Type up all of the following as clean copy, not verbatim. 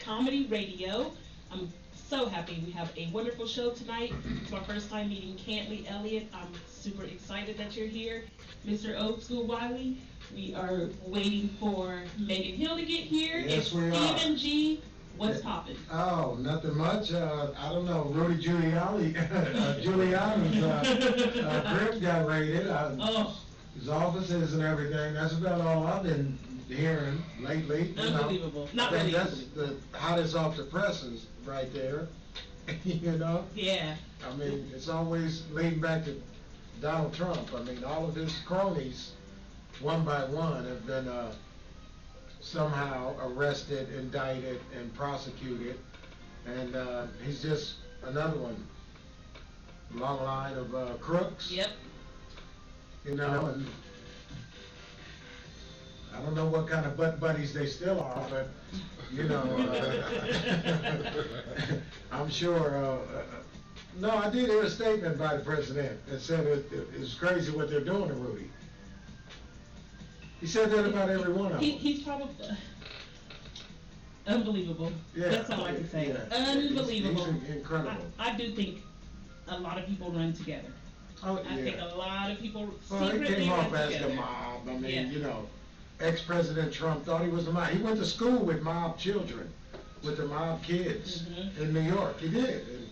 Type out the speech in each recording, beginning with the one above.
Comedy Radio. I'm so happy we have a wonderful show tonight. It's my first time meeting Cantly, Elliott. I'm super excited that you're here. Mr. Old School Wiley, we are waiting for Megan Hill to get here. Yes, it's we are. Stephen G. What's poppin'? Oh, nothing much. I don't know. Rudy Giuliani, Giuliani's crib got raided. Oh, His offices and everything. That's about all I've been hearing lately. unbelievable. Not I think really. that's the hottest off the presses right there. You know? Yeah. I mean, it's always leading back to Donald Trump. I mean, all of his cronies, one by one, have been somehow arrested, indicted, and prosecuted. And he's just another one. Long line of crooks. Yep. You know, and I don't know what kind of butt buddies they still are, but, you know, I'm sure, no, I did hear a statement by the president that said it's crazy what they're doing to Rudy. He said that about every one of them. He's probably unbelievable. Yeah. That's all I can say. Yeah. Unbelievable. He's incredible. I do think a lot of people run together. Oh, I yeah. think a lot of people Well, he secretly came run off as together. the mob. I mean, Yeah. you know, ex-President Trump thought he was a mob. He went to school with mob children, with the mob kids in New York. He did. And,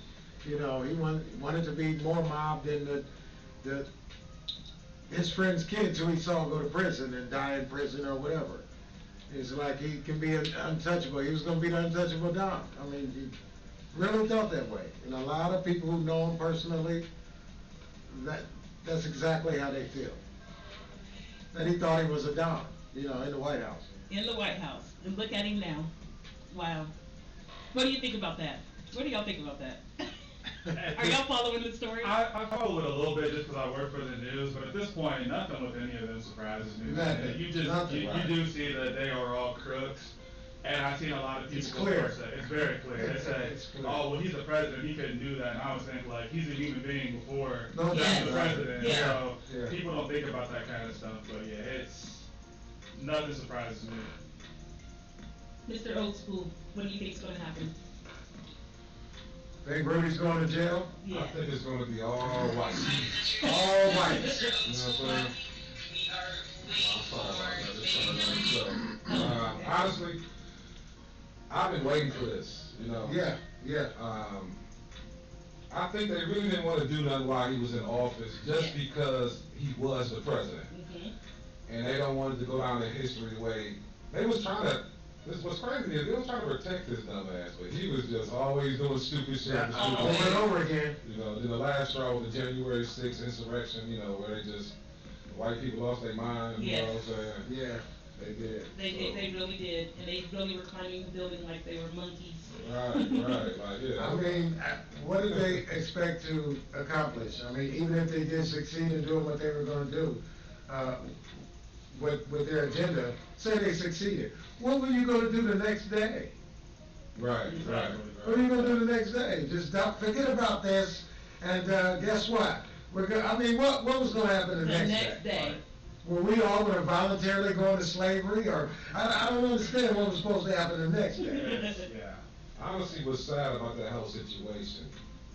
you know, he wanted to be more mob than his friends' kids who he saw go to prison and die in prison or whatever. It's like he can be untouchable. He was going to be the untouchable Don. I mean, he really felt that way. And a lot of people who know him personally, that's exactly how they feel. That he thought he was a Don, you know, in the White House. In the White House. And look at him now. Wow. What do you think about that? What do y'all think about that? Are y'all following the story? I follow it a little bit just because I work for the news, but at this point, nothing with any of them surprises me. Nothing. You do see that they are all crooks, and I've seen a lot of people. It's clear. Say, it's very clear. They say, It's clear. "Oh, well, he's the president. He couldn't do that." And I was thinking, like, he's a human being before No he's doubt the about it. president. Yeah. So Yeah. people don't think about that kind of stuff. But yeah, it's nothing surprises me. Mr. Old School, what do you think is going to happen? Think Rudy's going to jail? Yeah. I think it's going to be all white. All white. You know what I'm saying? I'm sorry about that. Just trying to honestly, I've been waiting for this. You know. Yeah, yeah. I think they really didn't want to do nothing while he was in office, just because he was the president, and they don't want it to go down in history the way they was trying to. This what's crazy is they was trying to protect his dumb ass, but he was just always doing stupid shit. Yeah, and stupid over shit. and over again. You know, then the last straw was the January 6th insurrection, you know, where they just, white people lost their mind, you know what I'm saying? Yeah, they did. They really did. And they really were climbing the building like they were monkeys. Right, like, yeah. I mean, what did they expect to accomplish? I mean, even if they did succeed in doing what they were going to do, with their agenda, say they succeeded, what were you going to do the next day? Right. What are you going to do the next day? Just forget about this, and guess what? I mean, what was going to happen the next day. Were we all going to voluntarily go into slavery, or I don't understand what was supposed to happen the next day. Yeah. Honestly, what's sad about that whole situation,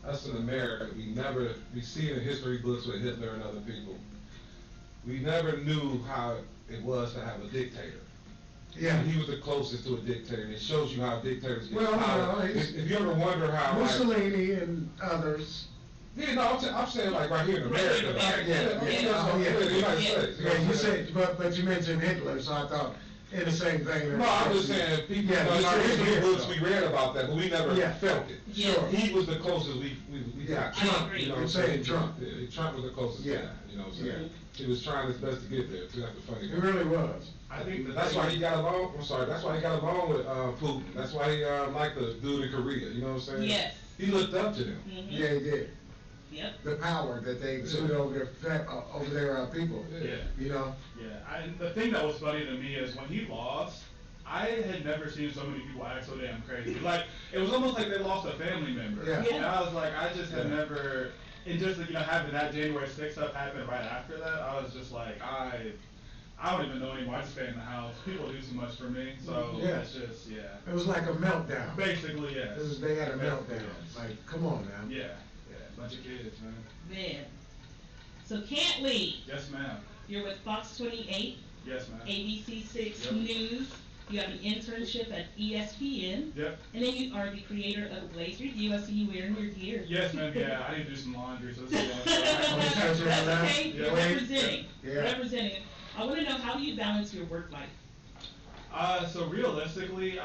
us in America, we see in history books with Hitler and other people, we never knew how it was to have a dictator. Yeah. He was the closest to a dictator, and it shows you how dictators get Well, power. no, If you ever wonder how, Mussolini and others. Yeah, no, I'm saying like right here in America. Yeah. The United States. Yeah, you said, but you mentioned Hitler, so I thought in the same vein. No, I'm just saying, people, Yeah, in our you history said books, here, we read about that, but we never Yeah. felt it. Sure. He was the closest we Yeah, got. Trump, agree. You know you're what I'm saying Trump. Yeah, Trump was the closest Yeah. guy, you know what I'm saying? He was trying his best to get there, too, that's the funny It part. really was. I think That's why he got along, that's why he got along with Putin. That's why he liked the dude in Korea, you know what I'm saying? Yes. He looked up to them. Yeah, he did. Yep. The power that they exuded over their people. Yeah. You know? Yeah, and the thing that was funny to me is when he lost, I had never seen so many people act so damn crazy. Like, it was almost like they lost a family member. Yeah. And I was like, I just had never, and just, having that January 6th stuff happen right after that, I was just like, I don't even know anymore. I just stay in the house. People do too much for me, so Yeah. it's just, yeah. It was like a meltdown. Basically, yes. They had a Basically, meltdown. yes. Like, come on now. Yeah, bunch of kids, man. Man. So Cantly, Yes, ma'am. you're with Fox 28, Yes, ma'am. ABC6 Yep. News. You have an internship at ESPN. Yep. And then you are the creator of Blaze Review. I see you wearing your gear. Yes, ma'am. Yeah, I need to do some laundry, so this is That's okay. Yeah, You're wait. representing. Yeah. Representing. I want to know, how do you balance your work life? So realistically,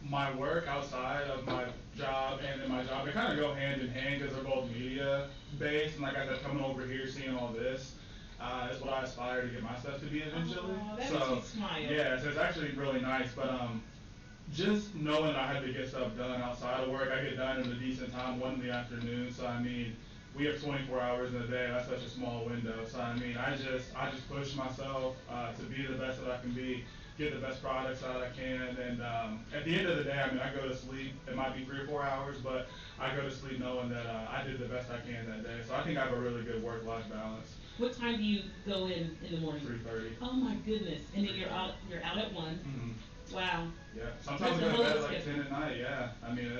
my work outside of my job and in my job, they kind of go hand in hand because they're both media based. And like I said, coming over here, seeing all this, is what I aspire to get my stuff to be eventually. Oh, that so makes me smile. yeah, so it's actually really nice. But just knowing that I have to get stuff done outside of work, I get done in a decent time, 1 in the afternoon. So I mean, we have 24 hours in a day. That's such a small window. So I mean, I just push myself to be the best that I can be, get the best products out I can. And at the end of the day, I mean, I go to sleep. It might be 3 or 4 hours, but I go to sleep knowing that I did the best I can that day. So I think I have a really good work-life balance. What time do you go in the morning? 3:30. Oh my goodness. And then you're out at 1. Mm-hmm. Wow. Yeah. Sometimes I That's go a to bed whole at like schedule. 10 at night. Yeah. I mean,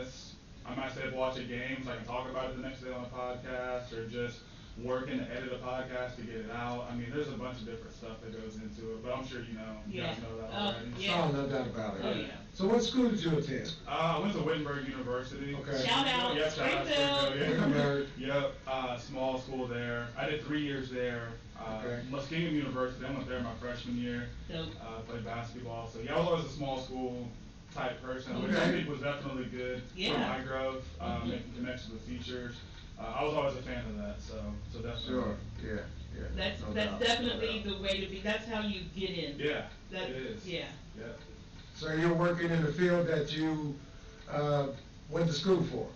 I might stay up watching games. I can talk about it the next day on a podcast, or just working to edit a podcast to get it out. I mean, there's a bunch of different stuff that goes into it, but I'm sure you Yeah. guys know that Oh, already. yeah. Oh, no doubt about it. Oh, yeah. So what school did you attend? I went to Wittenberg University. Okay. Shout out, Yep, shout out Springfield. yeah. Wittenberg. Yep, small school there. I did 3 years there. Okay. Muskingum University, I went there my freshman year. Dope. Played basketball. So yeah, I was always a small school type person, which I Okay. think was definitely good for Yeah. my growth, Mhm. making connections with teachers. I was always a fan of that, so definitely. Sure, yeah. That's No that's doubt, definitely no doubt. the way to be. That's how you get in. Yeah, That, it is. Yeah. Yep. So you're working in the field that you, went to school for?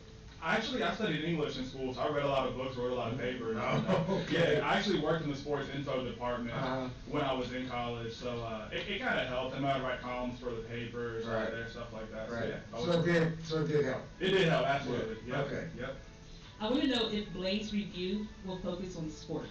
I studied English in school, so I read a lot of books, wrote a lot of papers. Oh, okay. Yeah, I actually worked in the sports info department Uh-huh. when I was in college, so it kind of helped. I know I'd write columns for the papers, Right. there, stuff like that. Right, So, so it did help. it did help, absolutely. Yeah. Yep. Okay. Yep. I want to know if Blaze Review will focus on sports.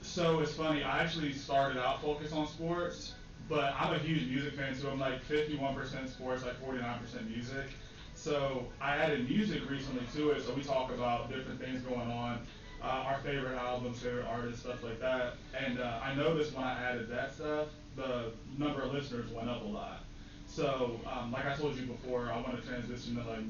So it's funny, I actually started out focused on sports, but I'm a huge music fan, so I'm like 51% sports, like 49% music. So I added music recently to it, so we talk about different things going on, our favorite albums, favorite artists, stuff like that. And I noticed when I added that stuff, the number of listeners went up a lot. So, like I told you before, I want to transition to like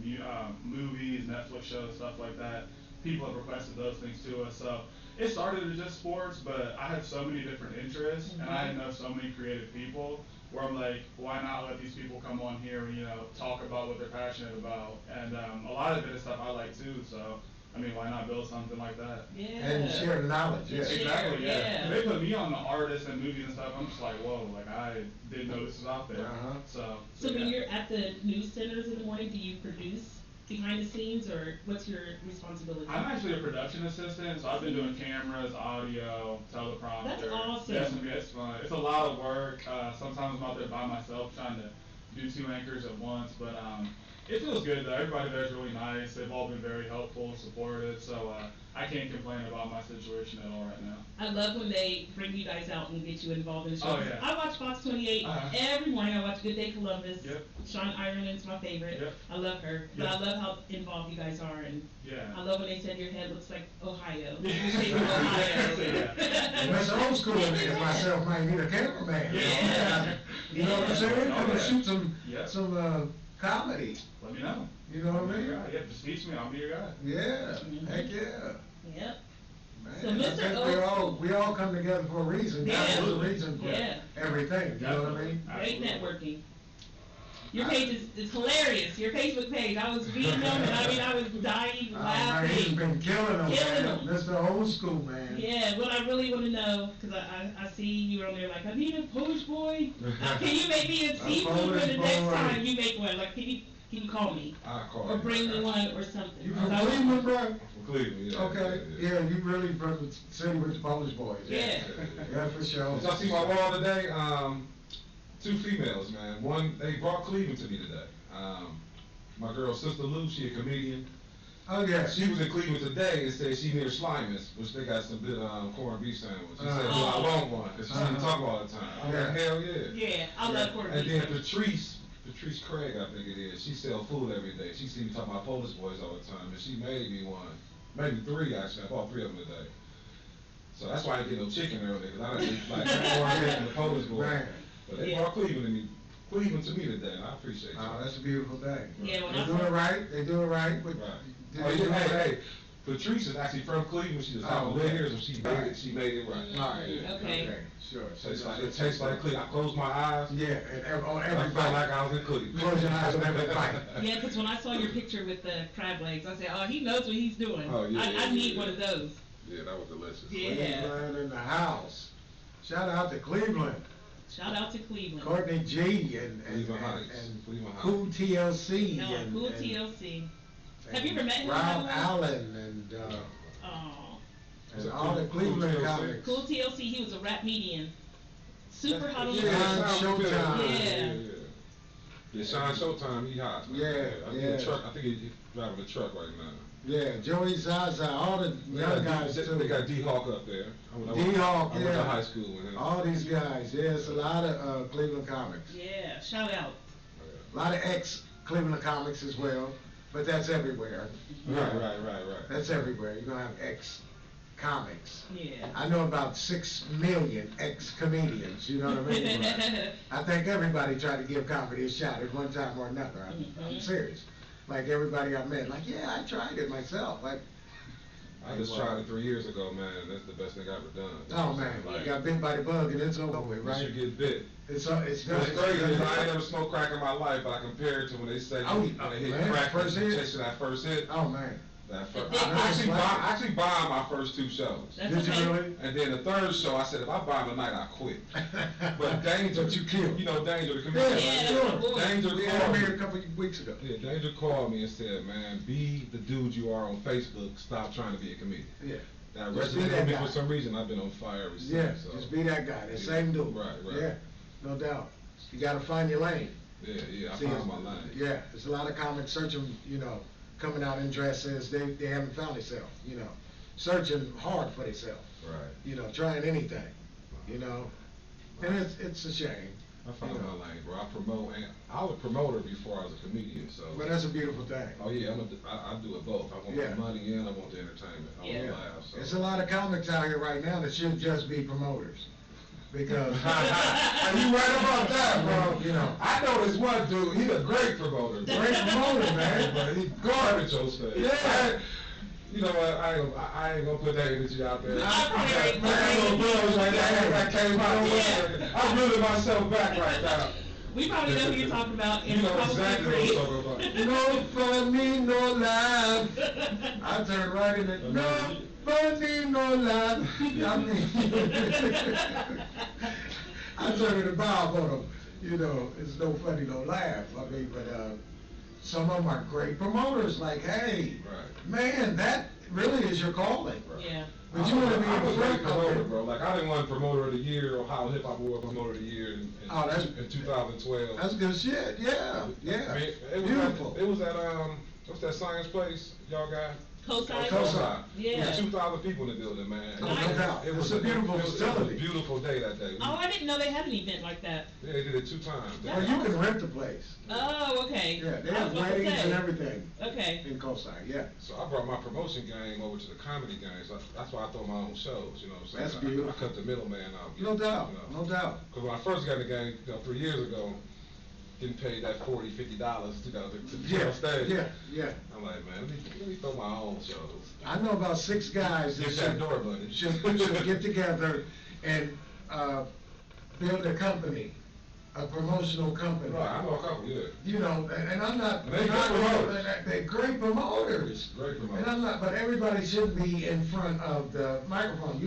movies, Netflix shows, stuff like that. People have requested those things to us. So it started as just sports, but I had so many different interests, and I know so many creative people where I'm like, why not let these people come on here and, talk about what they're passionate about? And a lot of it is stuff I like too, so, I mean, why not build something like that? Yeah. And share the knowledge, yeah. Share. Exactly, yeah. Yeah. They put me on the artists and movies and stuff, I'm just like, whoa, like I didn't know this was out there. Uh-huh. So So yeah. when you're at the news centers in the morning, do you produce behind the scenes, or what's your responsibility? I'm actually a production assistant, so I've been doing cameras, audio, teleprompter. That's awesome. Yes, it's fun. It's a lot of work. Sometimes I'm out there by myself trying to do 2 anchors at once, but it feels good though. Everybody there is really nice. They've all been very helpful, supportive, so I can't complain about my situation at all right now. I love when they bring you guys out and get you involved in the show. Oh, yeah. I watch Fox 28 every morning. I watch Good Day Columbus. Yep. Sean Ireland's my favorite. Yep. I love her. But Yep. I love how involved you guys are, and Yeah. I love when they said your head looks like Ohio. Yeah. Your shape of Ohio. Yeah. Well, it's old school, and myself might need a cameraman. Yeah. You know what I'm saying? Oh, I'm gonna yeah. shoot Yep. some comedy, Let me know. you know what I I'll be mean? your guy. Yeah, just teach me. I'll be your guy. Yeah, Mhm. heck yeah. Yep. Man, So, I Mr. think Old we all come together for a reason. God has a Yeah. reason for Yeah. everything, you know what I mean? Great Absolutely. networking. Your page is hilarious. Your Facebook page. I was reading them, and I was dying Oh, man, he's laughing. been killing them, Killing man. 'em. Mr. Old School, man. Yeah, what I really want to know, because I see you on there like, I need a Polish boy. Can you make me a seafood for Polish the next boy. time you make one? Like, can you call me? I'll call Or you. bring me one or something. You 'Cause from I want- Cleveland, bro? From Cleveland, yeah. Okay, yeah, you really from the city with the Polish boys. Yeah. Yeah, for sure. Did y'all see my wall today? 2 females, man. One, they brought Cleveland to me today. My girl, Sister Lou, she a comedian. Oh, yeah. She was in Cleveland today and said she near Slimus, which they got some good corned beef sandwich. She said, well, I want one, because she seemed to talk all the time. I'm like, hell yeah. Yeah, I love corned And beef. then Patrice Craig, I think it is, she sell food every day. She seemed to talk about Polish boys all the time, and she made me one. Maybe 3, actually. I bought 3 of them today. So that's why I didn't get no chicken earlier, because I didn't like corn and the Polish boys. Man. But they brought Cleveland to me today, and I appreciate Oh, that. that's a beautiful thing. Yeah, when They I do saw- it right, they do it right, but. Right. did Oh, they do yeah, it right? hey, Patrice is actually from Cleveland. She was out Oh, there, okay. so she made it right. All right, Okay. sure. It tastes like Cleveland. I closed my eyes. Yeah, and on I every felt bite. like I was in Cleveland. Close your eyes on every bite. Yeah, because when I saw your picture with the crab legs, I said, oh, he knows what he's doing. Oh, yeah, I yeah, need yeah. one of those. Yeah, that was delicious. Yeah. Cleveland in the house. Shout out to Cleveland. Shout out to Cleveland. Courtney G and Cleveland Heights. and Cleveland Heights. Cool TLC No, and cool and- TLC. and Have you ever met him, Rob by the way? Allen and Oh. and all the Cleveland TLC? comics. Cool TLC, he was a rap median. Super hot on the Yeah, radio. Sean Showtime. Yeah. Yeah, Sean Showtime, he hot. Man. Yeah, I think yeah. the truck. I think he's driving a truck right now. Yeah, Joey Zaza, all the young guys too. They got D-Hawk up there. D-Hawk, I went yeah. to high school with him. All these guys, yeah, it's a lot of Cleveland comics. Yeah, shout out. A lot of ex-Cleveland comics as well, but that's everywhere. Right. That's everywhere. You're gonna have ex-comics. Yeah. I know about 6 million ex-comedians, you know what I mean? I think everybody tried to give comedy a shot at one time or another. I'm serious. Like everybody I met, like, yeah, I tried it myself. Like, I just tried it 3 years ago, man. That's the best thing I've ever done. oh man, you got bit by the bug and it's over with, Once right? you get bit. It's What's crazy is I ain't never smoked crack in my life, but I compare it to when they say Oh, when they hit man, crack, first hit? chasing that first hit. Oh man. I actually bombed my first 2 shows. That's Did okay. you really? And then the 3rd show, I said, if I bomb tonight, I quit. But Danger, But you killed. You know Danger, the Yeah, comedian. Yeah, sure. that's my boy. Danger We called had me. him here a couple of weeks ago. Yeah, Danger called me and said, man, be the dude you are on Facebook. Stop trying to be a comedian. Yeah. That Just be resonated that with me guy. for some reason. I've been on fire ever since. Yeah, so. just be that guy, the same dude. Right. Yeah, no doubt. You gotta find your lane. Yeah, I See, found my lane. Yeah, there's a lot of comics searching, coming out in dresses, they haven't found themselves, searching hard for themselves, Right. trying anything, and it's a shame. I found my lane, bro. I was a promoter before I was a comedian, so. But that's a beautiful thing. Oh yeah, I do it both. I want Yeah. the money and I want the entertainment. I want Yeah. to laugh. So. There's a lot of comics out here right now that should just be promoters. Because, and you right about that, bro, I know this one dude. He's a great promoter. Great promoter, man. But he's garbage on stage. Yeah. You know what? I ain't gonna put that energy out there. I probably ain't Man, I ain't gonna blow like that came out. Yeah. I'm reeling myself back right now. We probably know who you're talking about. You and know probably exactly what I'm agree. talking about. no funny, no laugh. I turned right in it. No funny, no laugh. I mean, I turned it Bob on them. It's no funny, no laugh. I mean, but some of them are great promoters. Like, hey, Right. man, that really is your calling. Yeah. But you want to be I in was the a front promoter, of it. bro. Like I didn't win promoter of the year or Ohio Hip Hop Award promoter of the year in Oh, that's- 2012. That's good shit. Yeah, yeah. I mean, it was Beautiful. It was at what's that science place y'all got? Cosign. Cosign. Yeah. 2,000 people in the building, man. Oh, no doubt. It's a beautiful It was facility. a beautiful day that day. Oh, I didn't know they had an event like that. Yeah, they did it 2 times. Well, you can rent the place. Oh, okay. Yeah, they I have was about to weddings say. and everything Okay. in Cosign, yeah. So I brought my promotion game over to the comedy game. So that's why I throw my own shows. You know what I'm saying? That's beautiful. I cut the middleman out. No doubt, no doubt. Because when I first got in the game, 3 years ago, getting paid that $40, $50 to go to Yeah, on stage. yeah. I'm like, man, let me throw my own shows. I know about 6 guys that Get that door, buddy. should get together and build a company, a promotional company. Right, I know a couple, yeah. And I'm not. They're great promoters. They're great promoters. Great promoters. And I'm not, but everybody should be in front of the microphone.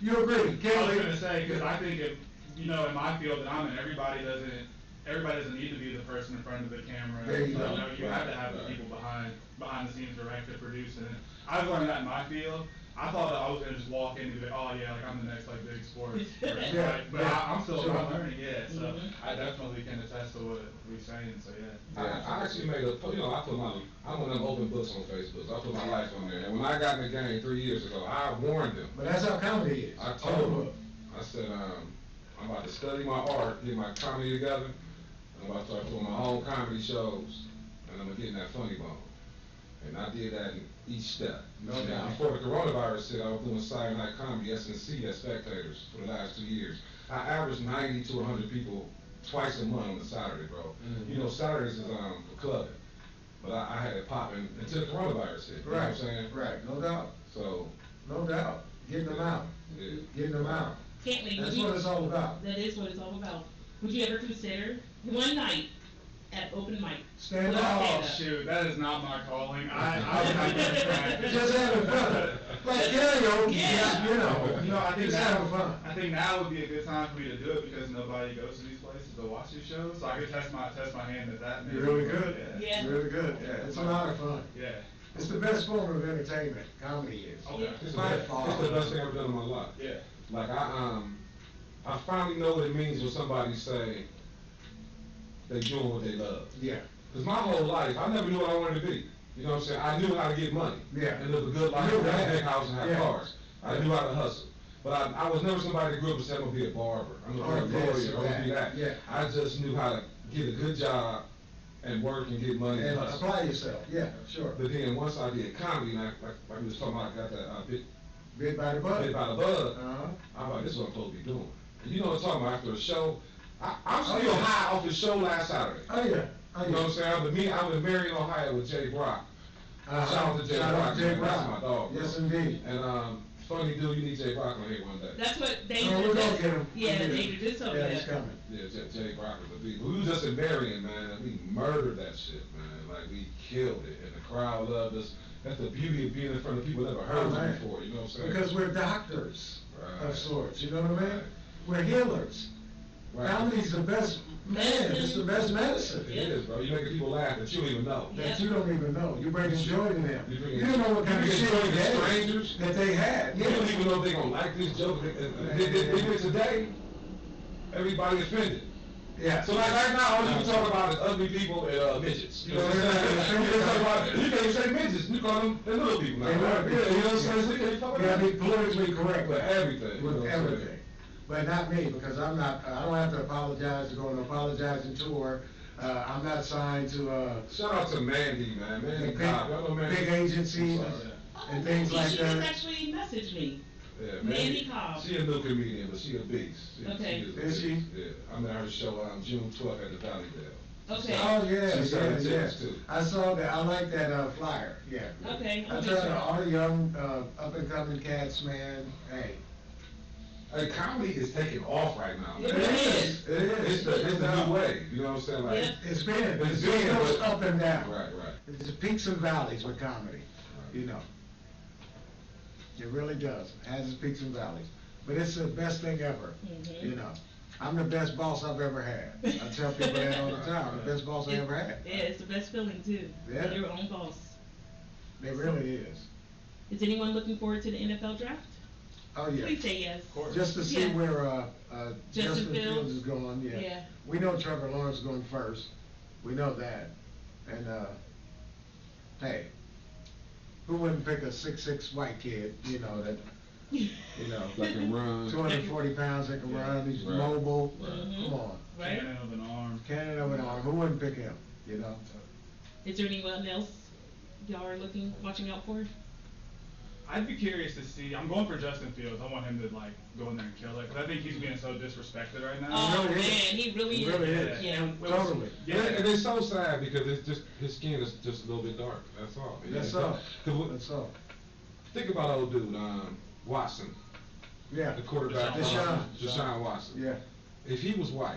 You agree? I was Kelly? gonna say, because I think if, in my field that I'm in, everybody doesn't need to be the person in front of the camera. There you You go. have to have the Right. people behind the scenes, director, producer. And I've learned that in my field. I thought that I was gonna just walk in and be like, oh yeah, like I'm the next like big sports person. Yeah, But yeah. I'm still Sure. learning, yeah. So Mhm. I definitely can attest to what we're saying. So yeah. Yeah, I actually made I put I'm one of them open books on Facebook. So I put my life on there. And when I got in the game 3 years ago, I warned them. But that's how comedy is. I told them, I said, I'm about to study my art, get my comedy together, and I'm about to start doing my own comedy shows, and I'm gonna get in that funny bone. And I did that in each step. No doubt. Before the coronavirus hit, I was doing Saturday Night Comedy, SNC, as spectators for the last 2 years. I averaged 90 to 100 people twice a month on a Saturday, bro. Mhm. You know, Saturdays is for clubbing. But I had it popping until the coronavirus hit. You know what I'm saying? Right, no doubt. So. No doubt. Getting them out. Yeah. Getting them out. Cantly, That's what it's all about. That is what it's all about. Would you ever consider one night at open mic? Stand Let's up. stand Oh up. shoot, that is not my calling. I Just having fun. Like karaoke, Yeah. you know. You know, I think Just having fun. I think now would be a good time for me to do it because nobody goes to these places to watch these shows. So I could test my hand at that. You're really good. Yeah. You're really good. Yeah, it's a lot of fun. Yeah. It's the best form of entertainment. Comedy is. Okay. It's By the far. best thing I've ever done in my life. Yeah. Like I finally know what it means when somebody say they doing what they love. Yeah. Cause my whole life, I never knew what I wanted to be. You know what I'm saying? I knew how to get money. Yeah. And live a good life, Knew have a that. big house and have Yeah. cars. I knew how to hustle. But I was never somebody that grew up and said I'm gonna be a barber, I'm gonna be a Or this lawyer, or I'm gonna be that. that. Yeah. I just knew how to get a good job and work and get money and And hustle. apply yourself. Yeah, sure. But then once I did comedy, like we was talking about, I got that Bit by the bud. bit by the bud. Uh-huh. I'm like, this is what I'm supposed to be doing. And you know what I'm talking about, after a show, I'm Oh, still yeah. high off the show last Saturday. Oh, yeah. Oh, You know what I'm yeah. saying? I was in Marion, Ohio with Jay Brock. Uh-huh. Shout out to Jay Shout out Brock, to Jay man, that's Brock. my dog, bro. Yes, indeed. And funny dude, you need Jay Brock on here one day. That's what Oh, David we're gonna just, get him. yeah, We'll get him. David just told me Yeah, that. he's coming. Yeah, Jay Brock was a beat. We was just in Marion, man, and we murdered that shit, man. Like, we killed it, and the crowd loved us. That's the beauty of being in front of people never heard Oh, of man. before, you know what I'm saying? Because we're doctors Right. of sorts, you know what I mean? Right. We're healers. Right. Comedy's the best, man, it's the best medicine. It is, bro. You're making people laugh that you don't even know. That you don't even know. You're bringing joy to them. You bring You don't know what kind of you shit bring joy to they had strangers. that they had. You don't even know if they're gonna like this joke. They today, everybody offended. Yeah. So like right now, all you can talk about is ugly people and midgets. You know what I'm saying? You can talk about, you can't even say midgets, you call them they're little people now. They Right? little Yeah, people. you know what I'm saying? So you can't talk You gotta about be politically correct with everything. you know with what I'm saying? everything. But not me, because I'm not, I don't have to apologize to go on an apologizing tour. I'm not signed to, Shout out to Mandy, man. Mandy big, Cobb. Y'all know Mandy? big agencies I'm sorry. and things like She just that. actually messaged me. Yeah, Mandy Cobb. She a new comedian, but she a beast. Okay. Is she? Yeah, I'm at her show June 12th at the Valleydale. Okay. Oh, yeah, She's selling yeah, yeah. tickets, too. I saw that, I like that, flyer, yeah. Okay. I I'll tell make you, sure. all the young, up and coming cats, man, hey. Hey, comedy is taking off right now. It man. really is. It is. It's the new way. You know what I'm saying? Like, Yeah. It's been, It's it been, goes but- up and down. Right. It's peaks and valleys with comedy, you know. It really does. It has its peaks and valleys. But it's the best thing ever, Mhm. you know. I'm the best boss I've ever had. I tell people that all the time, I'm the best boss I ever had. Yeah, it's the best feeling too. Yeah. Your own boss. It really is. Is anyone looking forward to the NFL draft? Oh, yeah. Please say yes. Of course. Just to see Yeah. where, Justin Justin Fields? Fields is going, yeah. Yeah. We know Trevor Lawrence is going first. We know that. And, hey, who wouldn't pick a 6'6" white kid, you know, that, you know, That can run. 240 pounds, that can Yeah. run, he's Right. mobile. Mhm. Come on. Right? Cannon of an arm. Cannon of an arm, who wouldn't pick him, you know? Is there anyone else y'all are watching out for? I'd be curious to see. I'm going for Justin Fields. I want him to like go in there and kill it because I think he's being so disrespected right now. Oh really man, is. he really He is. really is. Yeah. And it was- Totally. Yeah. And it's so sad because it's just, his skin is just a little bit dark, that's all. That's It's all. 'cause That's all. think about old dude, Watson, Yeah. the quarterback. Deshaun Watson. Yeah. If he was white,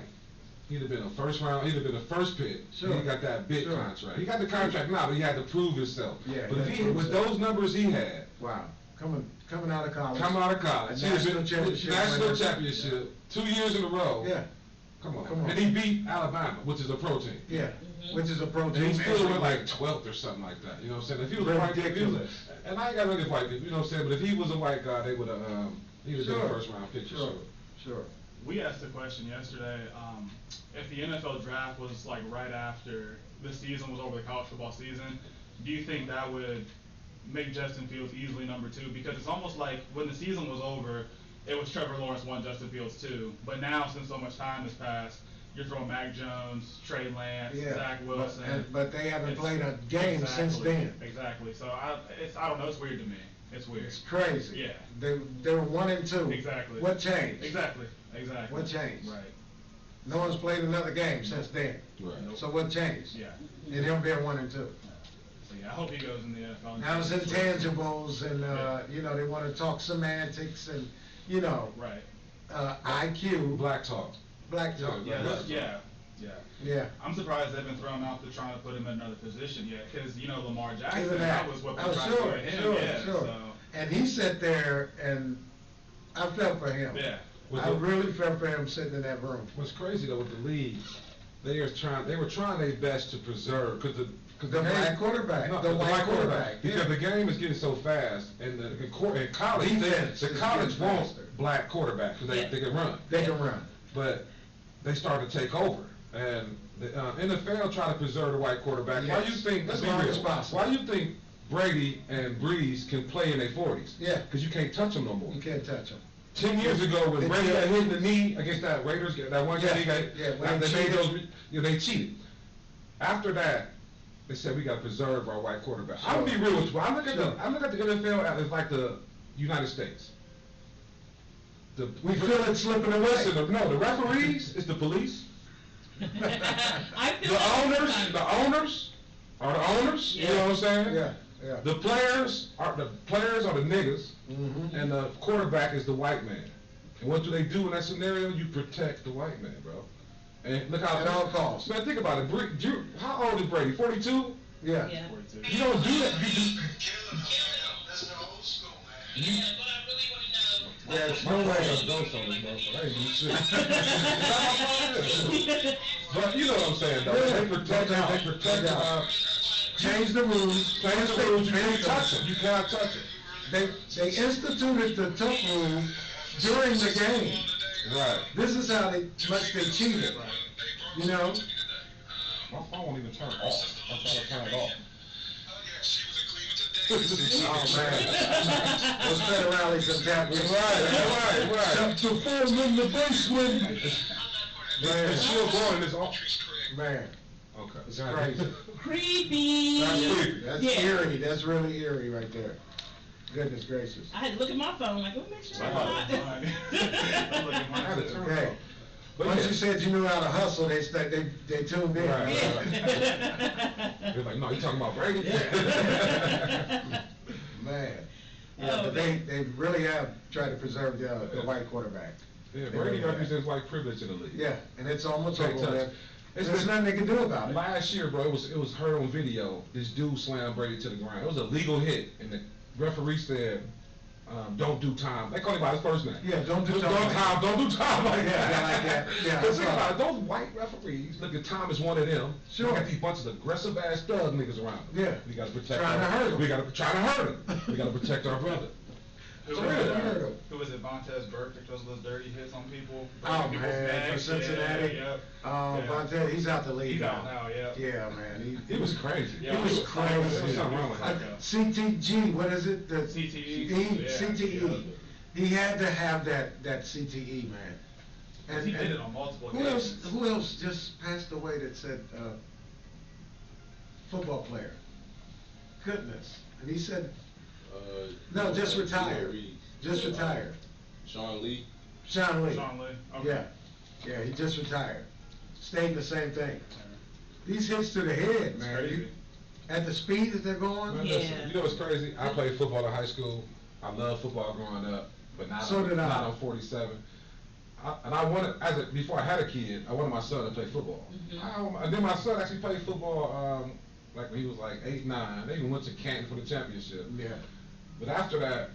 he'd have been a first round, he'd have been a first pick. Sure. He got that big Sure. contract. He got the contract now, but he had to prove himself. Yeah, But if he had he, to prove with himself. those numbers he had, Wow. Coming out of college. come out of college, A he'd have been national championship national winner. championship, 2 years in a row. Yeah. Come on. Come on. And he beat Alabama, which is a pro team. Yeah, which is a pro And team. he still went like 12th or something like that. You know what I'm saying? If he was a white guy, and I ain't got really white people, you know what I'm saying? But if he was a white guy, they would have, he would have been a first round pick. Sure. We asked the question yesterday, if the NFL draft was like right after the season was over, the college football season, do you think that would make Justin Fields easily number 2? Because it's almost like when the season was over, it was Trevor Lawrence 1, Justin Fields 2. But now, since so much time has passed, you're throwing Mac Jones, Trey Lance, Zach Wilson. But they haven't played a game since then. Exactly. So I don't know. It's weird to me. It's weird. It's crazy. Yeah. They were 1 and 2. Exactly. What changed? Exactly. What changed? Right. No one's played another game since then. Right. So what changed? Yeah. And him being 1 and 2. So yeah, I hope he goes in the NFL. Now it's intangibles, and you know, they want to talk semantics, and you know, Right. IQ. Black talk. Black talk. Yeah. I'm surprised they've been thrown out to trying to put him in another position yet, because you know Lamar Jackson, Even that was what they tried to do to him. Sure. So. And he sat there, and I felt for him. Yeah. I really felt for him sitting in that room. What's crazy though with the league, they were trying their best to preserve because The black quarterback. No, The white quarterback. Because the game is getting so fast, and in college, Defense the is college getting won't faster. black quarterback because they can run. They can run. But they started to take over, and the NFL try to preserve the white quarterback. Yes. Why you think? Let's As be long real. as possible. Why you think Brady and Breeze can play in their 40s? Yeah. Because you can't touch them no more. You can't touch him. 10 years ago, when Brady got hit in the knee against that Raiders, that one guy, when they they made cheated. those, they cheated. After that, they said we got to preserve our white quarterback. Sure. I'm gonna be real with you. I look at Sure. the NFL as like the United States. We feel it slipping away. Listen, no, the referees is the police. I feel The owners are the owners. Yeah. You know what I'm saying? Yeah. The players are the niggas, Mhm. and the quarterback is the white man. And what do they do in that scenario? You protect the white man, bro. And look how At all costs. Man, think about it. How old is Brady? 42. Yeah. Yeah. 42. You don't do that. You do. That's the old school, man. You, But I really want to know. There's my no phone way. doesn't go so much, motherfucker. I ain't doing shit. But you know what I'm saying, though. Yeah. They protect. No doubt. They protect. No doubt. Change the rules. Change the rules. You can't touch them. You cannot touch it. They instituted the tough rule during the game. Right. This is how much they cheated. You know? My phone won't even turn off. I'm trying to turn it off. Oh man. Those federales and tap Right. Shut the phone in the basement. It's still going. It's off. Man, Okay. it's crazy. Creepy. That's creepy. That's Yeah. eerie. That's really eerie right there. Goodness gracious. I had to look at my phone, like, let me make sure I'm I not. look at mine. Okay. But Once yeah. you said you knew how to hustle, they tuned in. Right. Yeah. They're like, no, you talking about Brady? Man. Oh, Yeah, but man. they really have tried to preserve the white quarterback. Yeah, They Brady really have. represents white privilege in the league. Yeah, and it's almost Can't over touch with. it. It's There's been- nothing they can do about it. Last year, bro, it was heard on video. This dude slammed Brady to the ground. It was a legal hit, and the referee said, "Don't do time." They call him by his first name. Yeah, don't do time. Don't do time like that. Yeah, like that. Yeah, But think I saw about it, those white referees. Look at Tom is one of them. Sure. We got these bunches of aggressive ass thug niggas around. Yeah. We got to protect. Trying to hurt 'em. We got to try to hurt him. We got to protect our brother. Who So was really, it? I heard him. Who was it? Vontez Burke because of those dirty hits on people. Oh People's man, for necks. Cincinnati. Yeah, Oh, yeah. Vontae, he's out the league He's now. out now. Yeah. Yeah, man, It was crazy. Yeah, It was There crazy. was something wrong with him. CTG, what is it? The CTE, yeah. CTE. He had to have that CTE, man. And he did it on multiple Who else? occasions. Who else just passed away that said football player? Goodness, and he said no, just retired. Just retired. Sean Lee. Sean Lee. Sean Lee. Okay. Yeah, he just retired. Stayed the same thing. These hits to the head, It's man. crazy. At the speed that they're going. Man, listen, you know what's crazy? I played football in high school. I loved football growing up, but not, So did I. not on 47. I wanted, before I had a kid, I wanted my son to play football. And then my son actually played football, like when he was like 8, 9. They even went to Cantly for the championship. Yeah. But after that,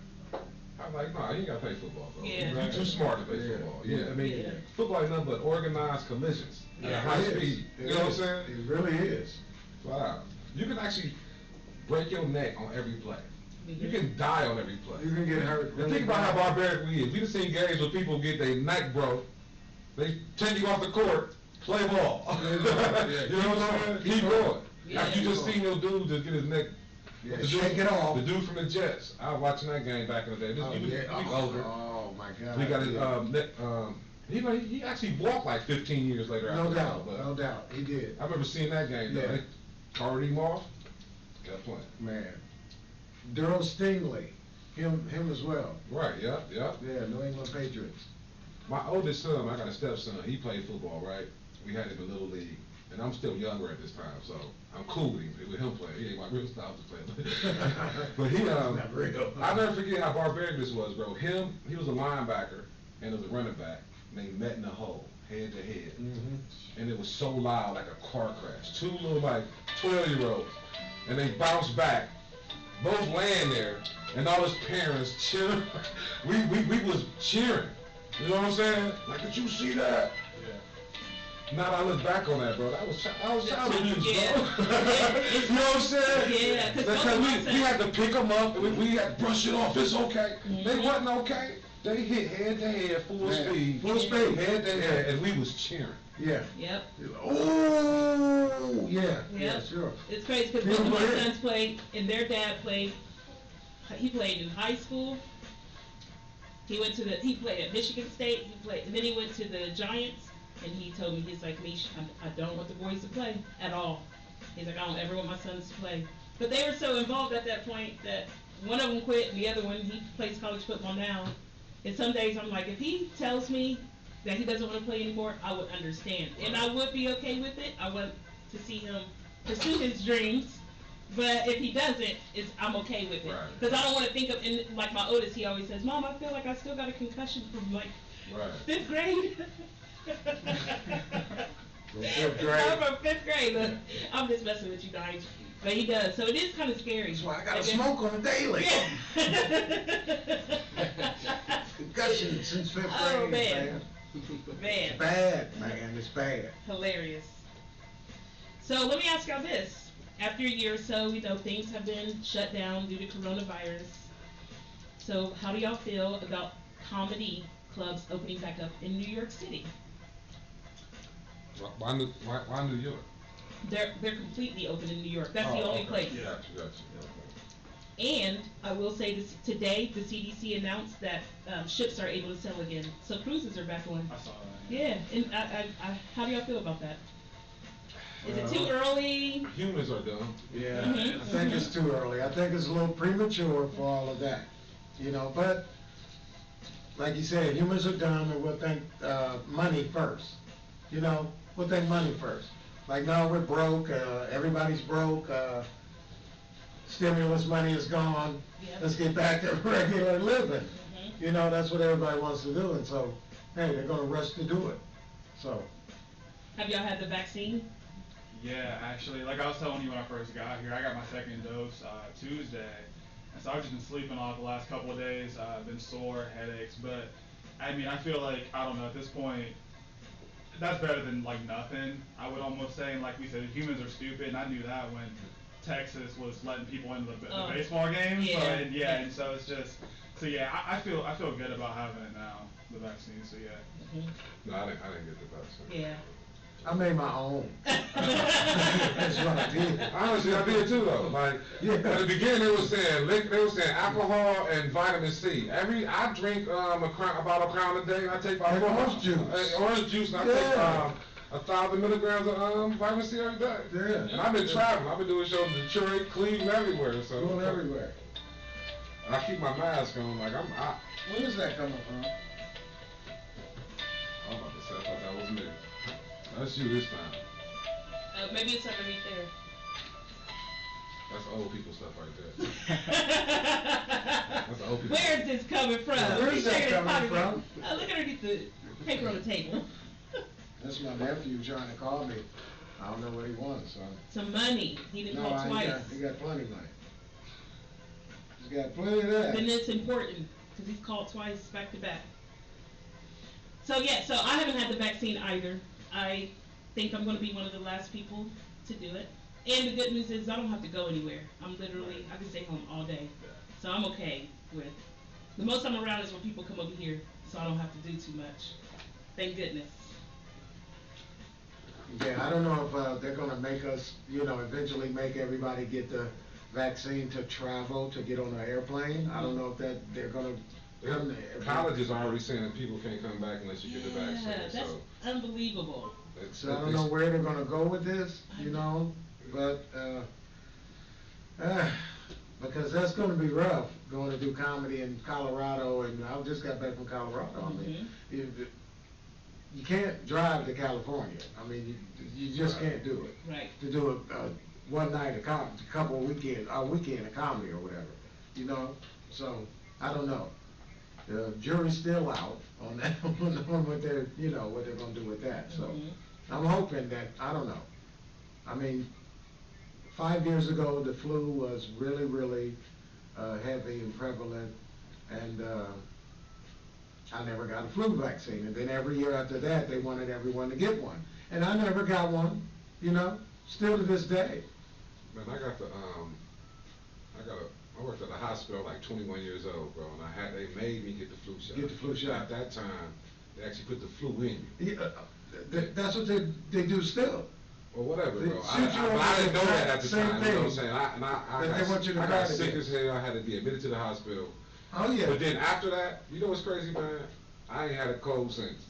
I'm like, nah, you ain't gotta play football, bro. Yeah. You're too smart to play Yeah. football. Yeah, I mean, Yeah. football is nothing but organized collisions at Yeah, high it is. speed. It You know what I'm is. saying? It really is. Wow. You can actually break your neck on every play. You can die on every play. You can get hurt. And really think about how bad. barbaric we is. We just seen games where people get their neck broke, they take you off the court, play ball. Yeah, You know what I'm saying? Keep going. Yeah. After you just seen your dude just get his neck. Yeah, the shake dude, it off. The dude from the Jets. I was watching that game back in the day. This, Oh, he was yeah. older. Oh, my God. We got his Yeah. he actually walked like 15 years later. No after doubt, that, but no doubt. He did. I remember seeing that game. Yeah. Though. They carted him off. Kept playing. Man. Daryl Stingley, him as well. Right. Yep. Yep. Yeah, New England Patriots. My oldest son, I got a stepson. He played football. Right. We had him in Little League, and I'm still younger at this time, so I'm cool with him playing. He ain't my real style to play. But he Not real. I'll never forget how barbaric this was, bro. He was a linebacker and it was a running back, and they met in the hole, head to head. Mm-hmm. And it was so loud, like a car crash. Two little, like, 12-year-olds, and they bounced back, both laying there, and all his parents cheering. we was cheering. You know what I'm saying? Like, did you see that? Yeah. Now that I look back on that, bro, that was child abuse, Yeah. bro. You know what I'm saying? Yeah, 'cause Because both of my we sons- had to pick them up, and we had to brush it off. It's okay. They Mhm. wasn't okay. They hit head to head, full Yeah. speed. Full speed. Head to head, and we was cheering. Yeah. Yep. Oh, yeah. Yeah, Yep. sure. It's crazy because You both of my played? sons played, and their dad played. He played in high school. He played at Michigan State. And then he went to the Giants, and he told me, he's like, Mish, I don't want the boys to play at all. He's like, I don't ever want my sons to play. But they were so involved at that point that one of them quit, and the other one, he plays college football now. And some days I'm like, if he tells me that he doesn't want to play anymore, I would understand. And I would be okay with it. I want to see him pursue his dreams. But if he doesn't, I'm okay with it. Right. Because I don't want to think of, and like my oldest, he always says, Mom, I feel like I still got a concussion from like Right. 5th grade. From 5th grade. I'm from 5th grade. Look, I'm just messing with you guys. But he does. So it is kind of scary. That's why I gotta guess- smoke on the daily. Yeah. Concussion since 5th Oh, grade, man. Man. It's bad, man, it's bad. Hilarious. So let me ask y'all this. After a year or so, we know things have been shut down due to coronavirus. So how do y'all feel about comedy clubs opening back up in New York City? Why New York? They're completely open in New York. That's the Oh, only okay. place. Yeah. Gotcha. Okay. And I will say this, today the CDC announced that ships are able to sail again. So cruises are back on. I saw that. Yeah. And how do y'all feel about that? Is it too early? Humans are dumb. Yeah, Mhm, I think it's too early. I think it's a little premature for all of that, you know, but like you said, humans are dumb and we'll think money first, you know, we'll think money first. Like now we're broke, everybody's broke, stimulus money is gone, Yep. let's get back to regular living. Mhm. You know, that's what everybody wants to do, and so, hey, they're gonna rush to do it, so. Have y'all had the vaccine? Yeah, actually, like I was telling you when I first got here, I got my second dose Tuesday, and so I've just been sleeping a lot the last couple of days. Been sore, headaches, but I mean, I feel like, I don't know, at this point, that's better than like nothing. I would almost say, and like we said, humans are stupid, and I knew that when Texas was letting people into the Oh, baseball games. yeah, So, and, yeah. and so it's just, so yeah, I feel good about having it now, the vaccine. So yeah. No, I didn't get the vaccine. Yeah. I made my own. That's what I did. Honestly, I did too though. Like Yeah. at the beginning, they were saying alcohol and vitamin C. I drink about a crown a day. And I take about And 4 orange juice. Orange juice. And I Yeah. take 1,000 milligrams of vitamin C every day. Yeah. And I've been traveling. I've been doing shows in Detroit, Cleveland, everywhere. So Going everywhere. I keep my mask on. Like Where is that coming from? I'm about to say, I thought that was me. That's you this time. Maybe it's underneath there. That's old people stuff right there. That's old people. Where is this coming from? Where is He's that shaking his coming pocket. from? Look underneath the paper on the table. That's my nephew trying to call me. I don't know what he wants, son. Some money. He didn't call twice. He got plenty of money. He's got plenty of that. Then it's important. because he's called twice back to back. So yeah, so I haven't had the vaccine either. I think I'm going to be one of the last people to do it. And the good news is I don't have to go anywhere. I'm literally, I can stay home all day. So I'm okay with, the most I'm around is when people come over here, so I don't have to do too much. Thank goodness. Yeah, I don't know if they're gonna make us, eventually make everybody get the vaccine to travel, to get on an airplane. I don't know if they're gonna come there. Colleges are already saying that people can't come back unless you get the vaccine, That's so. unbelievable. So I don't know where they're gonna go with this, but, because that's gonna be rough, going to do comedy in Colorado, and I just got back from Colorado. I mean, you can't drive to California. I mean, you just can't do it. Right. To do a one night, a couple of weekend of comedy or whatever, So I don't know. The jury's still out on that, on what they're, what they're gonna do with that. So I'm hoping that, I don't know. I mean, 5 years ago, the flu was really, really heavy and prevalent, and I never got a flu vaccine. And then every year after that, they wanted everyone to get one. And I never got one, still to this day. Man, I worked at a hospital like 21 years old, bro, and they made me get the flu shot. Get the flu shot. At that time, they actually put the flu in you. Yeah, that's what they do still. Or whatever, They bro. shoot you But I didn't know that at the same time, you know what I'm thing. saying? They want you to I die got sick again. as hell, I had to be admitted to the hospital. Oh, yeah. But then after that, you know what's crazy, man? I ain't had a cold since.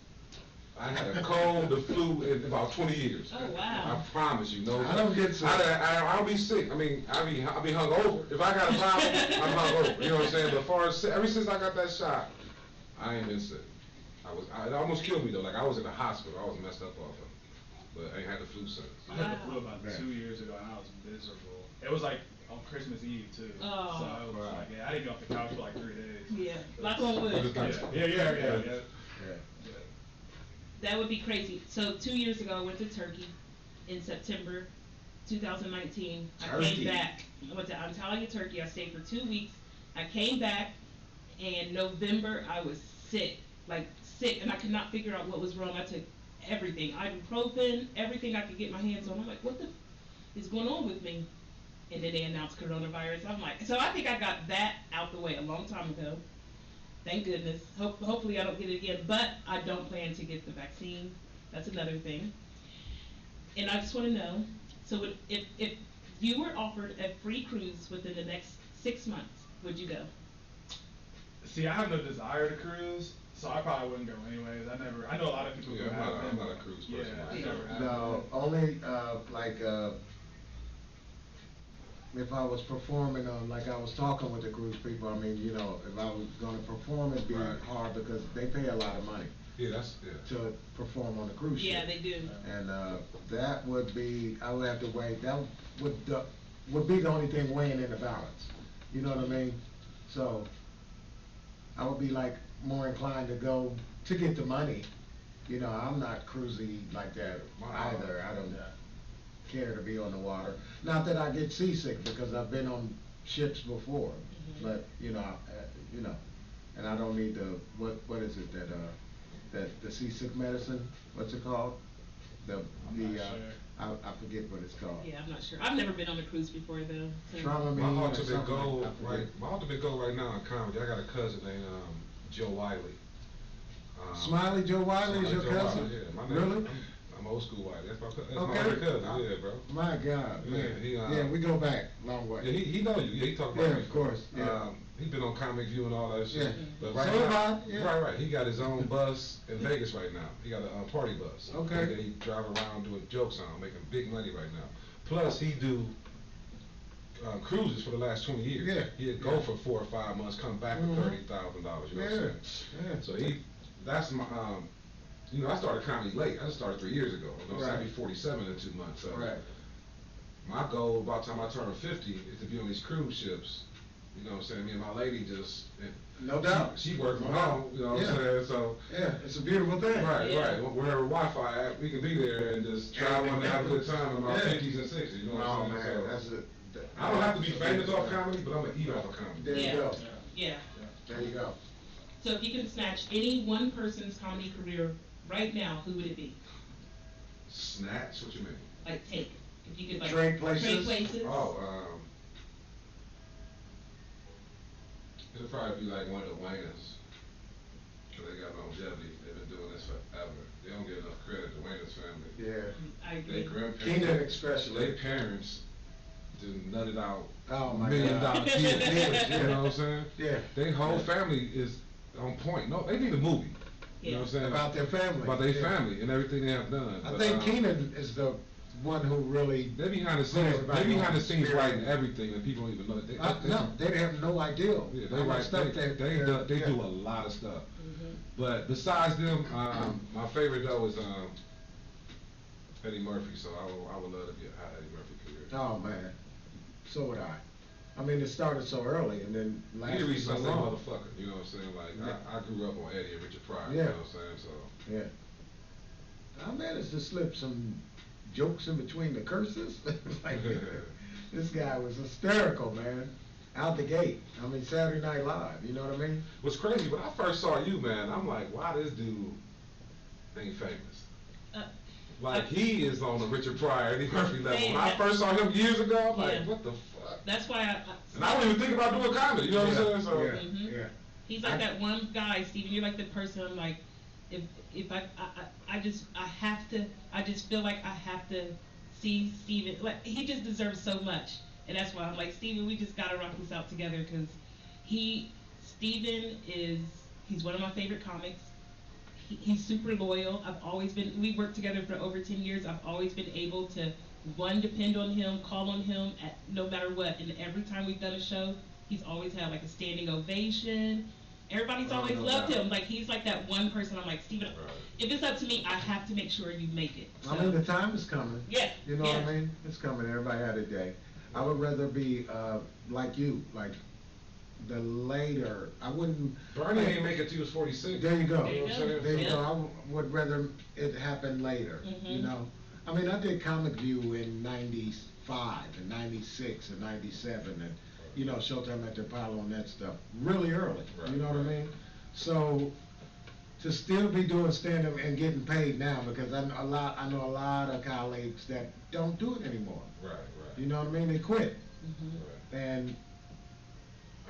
I had a cold, the flu in about 20 years. Oh, wow. I promise you, no. I don't get sick. I don't be sick. I mean, I'll be hungover. If I got a problem, I'm hungover. You know what I'm saying? But ever since I got that shot, I ain't been sick. It almost killed me though. Like I was in the hospital. I was messed up off of it. But I ain't had the flu since. I had the flu about 2 years ago, and I was miserable. It was like on Christmas Eve too. Oh. So I was like, I didn't get off the couch for like 3 days. Yeah, knock on wood. Yeah. That would be crazy. So 2 years ago, I went to Turkey in September 2019. I came back. I went to Antalya, Turkey. I stayed for 2 weeks. I came back, and November I was sick, and I could not figure out what was wrong. I took everything, ibuprofen, everything I could get my hands on. I'm like, what the is going on with me? And then they announced coronavirus. I'm like, so I think I got that out the way a long time ago. Thank goodness. Hopefully I don't get it again, but I don't plan to get the vaccine. That's another thing. And I just want to know, so if you were offered a free cruise within the next 6 months, would you go? See, I have no desire to cruise, so I probably wouldn't go anyways. I know a lot of people who have I'm been. not a cruise person. Yeah, I never have No, been. only, if I was performing on, like I was talking with the cruise people, I mean, if I was gonna perform, it'd be Right. hard because they pay a lot of money Yeah, to perform on the cruise ship. Yeah, they do. And, that would be, I would have to wait, that would be the only thing weighing in the balance, you know what I mean? So, I would be more inclined to go, to get the money, I'm not cruisy like that either, I don't care to be on the water. Not that I get seasick, because I've been on ships before, but, and I don't need what is it that the seasick medicine, what's it called? I'm not sure. I forget what it's called. Yeah, I'm not sure. I've never been on a cruise before though. So. Dramamine My or ultimate something goal, like that. right? My ultimate goal right now in comedy. I got a cousin named Joe Wiley. Smiley Joe Wiley is your Smiley Joe cousin? Wiley, yeah. My name, Really? I'm old school Wiley. That's my Okay. other cousin. Yeah, bro. My God, man. Yeah, Yeah, we go back long way. Yeah, he know you. Yeah, he talk about Yeah, me. of course, yeah. He been on Comic View and all that shit. Yeah. But right So have now, I, yeah. right. He got his own bus in Vegas right now. He got a party bus. Okay. And then he drive around doing jokes on, making big money right now. Plus, he do cruises for the last 20 years. Yeah. He'd go for 4 or 5 months, come back with $30,000. You know what I'm saying? Yeah. So that's my. I started comedy late. I just started 3 years ago. I'll be 47 in 2 months. So Right. my goal, about the time I turn 50, is to be on these cruise ships. You know what I'm saying? Me and my lady just. No doubt. She worked from No doubt. home. You know what Yeah. I'm saying? So. Yeah, it's a beautiful thing. Right. Yeah. Wherever Wi-Fi at, we can be there and just travel and have a good time in our Yeah. 50s and 60s. You know what Oh, I'm saying? man, So, that's I don't have to be famous off comedy, but I'm gonna eat off of comedy. There you Yeah. go. Yeah. There you go. So if you can snatch any one person's comedy career right now, who would it be? Snatch? What you mean? Like take. If you could like Trade places? Trade places. Oh, it'll probably be like one of the Wayners. Cause they got longevity. They've been doing this forever. They don't get enough credit, the Wayners family. Yeah. I agree. They grandparents. Keenan especially. Their parents just nutted out Oh, my $1 million God. kids. Yeah. You know what I'm saying? Yeah. Their whole family is on point. No, they need a movie. You know what I'm saying? About their family. About their Yeah. family and everything they have done. I But, think Keenan is the one who really. They're behind the put scenes. everybody They're behind on the scenes spirit. writing everything, and people don't even know it. No, they have no idea. Yeah, how they much write. stuff They yeah. do a lot of stuff. Mhm. But besides them, my favorite though is Eddie Murphy. So I would love to be a Eddie Murphy career. Oh man, so would I. I mean, it started so early and then He the lasted reason so I say long. motherfucker. You know what I'm saying? Like Yeah. I grew up on Eddie and Richard Pryor. Yeah. You know what I'm saying? So. Yeah. I managed to slip some jokes in between the curses. Like, this guy was hysterical, man. Out the gate. I mean, Saturday Night Live. You know what I mean? What's crazy, when I first saw you, man, I'm like, why this dude ain't famous? Like, he is on the Richard Pryor, Eddie Murphy level. When I first saw him years ago, I'm like, Yeah. what the fuck? That's why And I don't even think about doing comedy, you know what I'm saying? So, Yeah. Mhm. Yeah. he's like that one guy, Steven. You're like the person I'm like, if I just feel like I have to see Steven. Like he just deserves so much, and that's why I'm like Steven. We just gotta rock this out together because he's one of my favorite comics. He's super loyal. We've worked together for over 10 years. I've always been able to, one, depend on him, call on him at no matter what. And every time we've done a show, he's always had like a standing ovation. Everybody's Oh, always no loved doubt. him. Like he's like that one person I'm like, Steven, Right. if it's up to me, I have to make sure you make it. I mean, the time is coming. Yeah, You know yeah. what I mean? It's coming. Everybody had a day. I would rather be like you, like the later. I wouldn't. Bernie ain't make it till he was 46. There you go. There you go. There you Yeah. go. I would rather it happen later. You Mhm. know. I mean, I did Comic View in '95 and '96 and '97, and you know, Showtime at the Apollo and that stuff really early. Right, You know what I right. mean? So to still be doing stand up and getting paid now, because I know a lot of colleagues that don't do it anymore. Right, right. You know what I mean? They quit. Mhm. And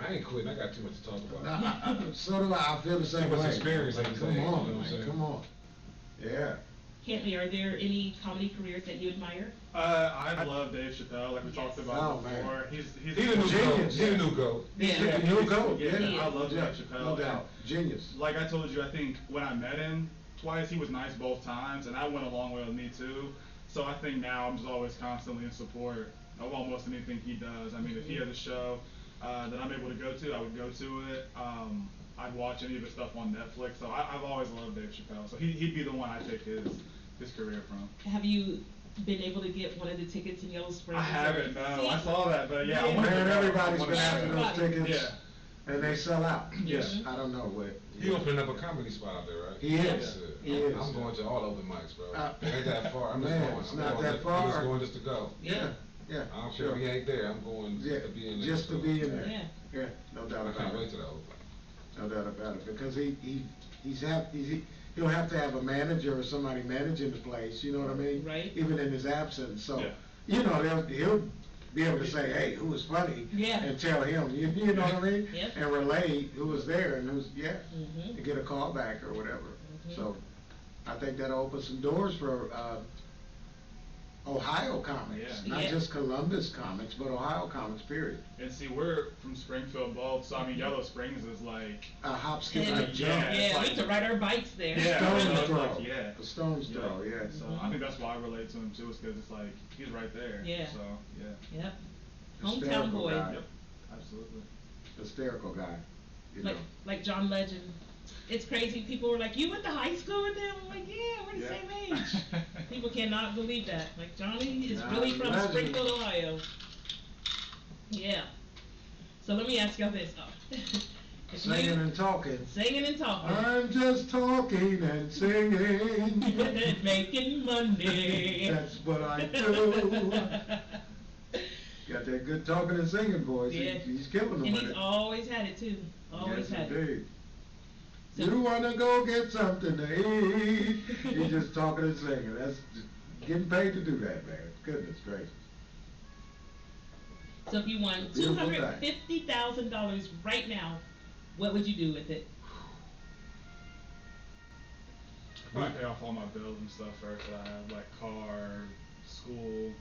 I ain't quitting, I got too much to talk about. so do I. I feel the same Too much way. experience Like, in come things, you know on, what I'm man, saying? come on. Yeah. Cantly, are there any comedy careers that you admire? I love Dave Chappelle, like we talked Oh, about man. before. He's He the new goat. Genius. He the new goat. Yeah. You go. Yeah, Yeah. I love Yeah, Dave Chappelle. no doubt. Genius. Like I told you, I think when I met him twice, he was nice both times, and that went a long way with me too. So I think now I'm just always constantly in support of almost anything he does. I mean, if he has a show that I'm able to go to, I would go to it. I'd watch any of his stuff on Netflix. So I've always loved Dave Chappelle. So he'd be the one I take his career from. Have you been able to get one of the tickets in Yellow Springs? I haven't, no. See? I saw that, but yeah, I Yeah. wanted to Man, go. everybody's I wanted been to after go. those Everybody. tickets, and they sell out. Yes. I don't know what. He opened up a comedy spot out there, right? He is. That's it. He is. I'm going to all open mics, bro. Uh, It ain't that far. I'm just man, going. it's I'm not going that I'm just far. going just to go. Yeah. Yeah. I don't care if he ain't there. I'm going Yeah, to be in there. just to be in there. Yeah. Yeah, no doubt I about can't it. wait till that open. No doubt about it, because he'll have to have a manager or somebody managing the place, you know what I mean? Right. Even in his absence, so, Yeah. you know, he'll be able to say, hey, who was funny? Yeah. And tell him, you know what I mean? Yep. And relay who was there and who's, Mhm. and get a call back or whatever. Mhm. So, I think that'll open some doors for, Ohio comics, Yeah. not Yeah. just Columbus comics, but Ohio comics, period. And see, we're from Springfield both, so I mean, Yellow Springs is like, Hop, skip, Yeah, and jump. it's Yeah, we like- used to ride our bikes there. Yeah. Stone's it's throw. like, yeah. A stone's Yeah. throw, yeah. So I think that's why I relate to him too, is because it's like he's right there. Yeah. So yeah. Yep. Hometown Hysterical boy. guy. Yep. Absolutely. Hysterical guy, you know. Like John Legend. It's crazy. People were like, "You went to high school with him?" I'm like, "Yeah, we're the same age." People cannot believe that. Like Johnny is John really from Legend. Springfield, Ohio. Yeah. So let me ask y'all this though. If Singing you- and talking. Singing and talking. I'm just talking and singing. Making money. That's what I do. Got that good talking and singing voice. Yeah. He's killing them And with he's it. always had it too. Always Yes, had it. indeed. So- You wanna go get something to eat? You're just talking and singing. That's just getting paid to do that, man. Goodness gracious. So if you won Beautiful thing. $250,000 right now, what would you do with it? Probably pay off all my bills and stuff first that I have, like car, school.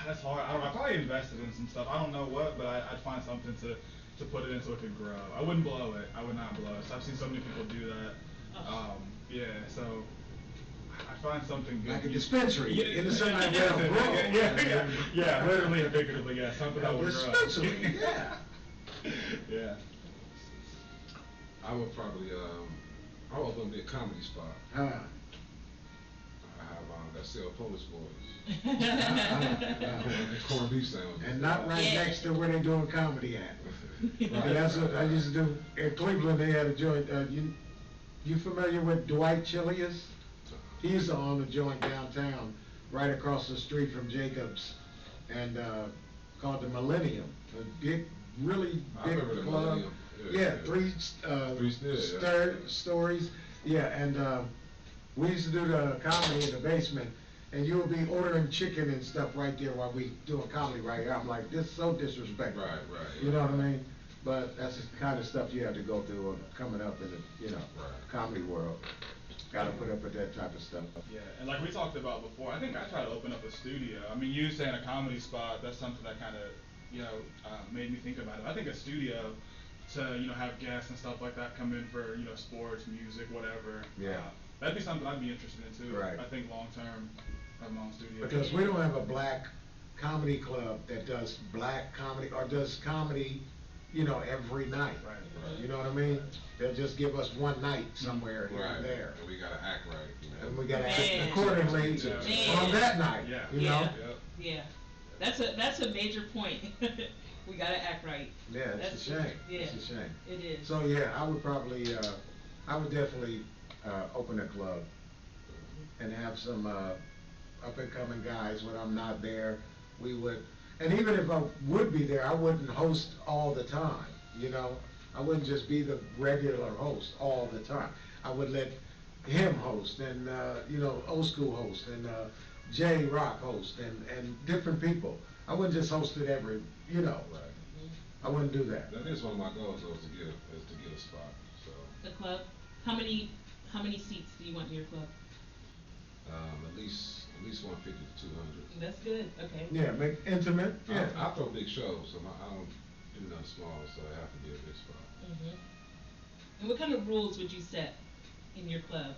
That's hard. I don't know. I probably invested in some stuff. I don't know what, but I'd find something to put it in so it could grow. I wouldn't blow it. I would not blow it. So I've seen so many people do that. Yeah, so I find something good. Like a dispensary. Yeah, In the same way, yeah, well, grow. yeah, literally and figuratively, yeah, something that A would grow. dispensary, yeah. Yeah. I would probably, I would open a comedy spot. Huh. I have, that sell Polish boys. Corned beef sandwiches. And not right Yeah. next to where they doing comedy at. Right. That's what I used to do. In Cleveland, they had a joint, you familiar with Dwight Chilius? He used to own a joint downtown, right across the street from Jacobs, and, called the Millennium. A big, really I big remember the club. Millennium. Yeah, three stories, yeah, and, we used to do the comedy in the basement, and you would be ordering chicken and stuff right there while we doing comedy right here. I'm like, this is so disrespectful. Right. You know what I mean? But that's the kind of stuff you have to go through coming up in the, Right. comedy world. Gotta put up with that type of stuff. Yeah, and like we talked about before, I think I tried to open up a studio. I mean, you saying a comedy spot, that's something that kind of, made me think about it. I think a studio to, have guests and stuff like that come in for, sports, music, whatever. Yeah. That'd be something I'd be interested in too. Right. I think long term, have my own studio. Because we don't have a black comedy club that does black comedy, or does comedy, every night. Right. You know what I mean? They'll just give us one night somewhere here Right. and there. And we gotta act right. And we gotta act Man. accordingly Man. on that night, Yeah. you know? Yep. Yeah, that's a major point. We gotta act right. Yeah, it's That's- a shame. Yeah, It's a shame. it is. So, yeah, I would probably, I would definitely, open a club and have some, up and coming guys. When I'm not there, we would, and even if I would be there, I wouldn't host all the time, I wouldn't just be the regular host all the time. I would let him host, and, Old School host, and, Jay Rock host, and different people. I wouldn't just host it every, Right. I wouldn't do that. That is one of my goals, though, is to get a spot, so. The club, how many seats do you want in your club? At least 150 to 200. That's good, okay. Yeah, make intimate, yeah. I throw big shows, so I don't do nothing small, so it have to be a big spot. Mhm. And what kind of rules would you set in your club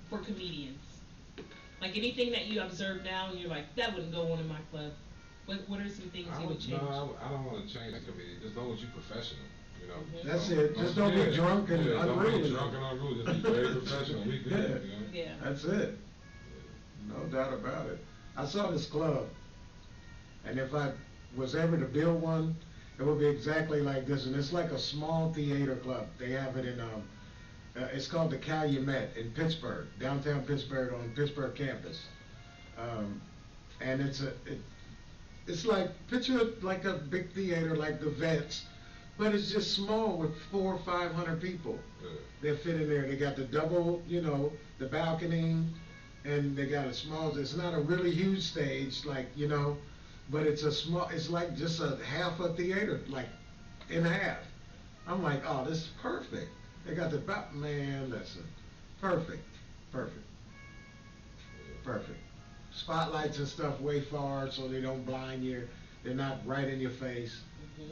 for comedians? Like anything that you observe now and you're like, that wouldn't go on in my club. What are some things you would change? No, I don't wanna change the committee, just long as you're professional, Mhm. That's it. Just don't be drunk and Don't unruly. be drunk and unruly, just be very professional, we good, Yeah. That's it. No doubt about it. I saw this club, and if I was ever to build one, it would be exactly like this, and it's like a small theater club. They have it in, it's called the Calumet in Pittsburgh, downtown Pittsburgh, on Pittsburgh campus. And it's like, picture it like a big theater like the Vets, but it's just small with 400 or 500 people. They fit in there. They got the double, the balcony, and they got a small, it's not a really huge stage, like, but it's it's like just a half a theater, like in half. I'm like, oh, this is perfect. They got the man, that's perfect. Spotlights and stuff way far so they don't blind you. They're not right in your face. Mhm.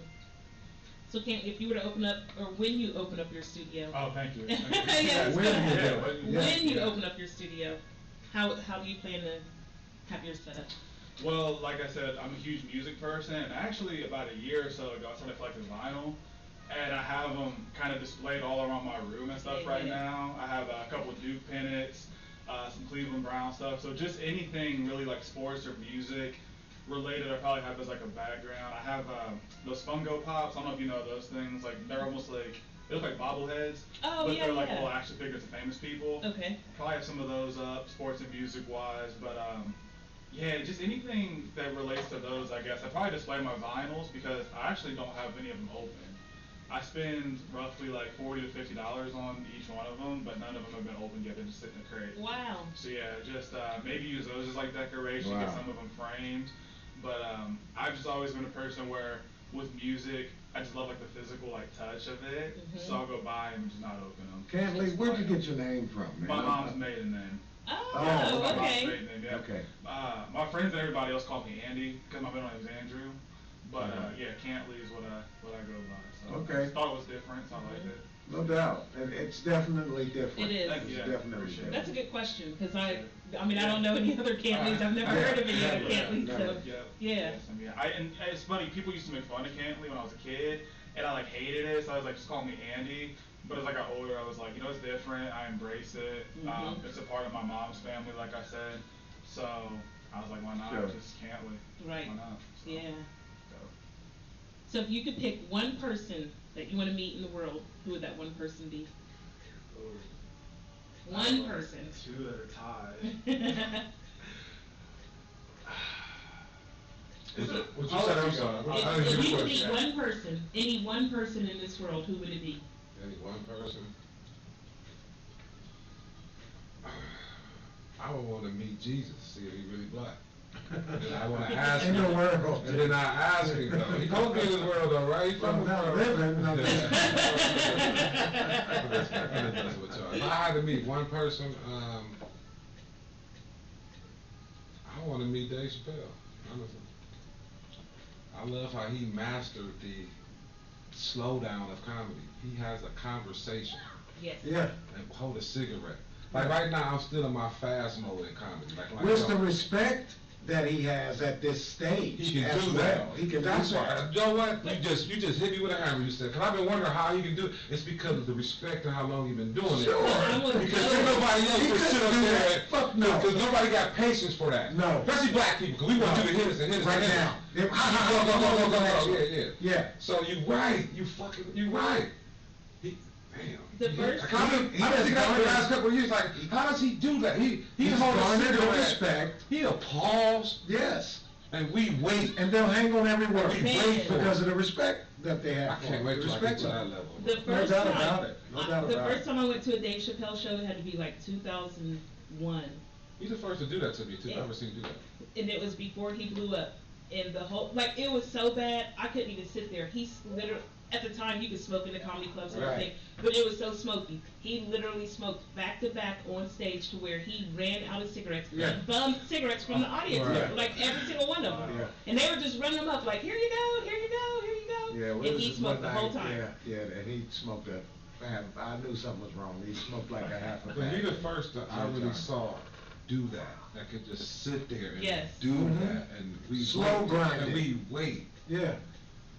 So if you were to open up, or when you open up your studio? Oh, thank you. Yes. When you do it. Yeah. When you open up your studio, how do you plan to have yours set up? Well, like I said, I'm a huge music person, and actually about a year or so ago, I started collecting vinyl, and I have them kind of displayed all around my room and stuff right now. I have a couple of Duke pennants, some Cleveland Brown stuff, so just anything really like sports or music related, I probably have as like a background. I have those Fungo Pops, I don't know if you know those things, like they're almost like, they look like bobbleheads, Oh, but yeah, they're like yeah. little action figures of famous people. Okay. Probably have some of those up, sports and music wise, but yeah, just anything that relates to those, I guess. I probably display my vinyls because I actually don't have any of them open. I spend roughly like $40 to $50 on each one of them, but none of them have been opened yet. They just sit in a crate. Wow. So yeah, just maybe use those as like decoration. Wow. Get some of them framed. But I've just always been a person where with music, I just love like the physical like touch of it. So I'll go buy them and just not open them. Cantly, where'd you get your name from, man? My mom's maiden name. Oh, Oh, My mom's okay. maiden name, yeah. Okay. My friends and everybody else call me Andy because my middle name's Andrew. But yeah, Cantly is what I go by. So Okay. I thought it was different, so I liked it. No doubt, and it's definitely different. It is. Thank you. It's definitely Appreciate it. different. That's a good question, because I mean, I don't know any other Cantlys. I've never heard of any other Cantlys, so, yeah. And it's funny, people used to make fun of Cantly when I was a kid, and I like hated it, so I was like, just call me Andy. But as I got older, I was like, you know, it's different, I embrace it. It's a part of my mom's family, like I said. So I was like, why not? Sure. Just Cantly. Right. Why not? So, Yeah. so. So if you could pick one person that you want to meet in the world, who would that one person be? One person. Two that are tied. What you said, I'm sorry. I didn't If hear you the could meet question. one person, any one person in this world, who would it be? Any one person? I would want to meet Jesus, see if he really black. And I want to ask In him. the world. And then I ask him though. He supposed to be in this world though, right? He from the Well, not world. living, not living. If I had to meet one person, I want to meet Dave Chappelle, honestly. I love how he mastered the slowdown of comedy. He has a conversation Yes. Yeah. and hold a cigarette. Like right now, I'm still in my fast mode in comedy. Like With the yo, respect that he has at this stage he can as do well. that. He can That's do why. that. You know what? You just hit me with a hammer. You said, cause I've been wondering how you can do it. It's because of the respect and how long you've been doing Sure. it. Because there's nobody else He can sit couldn't up do there. that. Fuck no. Because nobody got patience for that. No. Especially black people. Cause we want No. you to hit us and hit us Right and hit now. us. They- Go. Yeah. Yeah. So you right. You right. The first- I've been thinking that the last couple of years, like, how does he do that? He's holding a garnered the cigarette. respect. He'll pause, Yes. and we wait. And they'll hang on every word. We wait for because it. of the respect that they have. I can't wait till I get to that level. The No first doubt time, about it. No doubt the about first it. time I went to a Dave Chappelle show, it had to be like 2001. He's the first to do that to me too. Yeah. I've never seen him do that. And it was before he blew up. And the whole, like, it was so bad, I couldn't even sit there. He's literally, at the time, you could smoke in the comedy clubs and Right. everything, but it was so smoky. He literally smoked back to back on stage to where he ran out of cigarettes Yeah. and bummed cigarettes from the audience, Right. like every single one of them. Yeah. And they were just running them up, like, here you go, here you go, here you go. Yeah, well, And this he is smoked one the whole night, time. Yeah, and he smoked I knew something was wrong. He smoked like a half a But he pack. the first that I really saw do that could just sit there and Yes. do Mhm. that, and we Slow wait, grind and it. we wait. Yeah,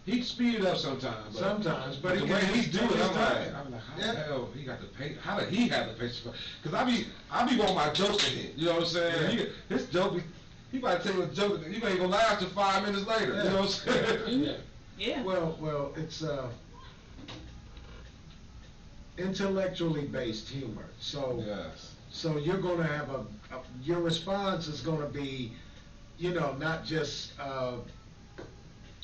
He'd speed it up sometimes. sometimes, but the he way can he just do take it, his I'm time. like, how Yeah. the hell he got the patience? How did he have the patience? Because I be wanting my jokes to hit. You know what I'm saying? Yeah. His joke, he might tell you a joke, he ain't gonna last till 5 minutes later. Yeah. You know what I'm saying? Mhm. Yeah. Well, it's intellectually based humor. So Yes. so you're gonna have your response is gonna be, not just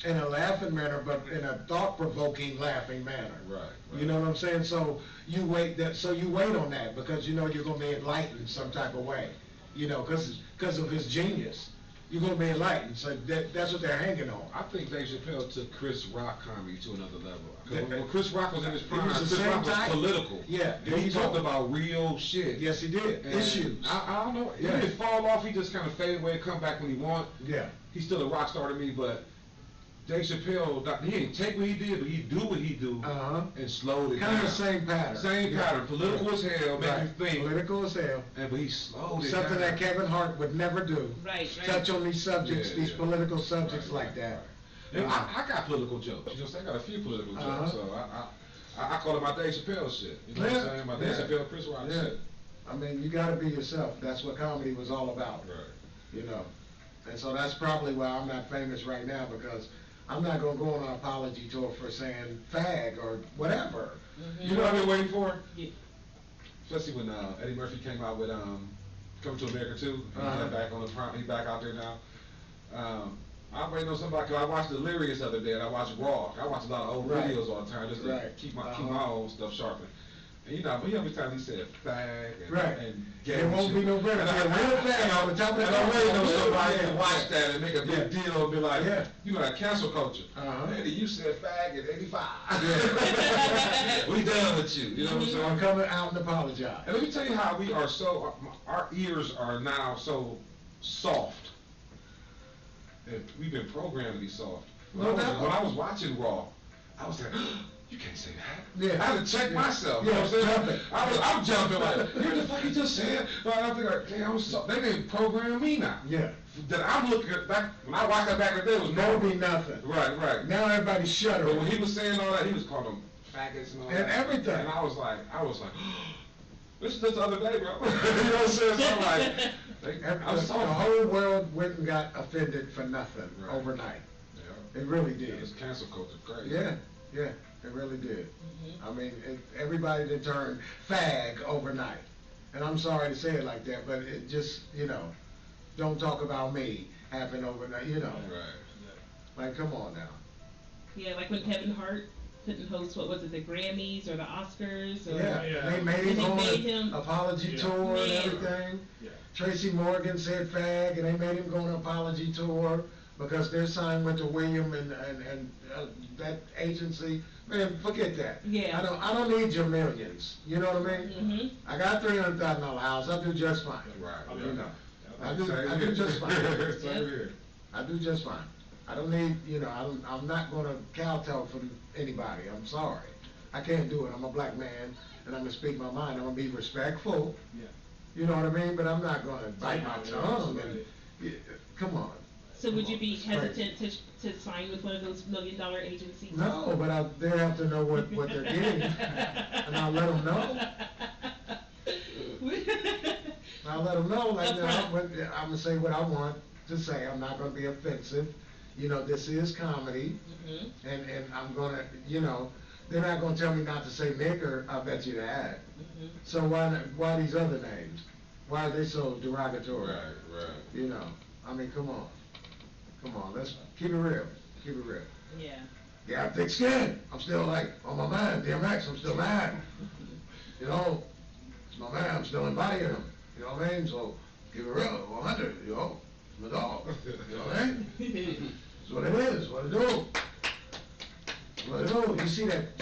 in a laughing manner, but in a thought-provoking laughing manner. Right. You know what I'm saying? So you wait on that because you're gonna be enlightened some type of way, because of his genius. You're gonna be enlightened. So that's what they're hanging on. I think Dave Chappelle took Chris Rock comedy to another level. 'Cause Yeah. when Chris Rock was in his prime, was the Chris same Rock was type. political. Yeah, And there he you talked go. about real shit. Yes, he did. And Issues. I don't know. He Yeah. didn't fall off. He just kind of faded away, come back when he want. Yeah. He's still a rock star to me, but Dave Chappelle, he didn't take what he did, but he do what he do and slowed it Kind down. of the same pattern. Same Yeah. pattern. Political as hell, make Right. you think. Political as hell. But he slowed it Something down. that Kevin Hart would never do. Right, right. Touch on these subjects, Yeah, these yeah. political subjects Right, like that. And I got political jokes. You know what I'm saying? I got a few political jokes. Uh-huh. So I call it my Dave Chappelle shit. You know what I'm saying? My Dave Chappelle, Chris Rock Yeah. shit. I mean, you gotta be yourself. That's what comedy was all about. Right. And so that's probably why I'm not famous right now, because I'm not gonna go on an apology tour for saying fag or whatever. Mhm. You know what I've been waiting for? Yeah. Especially when Eddie Murphy came out with Coming to America 2. He's back on the front. He's back out there now. I'm waiting on somebody, cause I watched Delirious the other day and I watched Raw. I watch a lot of old Right. videos all the time just to Right. keep my own stuff sharpened. And you know, but every time he said fag and, Right. and It gay won't shit. be no better. And Yeah, real fag on the top of the and I'm waiting on somebody Yeah. to watch that and make a big Yeah. deal and be like, Yeah. you know, that cancel culture. Uh-huh. Eddie, you said fag at 85. Yeah. We done with you. You know what I'm So saying? I'm coming out and apologize. And let me tell you how we are so, our ears are now so soft. And we've been programmed to be soft. When, No doubt. when I was watching Raw, I was like, you can't say that. Yeah. I had to check Yeah. myself. Yeah, You know what I'm saying? jumping. I'm jumping like, hear the fuck he just said. But I'm thinking like, damn, they didn't program me now. Yeah. That I'm looking at back, when I watched that back in the day, it was There'll normal. be nothing. Right. Now everybody's But when shuddering. he was saying all that, he was calling them faggots and all And that. everything. And I was like, this is just the other day, bro. You know what I'm saying? So I'm like, I'm The soft. whole world went and got offended for nothing Right. overnight. Yeah. It really Yeah, did. it's cancel culture crazy. Yeah, it really did. I mean, everybody did turn fag overnight. And I'm sorry to say it like that, but it just, you know, don't talk about me happened overnight, you know. Right. Like, come on now. Yeah, like when Kevin Hart couldn't host, what was it, the Grammys or the Oscars? Or, Yeah, Yeah. they made him And they go on made an him- apology Yeah. tour and Yeah. everything. Yeah. Tracy Morgan said fag, and they made him go on an apology tour because their sign went to William and that agency. Man, forget that. Yeah. I don't need your millions. You know what I mean? Mhm. I got $300,000 house. I do just fine. Right. You know, I Same do here. just fine. Same Yep. here. I do just fine. I don't need, you know, I'm not gonna kowtow for anybody. I'm sorry. I can't do it. I'm a black man, and I'm gonna speak my mind. I'm gonna be respectful. Yeah. You know what I mean? But I'm not gonna bite my tongue and, Right. yeah, come on. So would Come you on, be it's crazy. hesitant to sign with one of those $1 million agencies? No, but they have to know what they're getting, and I'll let them know. I'll let them know, like, now, Upfront. I'm gonna say what I want to say. I'm not gonna be offensive. You know, this is comedy, Mhm. and I'm gonna, you know, they're not gonna tell me not to say nigger, I bet you that. Mhm. So why these other names? Why are they so derogatory? Right. You know, I mean, come on, let's keep it real, Yeah. Yeah, I have thick skin, I'm still like, on my mind, DMX, I'm still mad. You know, it's my man, I'm still embodying him, you know what I mean? So, keep it real, 100, you know, it's my dog, you know what I mean? It's what it is, what it do. What it do,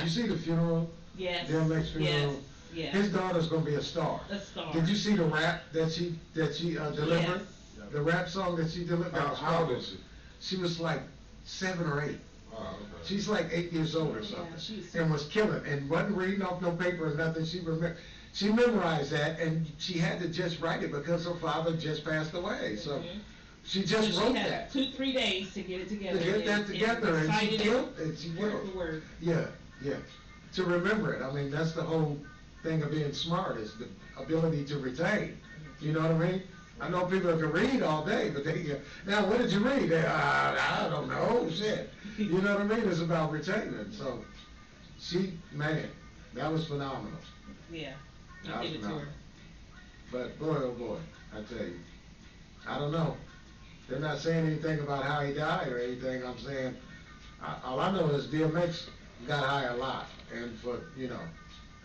you see the funeral? Yes. DMX funeral? Yes. His daughter's gonna be a star. A star. Did you see the rap that she delivered? Yes. The rap song that she delivered? How old is she? She was like 7 or 8. Oh, okay. She's like 8 years old or Yeah, something. she's- And was killing, and wasn't reading off no paper or nothing. She memorized that, and she had to just write it because her father just passed away. So Mhm. she just wrote She had that. 2-3 days to get it together. To get that and together, and she recited killed it. She word killed for word. Yeah. To remember it. I mean, that's the whole thing of being smart, is the ability to retain. You know what I mean? I know people that can read all day, but now what did you read? I don't know, shit. You know what I mean? It's about retaining. So, man, that was phenomenal. Yeah. That I was give it to her. phenomenal. But boy, oh boy, I tell you, I don't know. They're not saying anything about how he died or anything. I'm saying, all I know is DMX got high a lot, and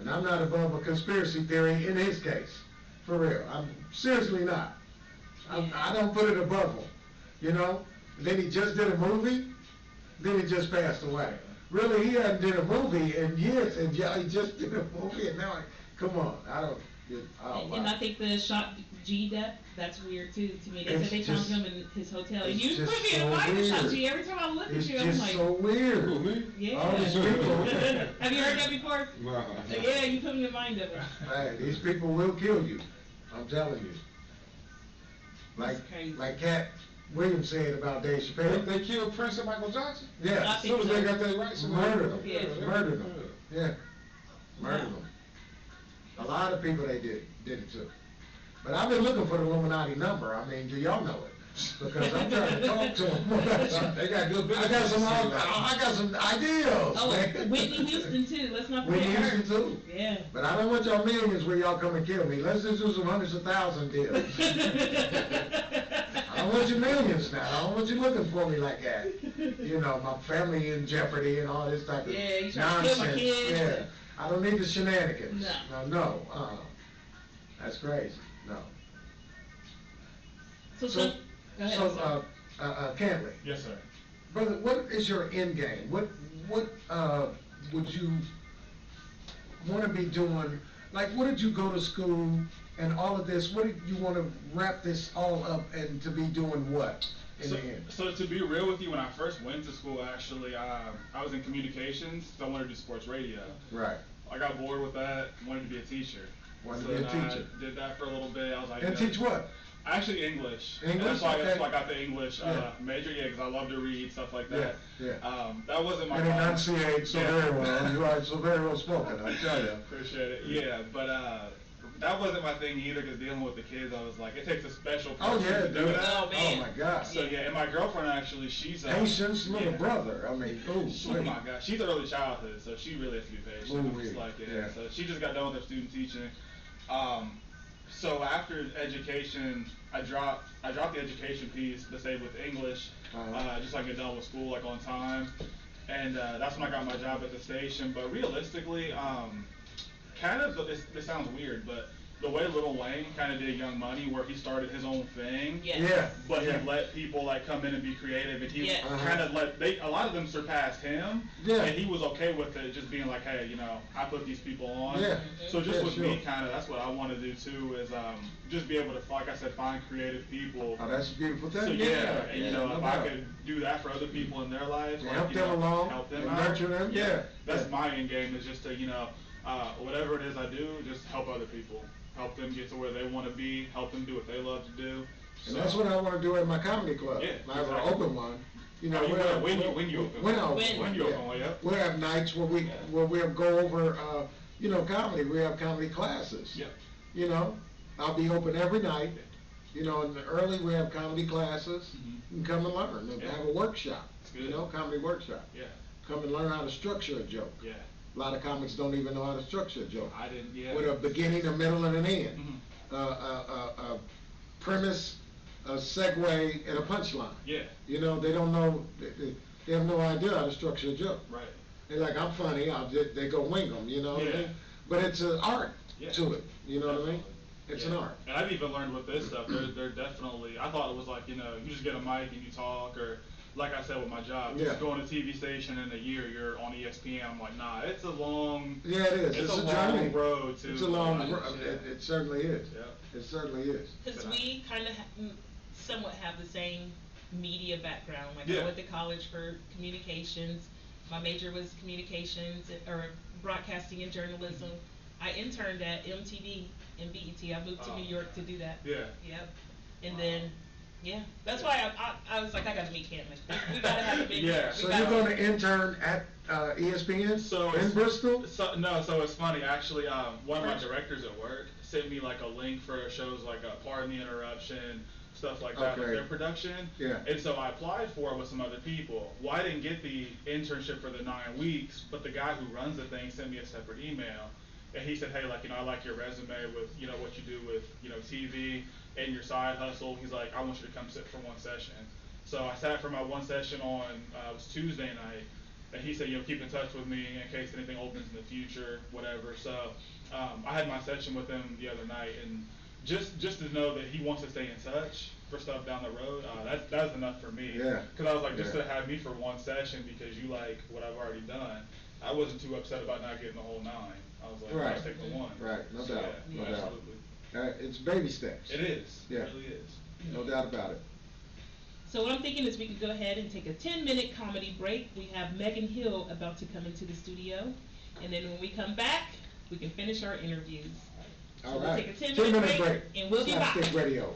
and I'm not above a conspiracy theory in his case, for real. I'm seriously not. I don't put it above him, you know. And then he just did a movie, then he just passed away. Really, he hadn't did a movie in years, and yeah, he just did a movie, and now, come on, And I think the shot G death, that's weird too to me. They It's said they found just- him in his hotel. it's You just put me in a so Bible shot, weird. G. Every time I look It's at you, I'm just like, so weird. Who, me? yeah. All these people. Have you heard that before? Nah. Yeah, you put me in mind of it. Hey, these people will kill you. I'm telling you. That's crazy. Like Cat Williams said about Dave Chappelle. They killed Prince and Michael Johnson? Yeah, I As soon as they got their rights, murdered them. Yeah. Murdered them. Yeah, murdered them. A lot of people they did it to. But I've been looking for the Illuminati number. I mean, do y'all know it? Because I'm trying to talk to them. They got good business. I got some ideas, Oh, man. Whitney Houston too. Let's not forget Whitney her. Houston too. Yeah. But I don't want y'all millions where y'all come and kill me. Let's just do some hundreds of thousand deals. I don't don't want your millions now. I don't want you looking for me like that. You know, my family in jeopardy and all this type of Yeah, you trying to kill my nonsense. kids. Yeah, I don't need the shenanigans. No. No, that's crazy. No. So, So, go ahead, I'm sorry. Cantly, Yes, sir. brother, what is your end game? What would you want to be doing? Like, what did you go to school and all of this? What did you want to wrap this all up and to be doing what in the end? So to be real with you, when I first went to school, actually, I was in communications, so I wanted to do sports radio. Right. I got bored with that, wanted to be a teacher. Wanted So to be a then teacher. I did that for a little bit. I was like, And you know, teach what? Actually, English. And English? that's why I Okay. got the English Yeah. major, yeah, because I love to read, stuff like that. Yeah, That wasn't my And goal. enunciate so Yeah. very well. You are so very well spoken, I tell you. Appreciate it. Yeah, but that wasn't my thing either, because dealing with the kids, I was like, it takes a special person Oh, yeah, to do dude. that. Oh, man. Oh, my God. So yeah, and my girlfriend actually, she's Patience, little yeah. brother. I mean, ooh, Oh my God, she's early childhood, so she really has to be patient. Ooh, I'm just like, yeah. So she just got done with her student teaching. So after education, I dropped the education piece to stay with English, just so I can get done with school like on time, and that's when I got my job at the station. But realistically, kind of this sounds weird, but the way Lil Wayne kind of did Young Money, where he started his own thing, Yes. Yeah. but yeah. he let people like come in and be creative, and he Yes. kind of a lot of them surpassed him, Yeah. and he was okay with it, just being like, hey, you know, I put these people on. Yeah. So just Yeah, with sure. me, kind of, that's what I want to do too, is just be able to, like I said, find creative people. Oh, that's a beautiful thing. So yeah, and you know, no if I doubt. could do that for other people in their lives, Yeah, like, help you them know, along help them and out. nurture them, yeah, That's yeah. my end game, is just to, you know, whatever it is I do, just help other people, help them get to where they want to be, help them do what they love to do. And that's what I want to do at my comedy club. Yeah, I have an exactly. open one. You know, Oh, you we'll will, have- when you we'll- open. When I open. When. When you yeah. open one, yep. We'll have nights where Yeah. we'll go over, you know, comedy. We have comedy classes. Yep. You know, I'll be open every night. You know, in the early we have comedy classes. Mhm. You can come and learn. And Yeah. have a workshop. It's good. You know, comedy workshop. Yeah, Come and learn how to structure a joke. yeah. A lot of comics don't even know how to structure a joke. I didn't, yeah. With a beginning, a middle, and an end. Mhm. A premise, a segue, and a punchline. Yeah, You know, they don't know, they have no idea how to structure a joke. right. They're like, I'm funny, they go wing them, you know what I Yeah. mean? But it's an art Yeah. to it, you know what I mean? Definitely. It's Yeah. an art. And I've even learned with this stuff, they're definitely, I thought it was like, you know, you just get a mic and you talk, or like I said with my job, Yeah. just going to TV station in a year, you're on ESPN. I'm like, nah, it's a long, Yeah, it is, it's it's a a long journey. road to. It's a long, like, road. yeah. It certainly is. Yeah. It certainly is. Because we kind of somewhat have the same media background. Like Yeah. I went to college for communications. My major was communications or broadcasting and journalism. I interned at MTV and BET. I moved to Oh, New York to do that. Yeah. Yep. And then, yeah, that's why I was like, I gotta meet Cantly. We gotta have a big. Yeah. we So gotta- you're gonna intern at, ESPN So in it's- Bristol? So it's funny, actually, one of my directors at work sent me like a link for shows like Pardon the Interruption, stuff like that, with Okay. their production. Yeah. And so I applied for it with some other people. Well, I didn't get the internship for the 9 weeks, but the guy who runs the thing sent me a separate email. And he said, hey, like, you know, I like your resume with, you know, what you do with, you know, TV and your side hustle. He's like, I want you to come sit for one session. So I sat for my one session on, it was Tuesday night. And he said, you know, keep in touch with me in case anything opens in the future, whatever. So I had my session with him the other night, and just to know that he wants to stay in touch for stuff down the road, that's enough for me. Yeah. Because I was like, just Yeah. to have me for one session because you like what I've already done, I wasn't too upset about not getting the whole 9. I was like, Right. I'll take the one. Right, no So, doubt, yeah, no doubt. absolutely. It's baby steps. It is. Yeah. It really is. No doubt about it. So what I'm thinking is we could go ahead and take a 10-minute comedy break. We have Megan Hill about to come into the studio. And then when we come back, we can finish our interviews. So All we'll right. take a 10-minute break, and we'll be back. SlapStik Radio.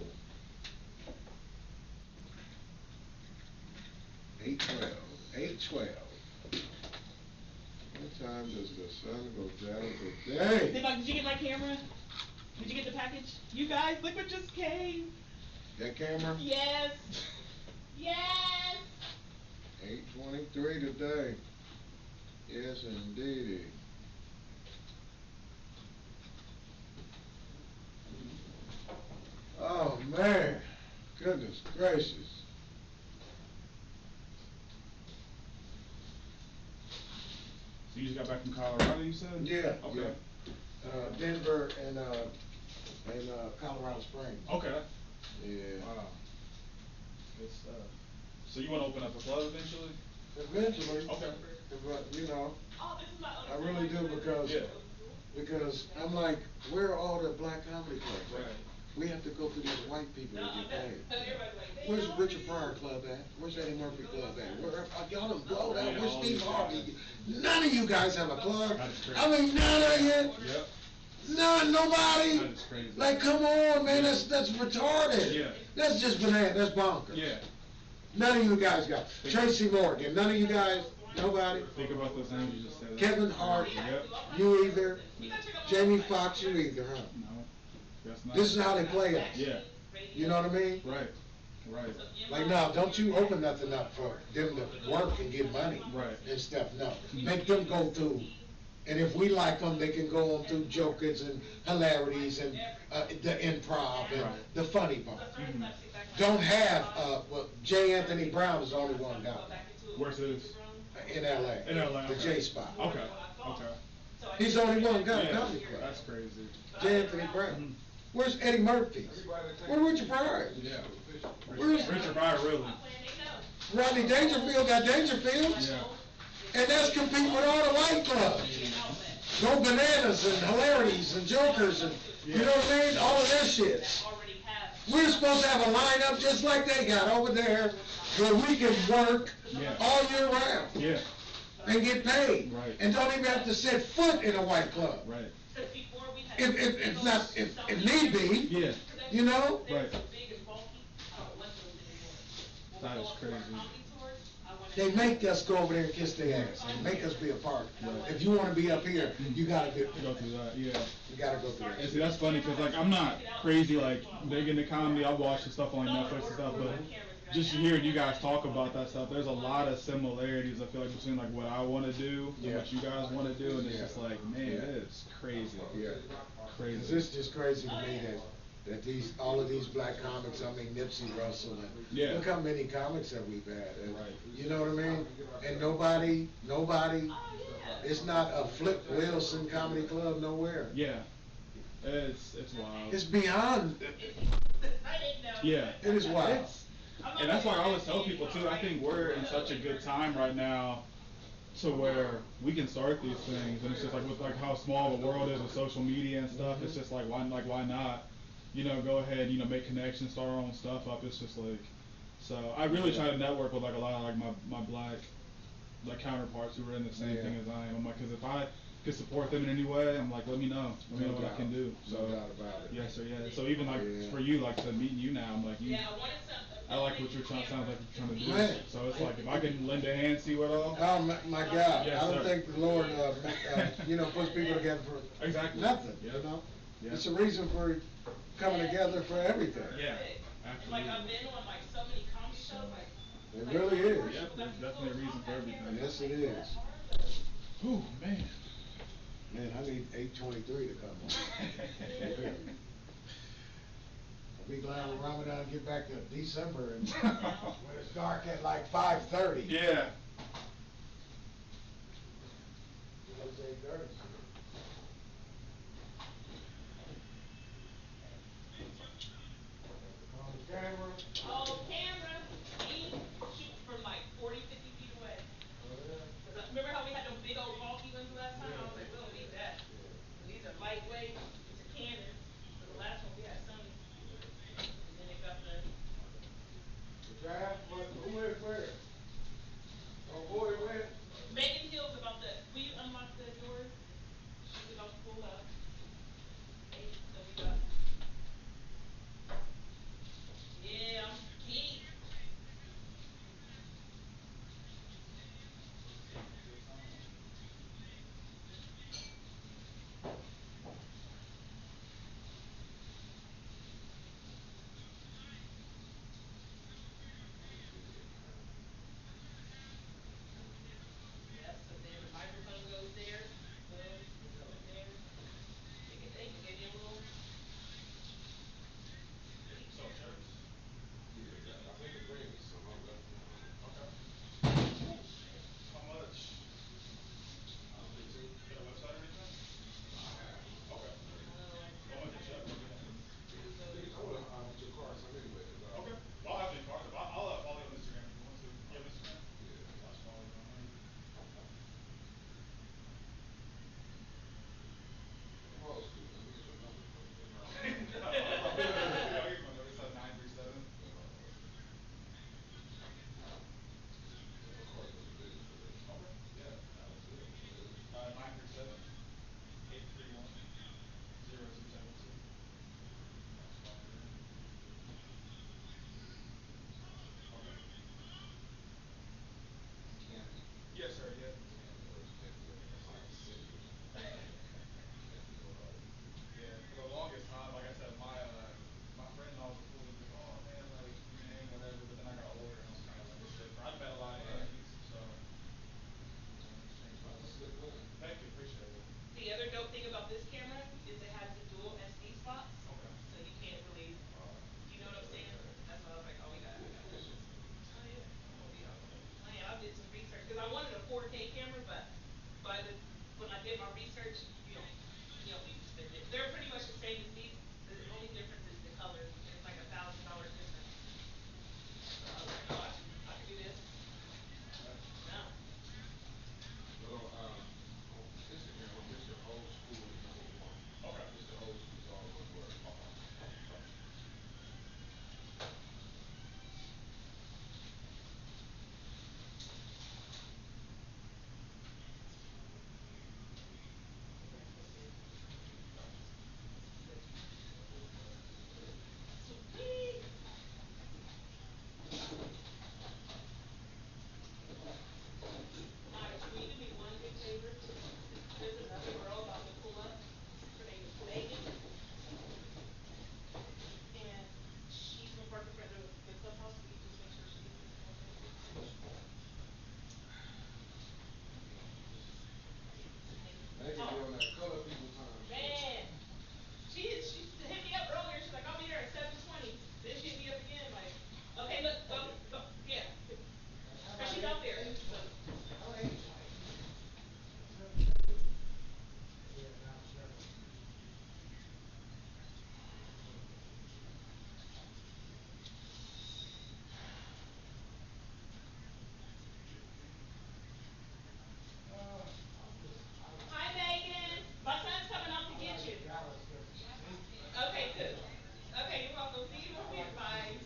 8:12. 8:12. What time does the sun go down today? Did you get my camera? Did you get the package? You guys, look what just came. That camera? Yes. Yes. 8:23 today. Yes, indeedy. Oh, man. Goodness gracious. So you just got back from Colorado, you said? Yeah, Okay. yeah. Denver and Colorado Springs. Okay. Yeah. Wow. Good stuff. So you want to open up a club eventually? Eventually. Okay. But, you know, Oh, this is my I really do Yeah. because I'm like, where are all the black comedy clubs? Right. We have to go through these white people to get paid. Everybody's like, they Where's know Richard me. Pryor Club at? Where's Eddie Murphy Club at? Where y'all done blowed out? Yeah, Where's all Steve these Harvey? guys. None of you guys have a club. That is crazy. I mean, none of you. Yep. None, nobody. That is crazy. Like, come on, man, that's retarded. Yeah. That's just banana, that's bonkers. Yeah. None of you guys got. Tracy Morgan, none of you guys, nobody. Think about those names you just said. Kevin Hart, Yep. you either. Jamie Foxx, you either, huh? No. Guess not. This is how they play us. Yeah. You know what I mean? Right. Right. Like, no, don't you open nothing up for them to work and get money. Right. And stuff, no. Make them go through, and if we like them, they can go on through jokers and hilarities and, the improv and Right. the funny part. Mhm. Don't have, well, J. Anthony Brown is the only one down Where's this? in L.A. In LA. The Okay. J spot. Okay. Okay. He's the only one got a Yeah. comedy club. That's crazy. J. Anthony Brown. Where's Eddie Murphy? Where's Richard Pryor? Yeah. Where's Richard Pryor, really? Rodney Dangerfield got Dangerfields? Yeah. And that's competing with all the white clubs. Go bananas and hilarities and jokers and, you know what I mean? All of that shit. We're supposed to have a lineup just like they got over there where we can work Yeah. all year round Yeah. and get paid. Right. And don't even have to set foot in a white club. Right. If need be, Yeah. you know? Right. That is crazy. They make us go over there and kiss their ass and make us be a part. Right. If you wanna be up here, you gotta Go through that. Yeah. you gotta go through And that. see, that's funny because like I'm not crazy like big into comedy. I watch the stuff on like, Netflix and stuff, but just hearing you guys talk about that stuff, there's a lot of similarities. I feel like between like what I want to do and Yeah. what you guys want to do, and it's Yeah. just like, man, Yeah. it's crazy. Yeah. Crazy. Cause it's just crazy to me that all of these black comics, I mean Nipsey Russell and Yeah. look how many comics that we've had. And, Right. you know what I mean? And nobody, it's not a Flip Wilson comedy club nowhere. Yeah. It's wild. It's beyond, Yeah. it is wild. And that's why I always tell people too, I think we're in such a good time right now to where we can start these things, and it's just like with like how small the world is with social media and stuff, it's just like why not, you know, go ahead, you know, make connections, start our own stuff up. It's just like, so I really try to network with like a lot of like my black like counterparts who are in the same Yeah. thing as I am. I'm like, cause if I could support them in any way, I'm like, let me know what I can do. So No doubt about it. yes sir, yeah. So even like Yeah. for you, like to meeting you now, I'm like I like what you're trying. Sounds like you're trying to do. Man. So it's like if I can lend a hand, see what all. Oh, my God, Yes, I don't sir. think the Lord, you know, puts people together for Exactly. nothing, Yeah. you know? Yeah. It's a reason for coming together for everything. Yeah. Like Absolutely. I've been on like so many comedy shows, like. It really is. Yep. There's definitely a reason for everything. Yes, it is. Whew, man. Man, I need 8:23 to come on. I'll be glad when Ramadan get back to December and when it's dark at like 5:30. Yeah. It's 8:30. On the camera. Oh, camera, me shoot from like 40, 50 feet away. Remember how we had those big old bulky ones last time? I was like, we don't need that. These are lightweight, these are Canons. For the last one, we had Sony. And then it got the. The draft, who went where? Oh, boy, went. Megan Hill's about the, will you unlock the doors? when I did my research, you don't need to spend it. They're pretty much the same as these. The only difference is the color. It's like $1,000 difference. So I was like, oh, I can do this. No. Well, on Instagram, Mr. Old School is #1. Okay. Mr. Old School is all one word. Sweet. Nice. Will you do me one big favor? There's another girl about to pull up. Her name is Megan. And she's been working for the clubhouse. Will you just make sure she gets this one favor? They can be on that color people time. Man, she hit me up earlier. She's like, I'll be there at 7:20. Then she hit me up again, like, okay, look, go, yeah. Cause she's out there. So. Hi, Megan. My son's coming out to get you. Okay, good. Okay, you're welcome. See you over here. Bye.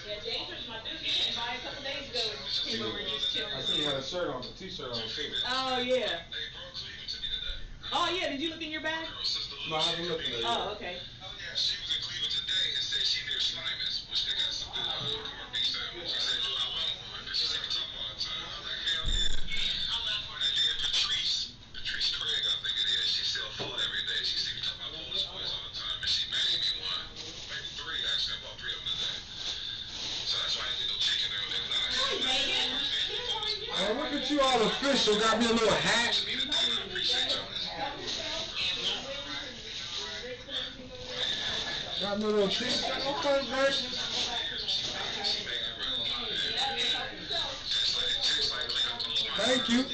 Yeah, James was my dude. He came by a couple days ago and came over and just chilled. I see you had a shirt on, a t-shirt on too. Oh, yeah. Oh, yeah. Did you look in your bag? No, I haven't looked at it. Oh, okay. She was in Cleveland today and said she near Slimans, which they got some good corned beef sandwich. She said, I love one, because she said, we talk all the time. I'm like, hell yeah. And then Patrice Craig, I think it is, she sell food every day. She said, we talk about Polish boys all the time. And she made me one, maybe 3, actually, I bought 3 of them today. So that's why I didn't get no chicken earlier. Hi, Megan. Oh, look at you all official. Got me a little hat. I appreciate y'all. Got me a little t-shirt. Okay, gracious. Thank you.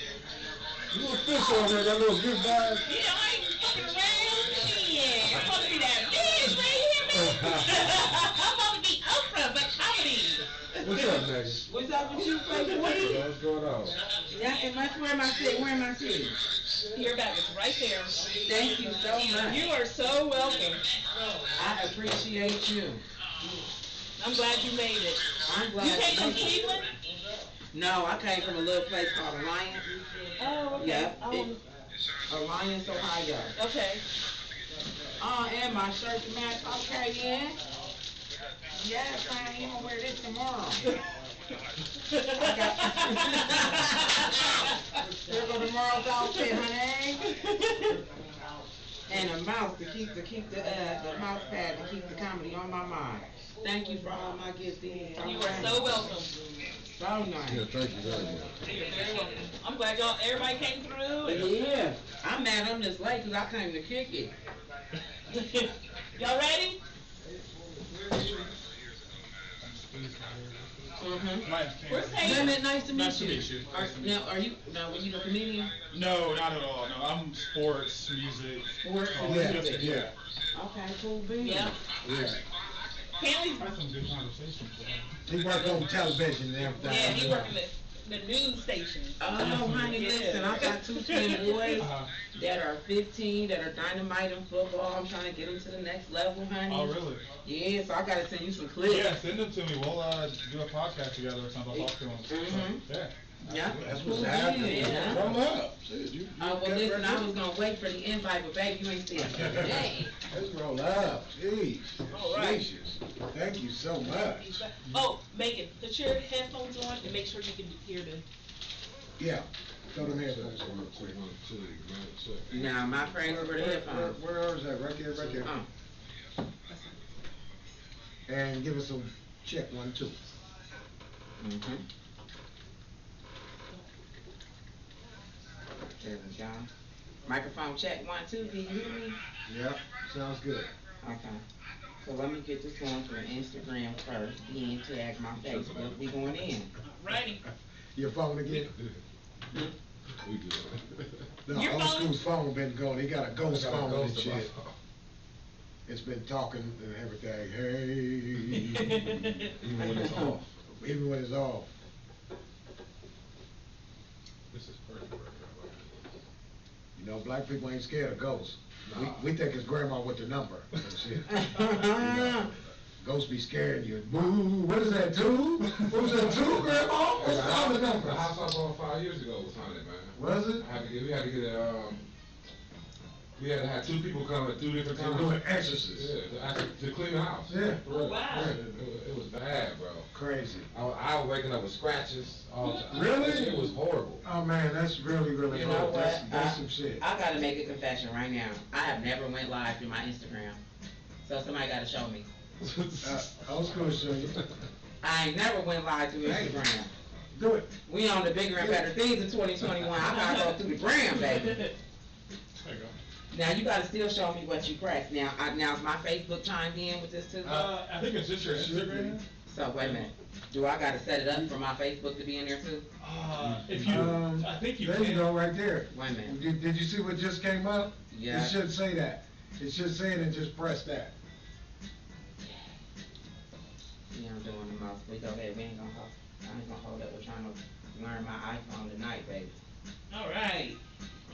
You official on there, that little gift bag. You know, I ain't fucking around. Shit. I'm supposed to be that bitch right here, man. I'm supposed to be Oprah, but comedy. What's up, Megan? What's up with you, Playboy? What's going on? Yeah, and where am I sitting? Where am I sitting? Your bag is right there. Thank you so much. You are so welcome. I appreciate you. I'm glad you made it. I'm glad You came from made it. Cleveland? No, I came from a little place called Alliance. Oh, okay. Yep. Alliance, Ohio. Okay. And my shirt to match. Okay, yeah. Yes, I am gonna wear this tomorrow. There go tomorrow's outfit, honey. And a mouse to keep the mouse pad to keep the comedy on my mind. Thank you for all my gifts. You are so welcome. So nice. Yeah, thank you very much. You're very welcome. I'm glad everybody came through. Yeah, I'm mad I'm this late because I came to kick it. Y'all ready? Mm-hmm. My name's Where's Cam. Hayden? Wait a minute, nice to meet Nice to you. meet you. Now, were you a comedian? No, not at all. No, I'm sports, music. Sports, music. Yeah. Okay, cool beans. Yeah. Yeah. Cantly's, Had some good conversations. He worked on television and everything. yeah, he working the news station. Oh, honey, listen, I got 2 twin boys Uh-huh. that are 15, that are dynamite in football. I'm trying to get them to the next level, honey. Oh, really? Yeah, so I gotta send you some clips. Yeah, send them to me. We'll do a podcast together or something. I'll talk to them. Mhm. Yeah. Yeah, That's cool what's happening. beans, yeah. Come up. Shit, you Well, listen, I was gonna wait for the invite, but baby, you ain't said dang. Let's roll up. Jeez. All right. Jesus. Thank you so much. Oh, Megan, put your headphones on and make sure you can hear the Yeah, throw them headphones on real quick. Now, my friend over the headphones. Where is that? Right there, right there. And give us a check, 1, 2. Mm-hmm. There we go. Microphone check, 1, 2, do you hear me? Yep, sounds good. Okay. So let me get this going for Instagram first, then tag my Facebook. We going in. Ready? Your phone again? No, Your old phone? school's phone been going. He got a ghost I got a phone and ghost in my shit. phone. It's been talking and everything. Hey, Even when it's off. even when it's off. This is perfect right here. You know, black people ain't scared of ghosts. Nah. We think it's grandma with the number and shit. You know, ghosts be scaring you. Boo, what is that, 2? What was that, 2, grandma? What's the other The number? house I bought 5 years ago was haunted, man. Was it? We had to get it, we had to have 2 people come at 2 different They're times. doing exorcists. Yeah, to clean the house. Yeah. For real. Oh, wow. Yeah, it was bad, bro. Crazy. I was waking up with scratches all the time. Really? It was horrible. Oh man, that's really, really You hard. know what? That's some shit. I gotta make a confession right now. I have never went live through my Instagram. So somebody gotta show me. Old school show you. I ain't never went live through Instagram. Do it. We on the bigger and better things in 2021. I gotta go through the gram, baby. There you go. Now you gotta still show me what you pressed. Now, now is my Facebook chimed in with this too? I think it's just your Instagram. So wait a minute. Do I gotta set it up for my Facebook to be in there too? If you, I think you There can. you go, right there. Wait a minute. Did you see what just came up? Yeah. It should say that. It should say it and just press that. Yeah, I'm doing the most. We go ahead. We ain't gonna hold. I ain't gonna hold up. We're trying to learn my iPhone tonight, baby. All right.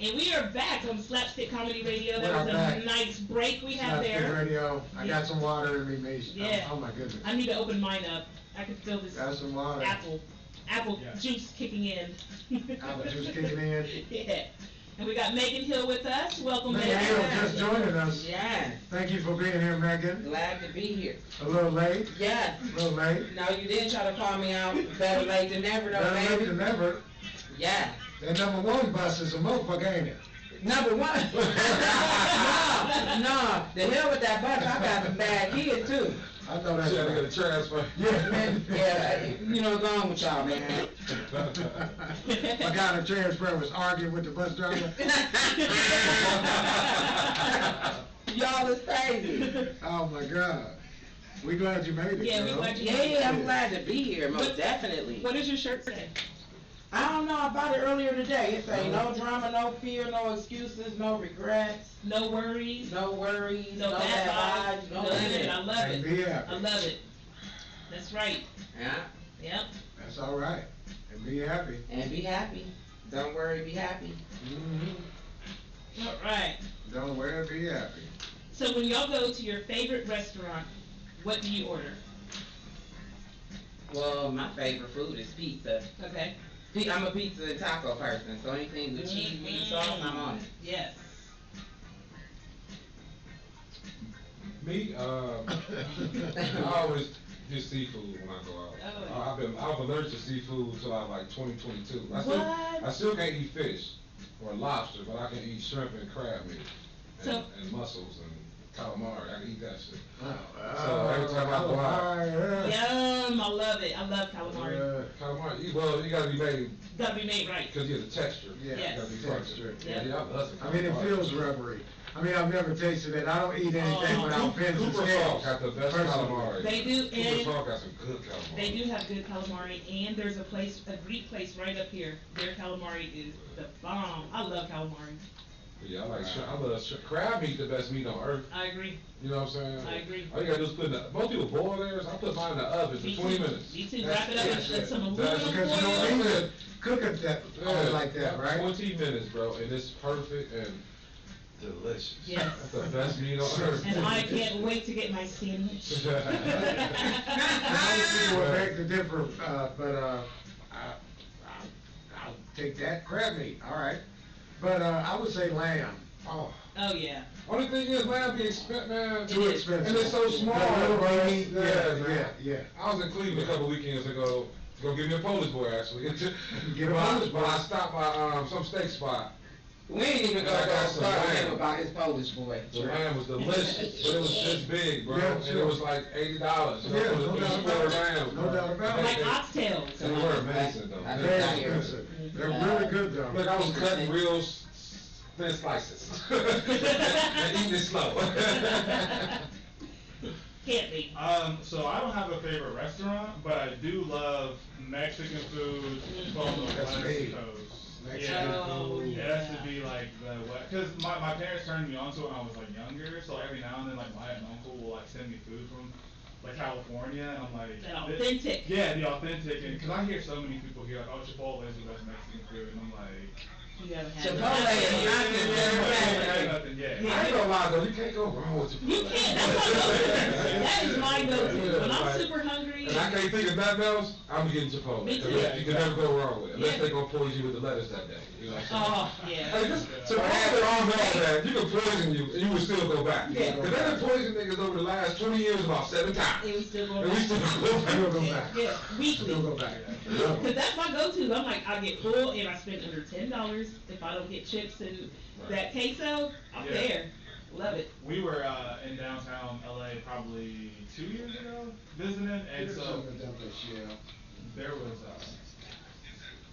And we are back on SlapStik Comedy Radio. That We was are a back. nice break we had SlapStik there. Radio. I got some water in me, Mish. Yeah. Oh my goodness. I need to open mine up. I can feel this Got some water. apple Yeah. juice kicking in. Apple juice kicking in. Yeah. And we got Megan Hill with us. Welcome, Megan Megan. Hill just joining us. Yes. Thank you for being here, Megan. Glad to be here. A little late. Yes. A little late. No, you didn't try to call me out. Better late than never, though, Better late baby. than never. Yeah. That #1 bus is a motherfucker, ain't it? Number 1. No. The hell with that bus. I got some bad kids too. I know that's She had to right. get a transfer. Yeah. Yeah. You know what's wrong with y'all, man. My guy in the transfer was arguing with the bus driver. Y'all is crazy. Oh my God. We glad you made it, Yeah, we girl. glad you Yeah, I'm glad to be here, most What- definitely. What does your shirt say? I don't know, I bought it earlier today. It say no drama, no fear, no excuses, no regrets, No worries. no worries, No bad vibes. no None of it. limit. I love And it. be happy. I love it. That's right. Yeah, Yep. That's all right. And be happy. and be happy. Don't worry, be happy. Mm-hmm. All right. Don't worry, be happy. So when y'all go to your favorite restaurant, what do you order? Well, my favorite food is pizza. Okay. I'm a pizza and taco person, so anything with cheese, meat, sauce, I'm on it. Yes. Me, I always get seafood when I go out. Oh. I've been allergic to seafood till I was like 2022. What? I still can't eat fish or lobster, but I can eat shrimp and crab meat and mussels and calamari. I can eat that shit. So every time I go out, Yum. I love it. I love calamari. calamari. Well, you gotta be made Gotta be made right. because you have the texture. Yeah, Yes. You gotta be texture. Yeah, I love it. I mean, it feels rubbery. I mean, I've never tasted it. I don't eat anything without pins and Cooper scales. Salk got the best Personally. calamari. They do, Cooper and Salk got some good calamari. they do have good calamari, and there's a Greek place right up here. Their calamari is the bomb. I love calamari. Yeah, I like shrimp. I love shrimp. Crab meat the best meat on earth. I agree. You know what I'm saying? I agree. All you gotta do is put in the, most people boil theirs. I put mine in the oven for Me 20 too. minutes. Me too. That's Wrap it up it. with some That's- aluminum Because you foil. don't need to cook it that, like that, right? 20 minutes, bro, and it's perfect and delicious. Yes. That's the best meat on earth. And I can't wait to get my sandwich. Most people would beg to differ, but I'll take that crab meat, all right. But I would say lamb. Oh. Oh, yeah. Only thing is, lamb be expensive, man. Too expensive. And it's so small. The little bro. meat, yeah, man. yeah. I was in Cleveland a couple weekends ago, Go get me a Polish boy, actually. Get a Polish boy. But I stopped by some steak spot. We ain't even I got gonna some start with lamb. him about his Polish boy. The lamb was delicious, but it was this big, bro. Yeah, And sure. it was like $80. Yeah, for no the doubt square about it. lamb. No bro. doubt about it. Like oxtails. They were amazing, though. I Very Yeah. expensive. They're really good though. Look, I was cutting real thin slices and eating it slow. Cantly. So I don't have a favorite restaurant, but I do love Mexican food from the That's West me. Coast. Mexican Yeah, food. it has to be like the West, because my parents turned me on to it when I was like younger, so every now and then like my aunt and uncle will like send me food from like California, and I'm like, That authentic. Yeah, the authentic, and because I hear so many people here like, oh, Chipotle is the best Mexican food, and I'm like, You gotta have Chipotle it. is not the best. nothing, yeah. I ain't gonna lie, though, you can't go wrong with Chipotle. You can't. That's my go-to. That is my go-to. When I'm Like, super hungry. and I can't think of nothing else, I'm getting Chipotle. Me too. You can never go wrong with it, unless Yeah. they gonna poison you with the lettuce that day. You know what I'm saying? Oh, yeah. Hey, this, Chipotle, all know that you can poison you, and you will still go back. Yeah. Because they done poisoned niggas over the last 20 years about 7 times. And we still go And we back. still go back. Still go back. Yeah, weekly. Still go back. Cause that's my go-to. I'm like, I get full and I spend under $10 if I don't get chips and that queso. I'm Yeah. there. Love it. We were in downtown LA probably 2 years ago visiting, and so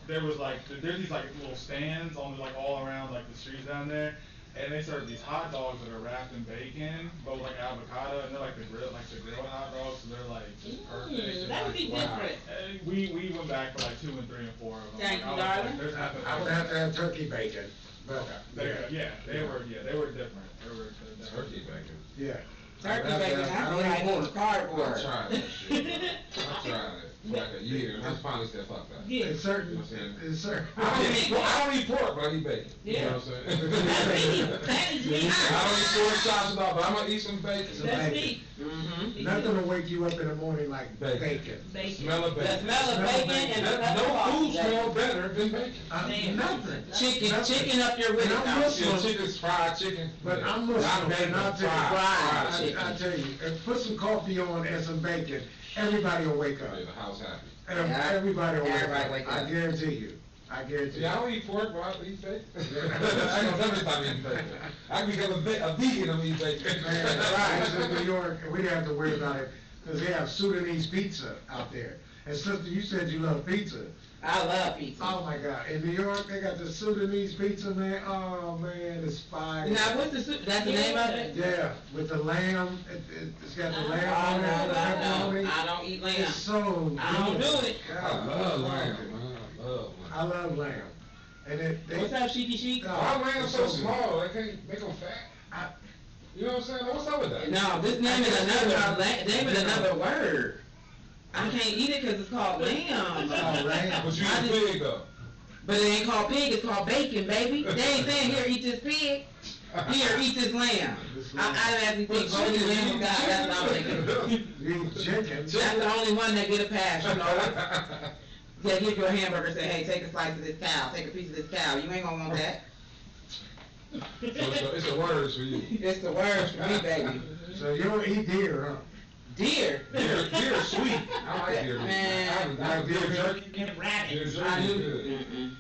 there was like there's these like little stands on like all around like the streets down there, and they serve these hot dogs that are wrapped in bacon, but with like avocado, and they're like the grilled hot dogs, so they're like just perfect. That would be Wow. different. And we went back for like 2 and 3 and 4 of them. Thank Like, you, I was like, darling. there's nothing I would better. have to have turkey bacon. But, They were different. They were different. Turkey bacon. Yeah. Turkey I would have to bacon, have- I I don't feel like eat it's pork. cardboard. I tried that shit, bro. I tried it for like a year, and I finally said, fuck that. Yeah. It's certain, it's certain. I don't eat pork, but I eat bacon. Yeah. You know what I'm saying? That's me. That is me. I don't eat pork chops at all, but I'm gonna eat some bacon. That's me. Mm-hmm. Nothing will wake you up in the morning like Bacon. bacon. Bacon. Smell of The bacon. smell of bacon and the smell of No food coffee. smells better than bacon. Man. Nothing. Chicken up your with it. And I'm now. Muslim. Chicken's fried chicken. But I'm Not Muslim, bacon, and I'll tell fried you, chicken. I tell you, if put some coffee on and some bacon, everybody will wake up. Yeah, the house happy. And Yeah. everybody will Everybody wake wake up. I up. guarantee you. I guarantee you. Yeah, I don't eat pork, but I eat bacon. I ain't gonna never stop eating bacon. I can become a vegan and eat bacon. Man, right, it's in New York, and we didn't have to worry about it, because they have Sudanese pizza out there. And sister, you said you love pizza. I love pizza. Oh my God, in New York, they got the Sudanese pizza, man, oh man, it's fire. Now, what's the soup? That's the name of it? Yeah, with the lamb, it's got the Oh, lamb on it, the pepperoni. no, I don't eat lamb. It's so good. I don't do it. God, I love lamb, it. man. I love lamb. I love lamb. And they. What's up, Sheiky Chic? No. Why lamb's It's so so good. small? They can't make them fat. You know what I'm saying? What's up with that? No, this name is another word. I can't eat it because it's called lamb. It's called lamb. But you I eat just- pig though. But it ain't called pig, it's called bacon, baby. They ain't saying, here, eat this pig. Here, eat this lamb. I actually think holy lamb of God, that's what I'm thinking. You eat chicken. That's the only one that get a pass, you know. Yeah, give you a hamburger, say, hey, take a slice of this cow, take a piece of this cow. You ain't gonna want that. So it's a word for you. It's the words for me, baby. So you don't eat deer, huh? Deer. Deer is sweet. I like deer. Man. I like deer jerky. And Deer rabbit. I jerky knew. is good. Mm-mm.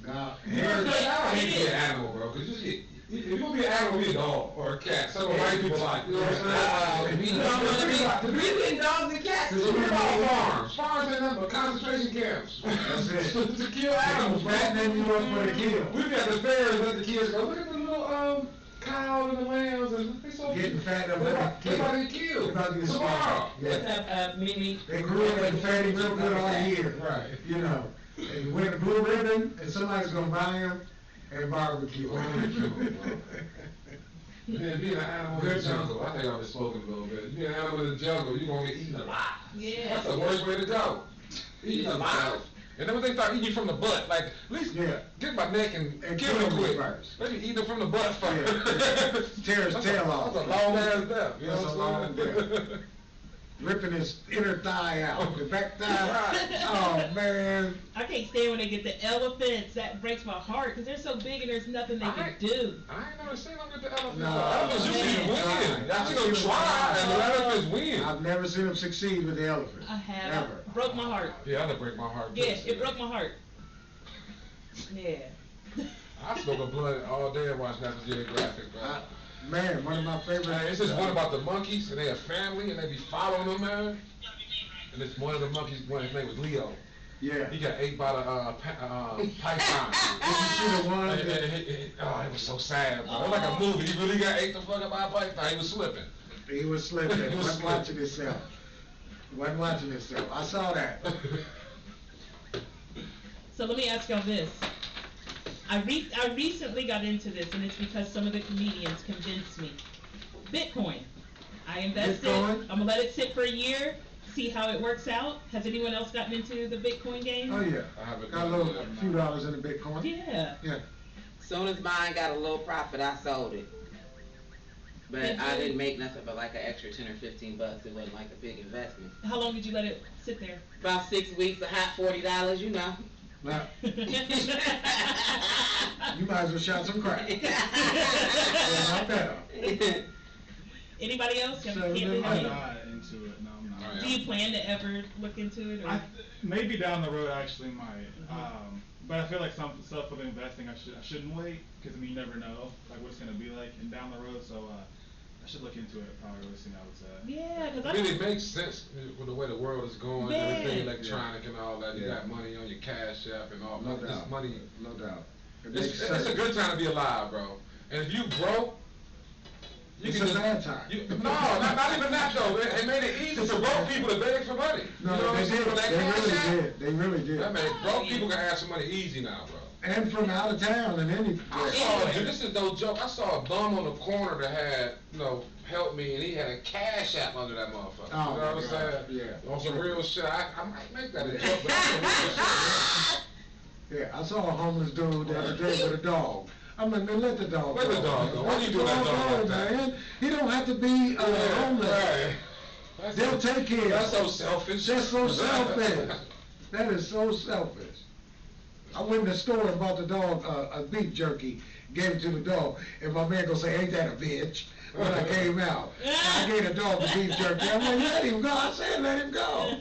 No. You know what I'm saying? I hate to be an animal, bro. Cause if you're gonna be an animal, be a dog or a cat. Some of white people like. You know what I'm saying? You don't wanna be breeding dogs and cats. Cause we're all farms. Farms ain't nothing but concentration camps. That's it. To kill animals, man. Fattening you up for the kill. We be at the fair and let the kids go, look at the little cows and the lambs and they so Getting fat up They're for the about to kill. kill. They're about to get Tomorrow. slaughtered. What's Yeah. up, Mimi? They grew up and fatty real good all year. Right. You know, and you wear the blue ribbon, and somebody's gonna buy them and barbecue. Yeah, being an animal in the jungle, I think I've been smoking a little bit. Being an animal in the jungle, you're gonna get eaten alive. Yeah. That's the worst way to go. Eaten alive. And then when they start eating you from the butt, like, at least Yeah. get my neck and And kill kill me me quick. first. Let me eat them from the butt first. Yeah. Tear his tail off. That's a long ass death. You know That's a what I'm long saying? ripping his inner thigh out, the back thigh. Oh man. I can't stand when they get the elephants. That breaks my heart because they're so big and there's nothing they can do. I ain't never seen them get the elephants. No. Elephants usually win. I see them try and the elephants win. I've never seen them succeed with the elephant. I have. Never. Broke my heart. Yeah, that'd break my heart. Yeah, it broke my heart. Yeah. I smoke a blunt all day and watch National Geographic, bro. Man, one of my favorite. It's this one about the monkeys, and they a family, and they be following them, man. And it's one of the monkeys, his name was Leo. Yeah. He got ate by the python. Did you see the one that? Oh, it was so sad, bro. It was like a movie. He really got ate the fuck up by a python. He was slipping. He was slipping. He wasn't watching himself. Wasn't watching himself. I saw that. So let me ask y'all this. I recently got into this, and it's because some of the comedians convinced me. Bitcoin. I invested. Bitcoin? I'm gonna let it sit for a year, see how it works out. Has anyone else gotten into the Bitcoin game? Oh yeah. I haven't Got a few dollars in the Bitcoin. Yeah. Yeah. Soon as mine got a little profit, I sold it. But I didn't make nothing but like an extra 10 or 15 bucks. It wasn't like a big investment. How long did you let it sit there? About 6 weeks, a hot $40, you know. Now, you might as well shot some crack. Yeah, not better. Anybody else? So, I'm Have you- not into it. No, I'm not. Do you plan to ever look into it? Or? Maybe down the road I actually might. But I feel like some stuff with investing I shouldn't wait because I mean you never know like what it's gonna be like and down the road. So I should look into it. Probably really see how it's at. Yeah, because I mean, it makes sense with the way the world is going, Man. everything electronic and all that. You Yeah. got money on your Cash App and all No that. This doubt. money, No doubt. It it's makes a sense. good time to be alive, bro. And if you broke, you It's can a just, bad time. not even that though. It made it easy for broke people to beg for money. No, you know what they I'm saying? did. With that They Cash really App, did. They really did. that made broke people can ask for money easy now, bro. And from out of town and anything. I saw, dude, this is no joke. I saw a bum on the corner that had, help me, and he had a Cash App under that motherfucker. Oh, you know what I'm my saying? God. Yeah. On some real shit. I might make that a joke, but that's some real shit. Yeah, I saw a homeless dude the other day with a dog. I'm like, man, let the dog Let go. the dog go. Why Let you the do that dog dog go, like that? man. He don't have to be homeless. Right. They'll take care of him. That's so selfish. That's so selfish. That is so selfish. I went in the store and bought the dog a beef jerky, gave it to the dog, and my man gonna say, ain't that a bitch? When I came out, I gave the dog the beef jerky. I'm like, let him go. I said, let him go.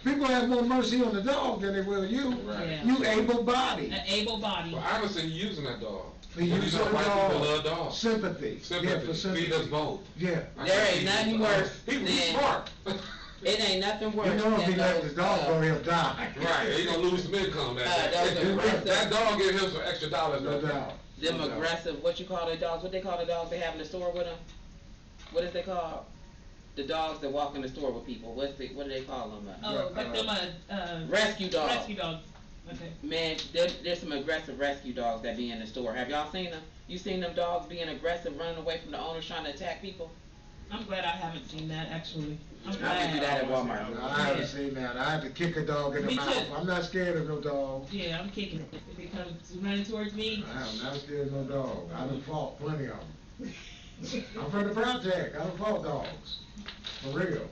People have more mercy on the dog than they will you. Right. Yeah. You able-bodied. An able body. Well, I haven't seen you using that dog. For you You to know the white dog, people love dogs. sympathy. Sympathy. Yeah, for sympathy. Feed us both. Yeah. There ain't nothing worse He's than- smart. It ain't nothing worse You know if he than let those, the dog go, he'll die. Right, he gonna lose some income that those day. aggressive- That dog give him some extra dollars. No that day. doubt. them No doubt. aggressive, what you call the dogs, what they call the dogs they have in the store with them? What is they called? The dogs that walk in the store with people, what do they call them? Oh, like them Rescue dogs. rescue dogs. Okay. Man, there's some aggressive rescue dogs that be in the store. Have y'all seen them? You seen them dogs being aggressive, running away from the owners trying to attack people? I'm glad I haven't seen that actually. I'm I would do glad. that at Walmart. No, I haven't seen that. I had to kick a dog in the Me mouth. too. I'm not scared of no dog. Yeah, I'm kicking it. If it comes running towards me, I'm not scared of no dog. I done fought plenty of them. I'm from the project. I done fought dogs. For real.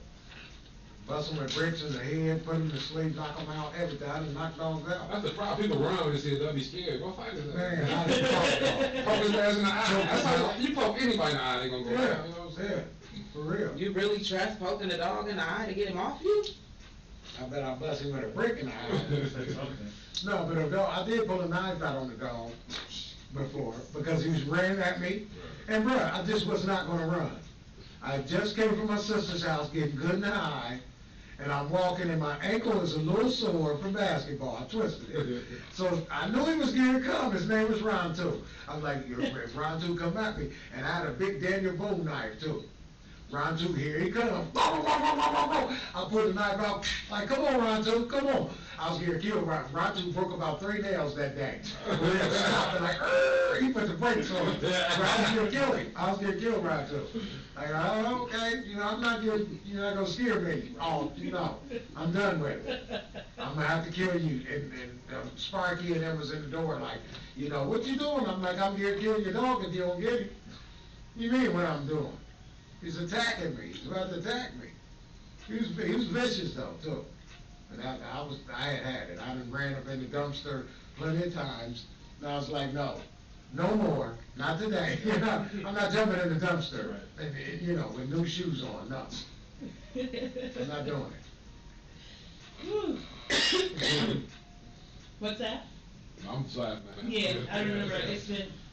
Bust them with bricks in the head, put them to sleep, knock them out, everything. I done knocked dogs out. That's the problem. People run when they see a dog, be scared. Go fight his Man, ass. I done fought dogs. Poke his ass in the eye. That's how you poke anybody in the eye, they gonna go Yeah, down. You know what I'm saying? for real. You really trust poking a dog in the eye to get him off you? I bet I bust him with a brick in the eye. Say something. No, but a dog, I did pull a knife out on the dog before because he was ran at me. And bruh, I just was not gonna run. I just came from my sister's house getting good in the eye, and I'm walking and my ankle is a little sore from basketball. I twisted it. So I knew he was gonna come. His name was Ron too. I was like, if Ron two come at me, and I had a big Daniel Boone knife too. Ron two, here he comes. I pulled the knife out, like, come on, Ron two, come on. I was gonna kill Ron. Ron two broke about 3 nails that day. We had stopped and like, he put the brakes on. I was gonna kill him. I was gonna kill Ron two. Like, oh, okay, I'm not gonna, you're not gonna scare me. Oh, I'm done with it. I'm gonna have to kill you. And Sparky and them was in the door like, what you doing? I'm like, I'm here to kill your dog if you don't get him. You mean what I'm doing? He's attacking me. He's about to attack me. He was vicious though, too. And I had it. I done ran up in the dumpster plenty of times, and I was like, no more, not today. I'm not jumping in the dumpster, with new shoes on, no. I'm not doing it. What's that? I'm slapping. Yeah, I remember,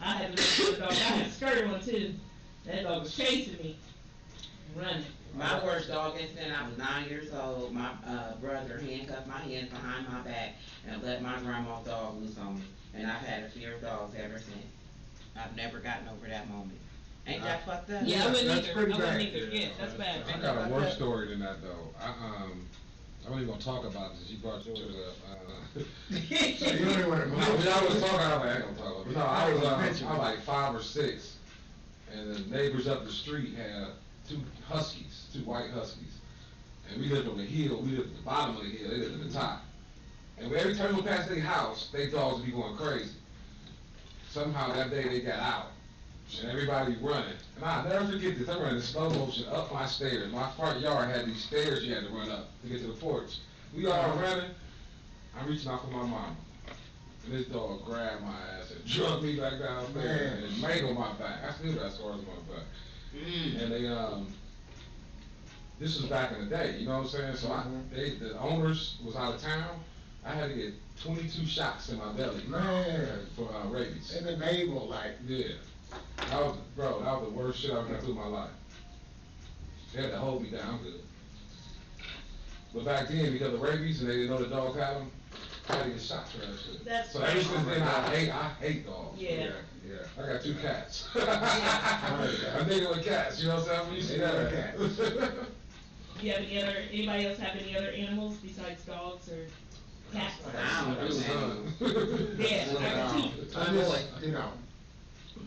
I had a dog, I had a skirt one too. That dog was chasing me, running. My worst dog incident, I was 9 years old. My brother handcuffed my hands behind my back and let my grandma's dog loose on me. And I've had a fear of dogs ever since. I've never gotten over that moment. Ain't that fucked up? Yeah, I wouldn't That's either. pretty I wouldn't bad. either. Yeah, that's bad. I got a worse story than that though. I wasn't even gonna talk about this. You brought yours up. So you don't even want to When I was talking, I was like, I ain't gonna talk about it. But no, I was like 5 or 6, and the neighbors up the street had 2 huskies, 2 white huskies, and we lived on the hill. We lived at the bottom of the hill. They lived at the top. And every time we passed their house, they dogs would be going crazy. Somehow that day they got out, and everybody running. And I'll never forget this. I'm running in slow motion up my stairs. My front yard had these stairs you had to run up to get to the porch. We all running. I'm reaching out for my mama. And this dog grabbed my ass and drug me back downstairs and made on my back. I still got scars on my back. And they, this was back in the day, you know what I'm saying? So the owners was out of town. I had to get 22 shots in my belly. Man. For rabies. And the navel, like. Yeah. That was the worst shit I've been through in my life. They had to hold me down good. But back then, because of rabies and they didn't know the dogs had them, I had to get shots for that shit. That's so ever since then, I hate dogs. Yeah. I got 2 cats. I'm thinking with cats, you know what I'm saying? You see that? Cats. Do you have anybody else have any other animals besides dogs or cats? I don't do that. Yeah, I can see.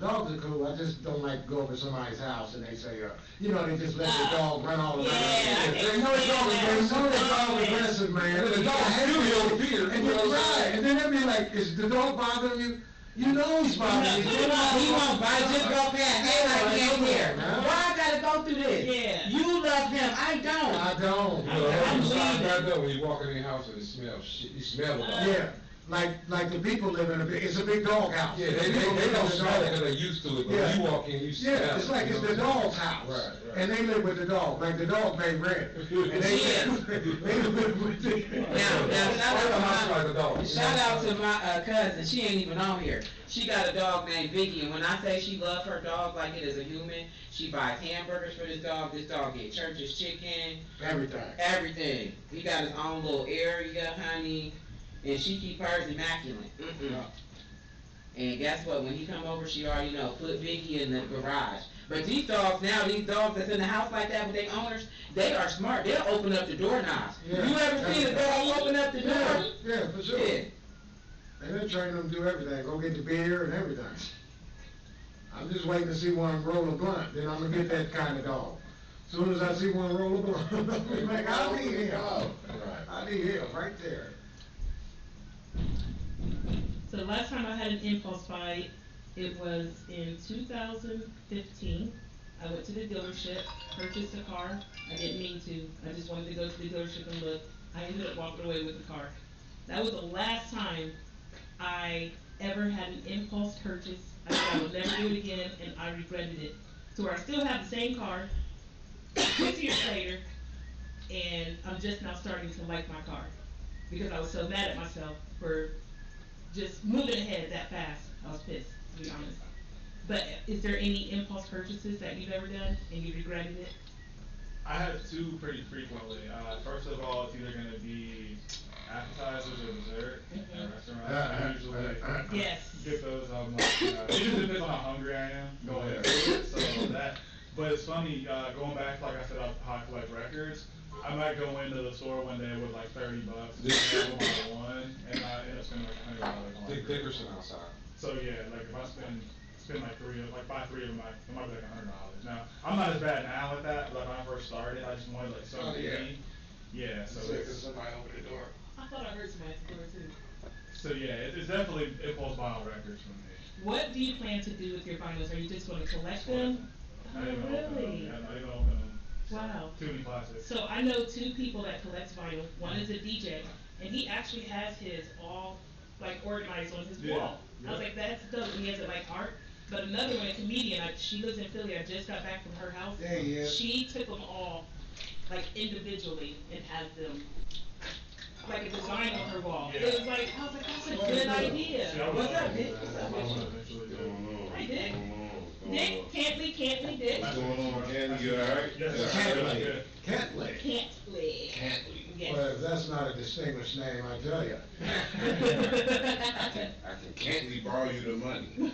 Dogs are cool. I just don't like to go over to somebody's house and they say, they just let the dog run all around. Yeah, They know the dog is aggressive, man. And the dog has no fear. And then, right. And then they'll be like, is the dog bothering you? You know he's bothering you. He won't bite, just go past. Hey, I can't hear. Why I gotta go through this? Yeah. You love him, I don't. I don't. I'm leaving. When you walk in your house and it smells shit, you smell the dog. Yeah. Like the people live in it's a big dog house. Yeah, they don't smell it because they're used to it, but when you walk in, you smell it. Yeah, it's like it's the dog's house. Right. And they live with the dog, like the dog made rent. And they live with the Shout out to my cousin, she ain't even on here. She got a dog named Vicky, and when I say she loves her dog like it is a human, she buys hamburgers for this dog get church's chicken. Everything. He got his own little area, honey. And she keep hers immaculate. And guess what? When he come over, she already know. Put Vicky in the garage. But these dogs now, these dogs that's in the house like that with their owners, they are smart. They'll open up the doorknobs. Yeah. You ever seen a dog open up the door? Yeah, for sure. Yeah. And they're training them to do everything. Go get the beer and everything. I'm just waiting to see one roll a blunt. Then I'm going to get that kind of dog. As soon as I see one roll a blunt, I'm like, I need him. I need him right there. So the last time I had an impulse buy, it was in 2015. I went to the dealership, purchased a car. I didn't mean to. I just wanted to go to the dealership and look. I ended up walking away with the car. That was the last time I ever had an impulse purchase. I said I would never do it again, and I regretted it. So where I still have the same car, 6 years later, and I'm just now starting to like my car. Because I was so mad at myself for just moving ahead that fast. I was pissed, to be honest. But is there any impulse purchases that you've ever done and you regretted it? I have 2 pretty frequently. First of all, it's either going to be appetizers or dessert at a restaurant. I usually get those. It just depends on how hungry I am. Go ahead. So that. But it's funny, going back, like I said, how I collect records. I might go into the store one day with like $30 just to have one, and I end up spending like $100 on it. Dickerson outside. So yeah, like if I spend like buy 3 of them, it might be like $100. Now, I'm not as bad now at that, but when I first started, I just wanted like something to eat. Yeah, so it's somebody open the door. I thought I heard somebody at the door too. So yeah, it's definitely impulse buying records for me. What do you plan to do with your vinyls? Are you just going to collect them? I didn't even really? open them. I didn't even open them. Wow. Too many classics. So I know two people that collects vinyl. One is a DJ, and he actually has his all like organized on his Yeah. wall. I was like, that's dope. And he has it like art. But another one, a comedian, she lives in Philly. I just got back from her house. Yeah, yeah. She took them all like individually and has them like a design on her wall. Yeah. It was like, I was like, that's a good idea. Yeah, What's up, Dick? What's up, Dick? Hi, Dick. Dick, Cantly, Dick. What's going on, Candy? You alright? Yes, sir. Cantly. Cantly. Cantly. Cantly. Yes. Well, if that's not a distinguished name, I tell you. I can Cantly borrow you the money.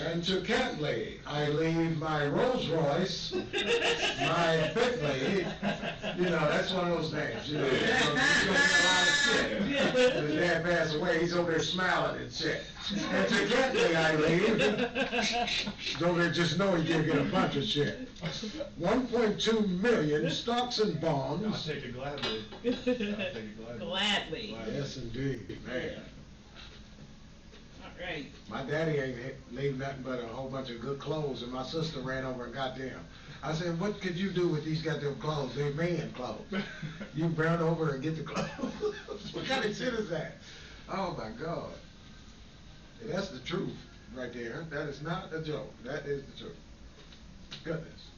And to Cantly, I leave my Rolls Royce, my Bentley, you know, that's one of those names, you know. He's gonna get a lot of shit. When his dad passed away, he's over there smiling and shit. And to Cantly, I leave, don't just know he did get a bunch of shit. 1.2 million stocks and I'll bonds. take it gladly. I'll take it gladly. Gladly. Yes, indeed, man. All right. My daddy ain't leave nothing but a whole bunch of good clothes, and my sister ran over and got them. I said, what could you do with these goddamn clothes? They're man clothes. You run over and get the clothes. What kind of shit is that? Oh my God. That's the truth right there. That is not a joke. That is the truth. Goodness.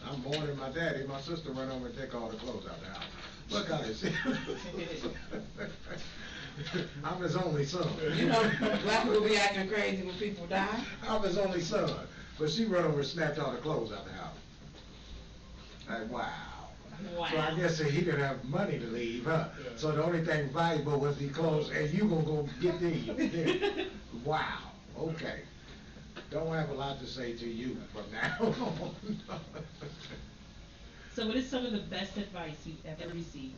I'm more than my daddy. My sister run over and take all the clothes out the house. Look how this is. I'm his only son. You know, black people be acting crazy when people die. I'm his only son. But she run over and snatched all the clothes out the house. Like, wow. Wow. So I guess he didn't have money to leave, huh? Yeah. So the only thing valuable was the clothes, and you gonna go get these. Yeah. Wow. Okay. Don't have a lot to say to you from now on. So what is some of the best advice you've ever received?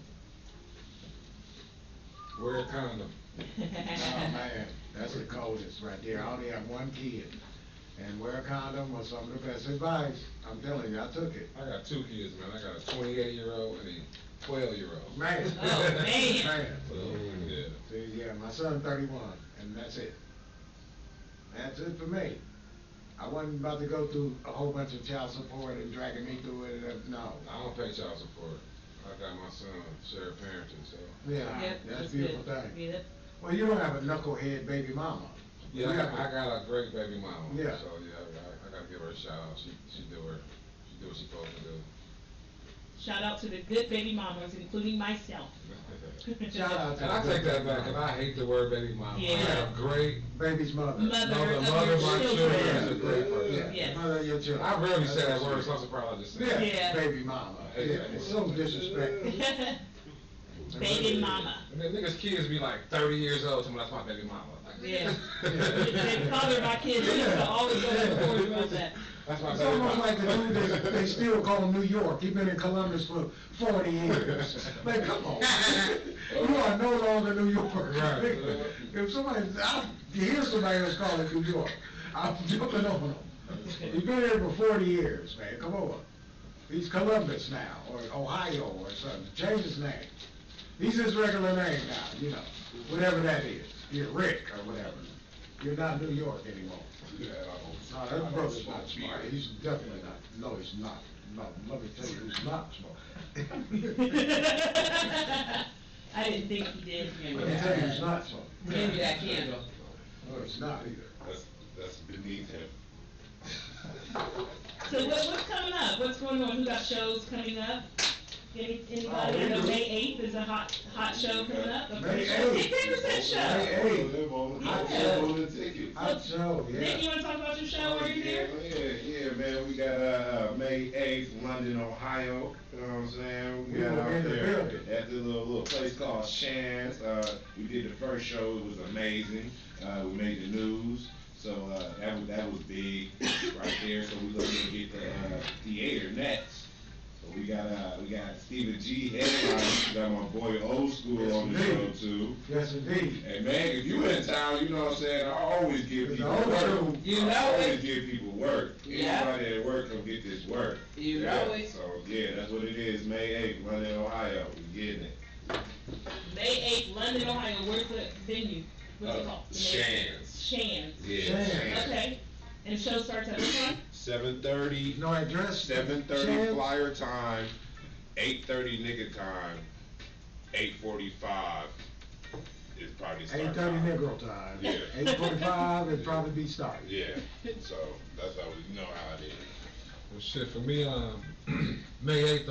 Wear a condom. Oh man, that's the coldest right there. I only have one kid, and wear a condom was some of the best advice. I'm telling you, I took it. I got two kids, man. I got a 28-year-old and a 12-year-old. Man. Oh, man. Man. So, yeah. See, yeah, my son 31, and that's it. That's it for me. I wasn't about to go through a whole bunch of child support and dragging me through it. No. I don't pay child support. I got my son shared parenting, so. Yeah, Yep, that's a beautiful good. thing. Yep. Well, you don't have a knucklehead baby mama. Yeah, I got a great baby mama. Yeah. So yeah, I gotta give her a shout out. She do what she's supposed to do. Shout out to the good baby mamas, including myself. Shout out to And I the take that back, and I hate the word baby mama. Yeah. I got a great baby's mother. Mother of mother of your my children. children is a great person. Yeah, Yes. mother of your children. I rarely say that That's word, what so I'm she surprised I just is. said it. Yeah, Yeah. baby mama. Yeah, it's so disrespectful. Baby mama. And then niggas' kids be like 30 years old, tell me that's my baby mama. Like, Yeah. The father of my kids used to always go to court about that. that's my It's baby almost mama. like the dude they still call New York. He's been in Columbus for 40 years. Man, come on. You are no longer New York. Right. If somebody, I hear somebody else call it New York, I'm jumping on them. He's been here for 40 years, man. Come on. He's Columbus now, or Ohio, or something. Change his name. He's his regular name now, you know, whatever that is. You're Rick or whatever. You're not New York anymore. Yeah, No, that brother's not smart. He's definitely not. No, he's not. No, let me tell you, he's not smart. I didn't think he did. Let me tell you, he's not smart. Give me that candle. No, he's not either. That's beneath him. So what's coming up? What's going on? Who got shows coming up? Anybody? Oh, I we know do. May 8th is a hot show coming up. A May pretty 8th. show. May 8th. Yeah. Hot show, Nick, yeah. you want to talk about your show Oh, while you're yeah, here? yeah, man. We got May 8th, London, Ohio. You know what I'm saying? We We got will be out in the there building. at the little place called Shan's. We did the first show. It was amazing. We made the news. So that was big right there. So we looking to get the theater next. So we got Stephen G. headlining. We got my boy Old School on the show indeed. too. Yes, indeed. Hey man, if you in town, you know what I'm saying, I always give It's people Old work. School. You know I always it. give people work. Yeah. Anybody at work come get this work. You Yeah, know it. So yeah, that's what it is. May 8th, London, Ohio. We getting it. May 8th, London, Ohio. Where's the venue? What's it called? Shan's. Shan's. Yeah. Shan's. Okay. And the show starts at what time? 7:30. No address? 7:30 Chance? flyer time, 8:30 nigga time, 8:45 is probably start 8:30 time. Negro time. Yeah. 8:45 it'd probably be started. Yeah, so that's how we know how it is. Well, shit, for me, May 8th,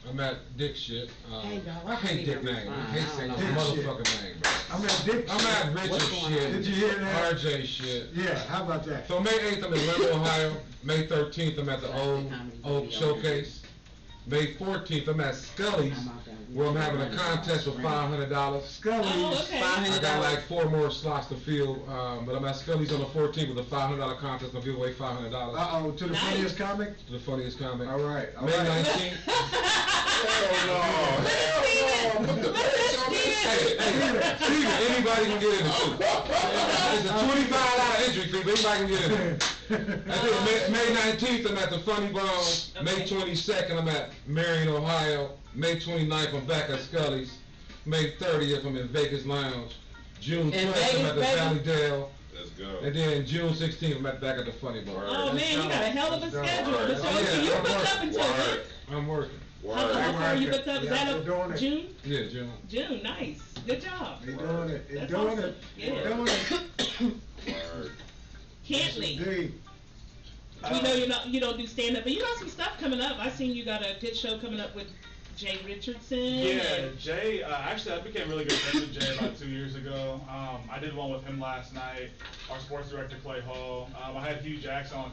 I'm at Dick shit. Hey, dog, I hate Dick name. I hate saying I his don't know. motherfucking name, bro. I'm at Dick. I'm at Richard What's going on? shit. Did you hear that? RJ shit. Yeah, how about that? So May 8th, I'm in London, Ohio. May 13th, I'm at the Old Oak Showcase. May 14th, I'm at Scully's, where I'm having a contest for $500. Scully's. Oh, okay. I got like 4 more slots to fill, but I'm at Scully's on the 14th with a $500 contest. I'll give away $500 Uh-oh, to the Nice. funniest comic? to the funniest comic. All right, all May right. 19th. Hell no. Hell no. Put the brakes on this shit. Steven, anybody can get in it too. It's a $25 entry fee, but anybody can get in it. That's it. May 19th, I'm at the Funny Bone. May 22nd, I'm at Marion, Ohio. May 29th, I'm back at Scully's. May 30th, I'm in Vegas Lounge. June 12th, I'm at the Valley Dale. Let's go. And then June 16th, I'm back at the Funny Bone. Oh man, you got a hell of a schedule. Word. Mr. Oh, Oakley, you yeah, booked up until when? Word. I'm working. How far are you booked up? Is Yeah, that we're doing up it. June? Yeah, June. June, nice. Good job. They doing it, they That's doing awesome. it, Yeah. they doing it. Word. Cantly. Indeed. We know you don't do stand up, but you got some stuff coming up. I seen you got a good show coming up with Jay Richardson. Yeah, and- Jay, actually I became really good friends with Jay about 2 years ago. I did one with him last night, our sports director Clay Hall. I had Hugh Jackson on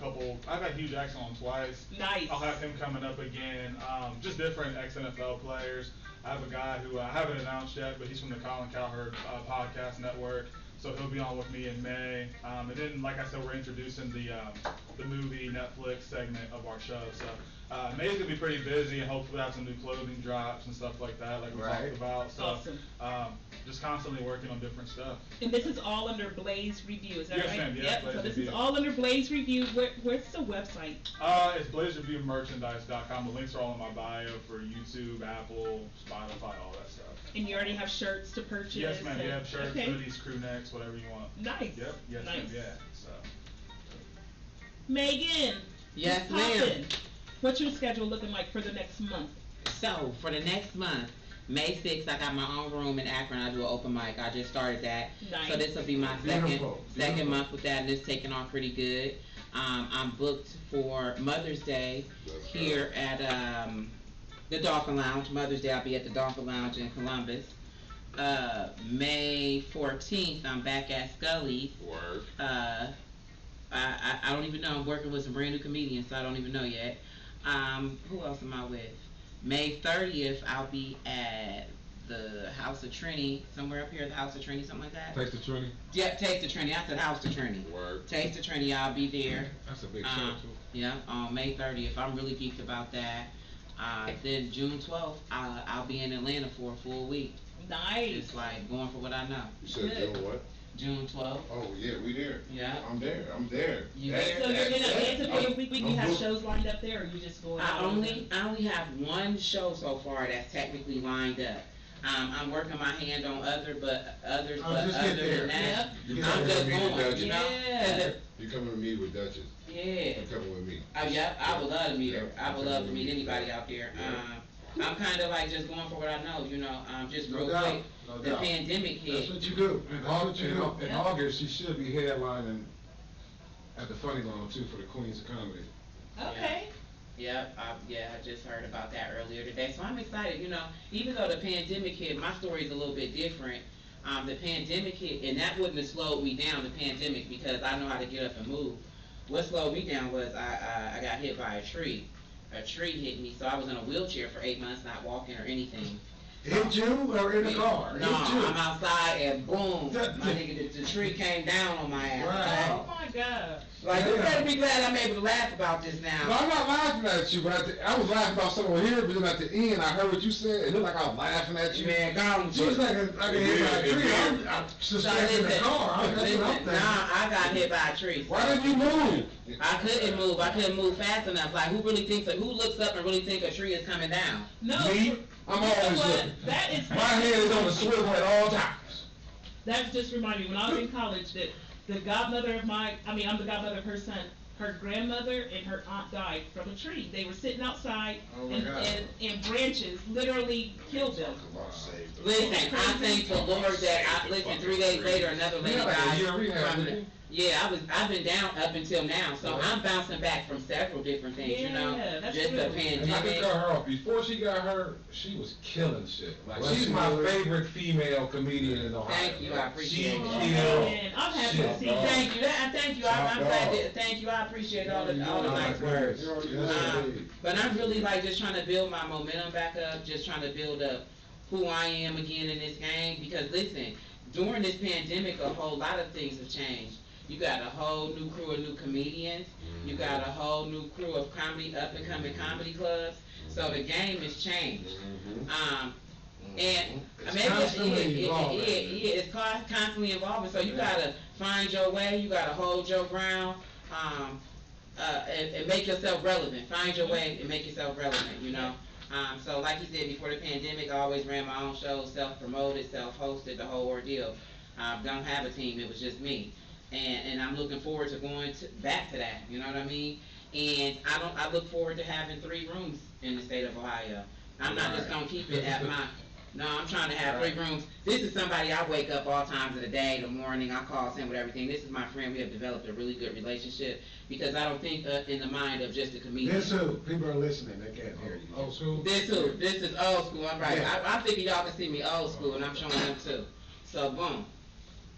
I've had Hugh Jackson on twice. Nice. I'll have him coming up again. Just different ex-NFL players. I have a guy who I haven't announced yet, but he's from the Colin Cowherd podcast network. So he'll be on with me in May. And then, like I said, we're introducing the movie Netflix segment of our show. So May's gonna be pretty busy, and hopefully have some new clothing drops and stuff like that, like we Right. talked about. So Awesome. just constantly working on different stuff. And this is all under Blaze Review, is that Yes, right? ma'am, yeah, Yep. Blaze So this Review. is all under Blaze Review. Where's the website? It's blazereviewmerchandise.com. The links are all in my bio for YouTube, Apple, Spotify, all that stuff. And you already have shirts to purchase. Yes, ma'am. You and- have shirts, okay. hoodies, crew necks, whatever you want. Nice. Yep. Yes, Nice. ma'am. Yeah. So. Megan. Yes, what's ma'am. poppin'? What's your schedule looking like for the next month? So, for the next month, May 6th, I got my own room in Akron. I do an open mic. I just started that. Nice. So this will be my Beautiful, second beautiful. month with that, and it's taking off pretty good. I'm booked for Mother's Day here at the Dolphin Lounge. Mother's Day, I'll be at the Dolphin Lounge in Columbus. May 14th, I'm back at Scully's. Word. I don't even know. I'm working with some brand new comedians, so I don't even know yet. Who else am I with? May 30th, I'll be at the House of Trini, somewhere up here at the House of Trini, something like that. Taste the Trinity. Yeah, Taste of Trini. I said House of Trini. Word. Taste of Trini, I'll be there. That's a big show too. Yeah, on May 30th. I'm really geeked about that. Then June 12th, I'll be in Atlanta for a full week. Nice. Just like going for what I know. You said Good. June what? June 12th. Oh yeah, we there. Yeah. I'm there. I'm there. You That- there? So you're that- in Atlanta for the I'm- week. You I'm have booked. shows lined up there, or you just going I out? only have one show so far that's technically lined up. I'm working my hand on others, but I'll just other get there. than that, You I'm coming just with me going, with you Duchess? know? Yeah. You coming with me with Duchess? Yeah. You coming with me? Yeah, I would love to meet her. Yeah, I would love to meet anybody out there. I'm kind of like just going for what I know, you know, just No real doubt, quick. no The doubt. pandemic That's hit. what you do. In That's what you do. August, she should be headlining at the Funny Bone too for the Queens of Comedy. Okay. Yep, I just heard about that earlier today, so I'm excited, you know, even though the pandemic hit, my story's a little bit different. The pandemic hit, and that wouldn't have slowed me down, the pandemic, because I know how to get up and move. What slowed me down was I got hit by a tree. A tree hit me, so I was in a wheelchair for 8 months, not walking or anything. Hit you or in the car? No, Hit you. I'm outside and boom, That- my nigga, the tree came down on my ass. Right. Oh my God. Like, you Yeah. better be glad I'm able to laugh about this No, now. I'm not laughing at you, but I was laughing about someone here, but then at the end, I heard what you said. It looked like I was laughing at you. Man, gone. She was like a hit by a tree. I'm suspecting the Listen, car. That's what I'm listen, thinking. nah, I got hit by a tree. Why didn't you move? I couldn't move. I couldn't move fast enough. Like, who looks up and really think a tree is coming down? No. Me? I'm You know always what? looking. That is. My head is on the swivel at all times. That just reminded me when I was in college that the godmother of I'm the godmother of her her grandmother and her aunt died from a tree. They were sitting outside, Oh my and, God. and branches literally killed them. Listen, I thank the Lord that 3 days later, another lady Yeah, like a died year rehab, from didn't it. you? Yeah, I've been down up until now, so I'm bouncing back from several different things, you know, Yeah, that's just the good. And I can pandemic. cut her off. Before she got hurt, she was killing shit. Like, Well, she's she my was- favorite female comedian in Ohio. Thank you, I appreciate She it. Oh, killed man, I'm happy shit. to see Dog. that. Thank you, thank you, I'm glad that, thank you, I appreciate all the nice words. But I'm really like just trying to build my momentum back up, just trying to build up who I am again in this game, because listen, during this pandemic, a whole lot of things have changed. You got a whole new crew of new comedians, you got a whole new crew of comedy, up and coming comedy clubs, so the game has changed. And I mean, constantly evolving. it's constantly evolving, so you gotta find your way, you gotta hold your ground, and make yourself relevant. Find your way and make yourself relevant, you know? So like you said, before the pandemic, I always ran my own shows, self-promoted, self-hosted, the whole ordeal. Don't have a team, it was just me. And I'm looking forward to going back to that, you know what I mean? And I look forward to having 3 rooms in the state of Ohio. I'm not just gonna keep it at no, I'm trying to have 3 rooms. This is somebody I wake up all times of the day, the morning, I call him with everything. This is my friend, we have developed a really good relationship, because I don't think in the mind of just a comedian. This who? People are listening, they can't hear you. Old school? This is old school, I'm right. Yeah. I'm thinking y'all can see me old school, and I'm showing them too. So boom.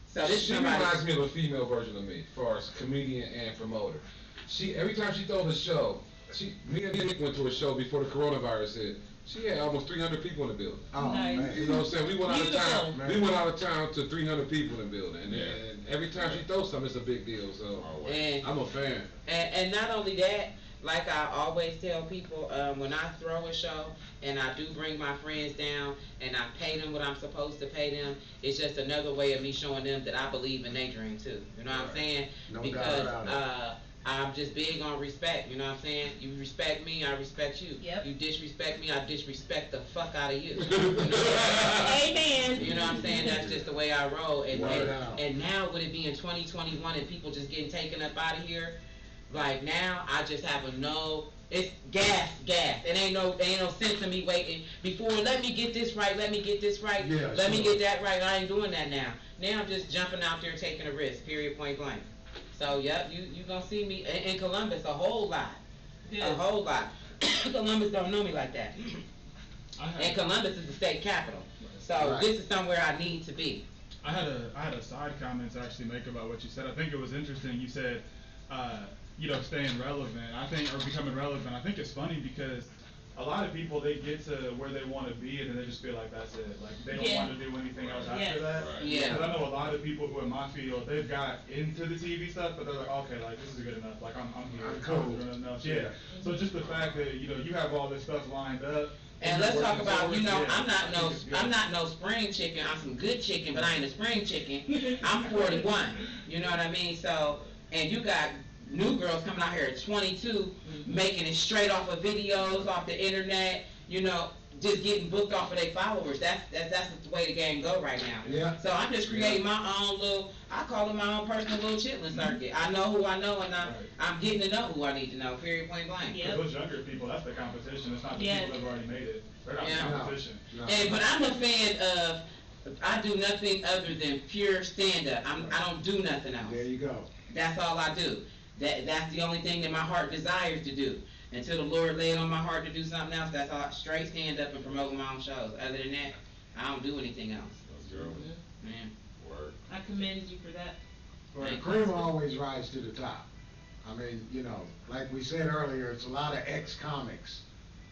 So this is She somebody. reminds me of a female version of me, as far as comedian and promoter. Every time she throws a show, me and Nick went to a show before the coronavirus hit. She had almost 300 people in the building. Oh, Nice. man. You know what I'm saying? We went out of town. Beautiful. We went out of town to 300 people in the building, and, Yeah. and every time she throws something, it's a big deal. So And, I'm a fan. and not only that, like I always tell people, when I throw a show and I do bring my friends down and I pay them what I'm supposed to pay them, it's just another way of me showing them that I believe in their dream too. You know what I'm saying? No doubt Because about it. I'm just big on respect, you know what I'm saying? You respect me, I respect you. Yep. You disrespect me, I disrespect the fuck out of you. Amen. You know what I'm saying? That's just the way I roll. Word out. And now with it being 2021 and people just getting taken up out of here, like now I just have it's gas. It ain't no sense in me waiting before, let me get this right, let me get Yeah, let me sure. get that right. I ain't doing that now. Now I'm just jumping out there taking a risk, period, point blank. So yep, you gonna see me in Columbus a whole lot. Good. A whole lot. Columbus don't know me like that. I had, And Columbus is the state capital. So Right. this is somewhere I need to be. I had a side comment to actually make about what you said. I think it was interesting. You said, staying relevant. I think, or becoming relevant. I think it's funny because a lot of people, they get to where they want to be and then they just feel like that's it. Like they don't Yeah. want to do anything else Yes. after that. Yeah. Because I know a lot of people who in my field, they've got into the TV stuff, but they're like, okay, like this is good enough. Like I'm here. I'm This cool. is good enough. Yeah. So just the fact that you have all this stuff lined up. And you're let's talk working about, towards, yeah, I'm not I think it's good. I'm not no spring chicken. I'm some good chicken, but I ain't a spring chicken. I'm 41. You know what I mean? So, and you got new girls coming out here at 22, making it straight off of videos, off the internet. Just getting booked off of their followers. That's the way the game go right now. Yeah. So I'm just creating my own I call it my own personal little chitlin circuit. I know who I know, and I'm getting to know who I need to know. Period. Point blank. Yep. Those younger people, that's the competition. It's not the Yes. people that have already made it. They're not Yeah. the competition. No. But I'm a fan of. I do nothing other than pure stand up. I don't do nothing else. There you go. That's all I do. That's the only thing that my heart desires to do. Until the Lord lay it on my heart to do something else, that's all. Straight stand up and promote my own shows. Other than that, I don't do anything else. Man. I commend you for that. Well, the cream always rise to the top. I mean, like we said earlier, it's a lot of ex-comics.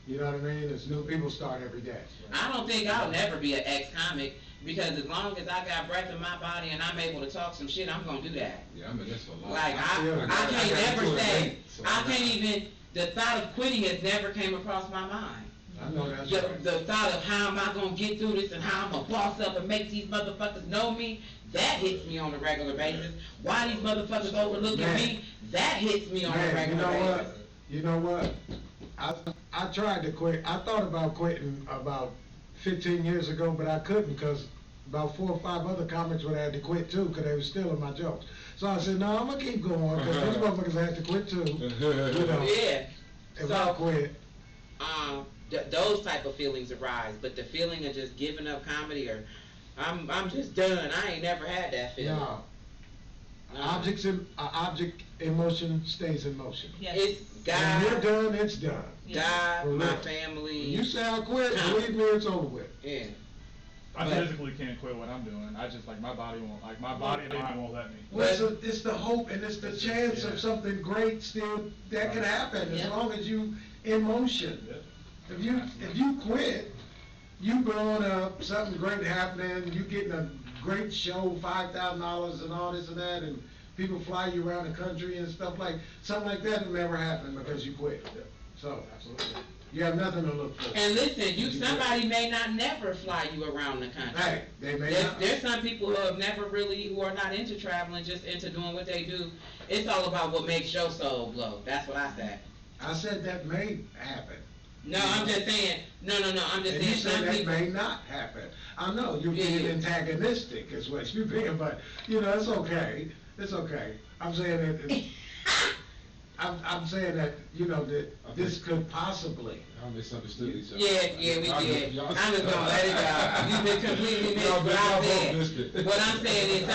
You know what I mean? There's new people start every day. I don't think I'll never be an ex-comic, because as long as I got breath in my body and I'm able to talk some shit, I'm gonna do that. Yeah, I'm in this for a long Like, time. I can't got never into it say, late, so I can't even, the thought of quitting has never came across my mind. I know that's The, right. the thought of how am I gonna get through this and how I'm gonna boss up and make these motherfuckers know me, that hits me on a regular basis. Why these motherfuckers overlooking Man. me, that hits me on a Man, you regular know basis. what? You know what? I tried to quit. I thought about quitting about 15 years ago, but I couldn't because about 4 or 5 other comics would have had to quit too because they were stealing my jokes. So I said, no, I'm gonna keep going, because these motherfuckers had to quit too, you know. Yeah. If So, I quit, those type of feelings arise, but the feeling of just giving up comedy or I'm just done. I ain't never had that feeling. no. Object in motion stays in motion. Yes. It's When God, you're done, it's done. God, For my real. family. When you say I quit, believe me, it's over with. Yeah. I But- physically can't quit what I'm doing. I just, like, my body won't, like, my body and mind won't let me. Well, it's the hope and it's the chance of something great still that can happen, as Yeah. long as you in motion. Yep. If you quit, you growing up, something great happening, you getting a great show, $5,000 and all this and that, and people fly you around the country and stuff something like that will never happen because you quit. So, Absolutely. you have nothing to look for. And listen, Quit. somebody may not never fly you around the country. Hey, they may There's, not. there's some people who have never really, who are not into traveling, just into doing what they do. It's all about what makes your soul glow. That's what I said. I said that may happen. No, I'm just saying, no, I'm just And you saying said some that people. may not happen. I know, you're being Yeah. antagonistic is what you're being, but, it's okay. It's okay. I'm saying that, I'm saying that, that this could possibly. Y'all misunderstood each other. Yeah, we did. I'm just gonna let it go. You've been completely missed Y'all what I both missed said. it. What I'm saying is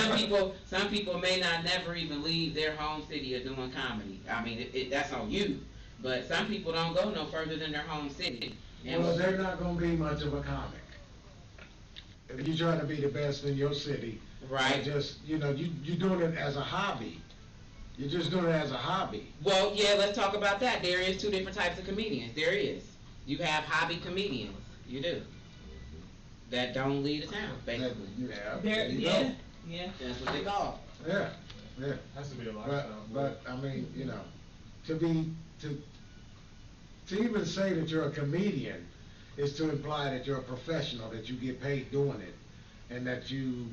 some people may not never even leave their home city of doing comedy. I mean, that's on you. But some people don't go no further than their home city. And Well, they're not gonna be much of a comic. If you're trying to be the best in your city. Right. Or just, you're doing it as a hobby. You're just doing it as a hobby. Well, yeah, let's talk about that. There is two different types of comedians. There is. You have hobby comedians. You do. That don't leave the town, basically. Yeah. There, you yeah, go. yeah. That's what they call Yeah, yeah. Has to be a lifestyle. But, I mean, to even say that you're a comedian is to imply that you're a professional, that you get paid doing it, and that you,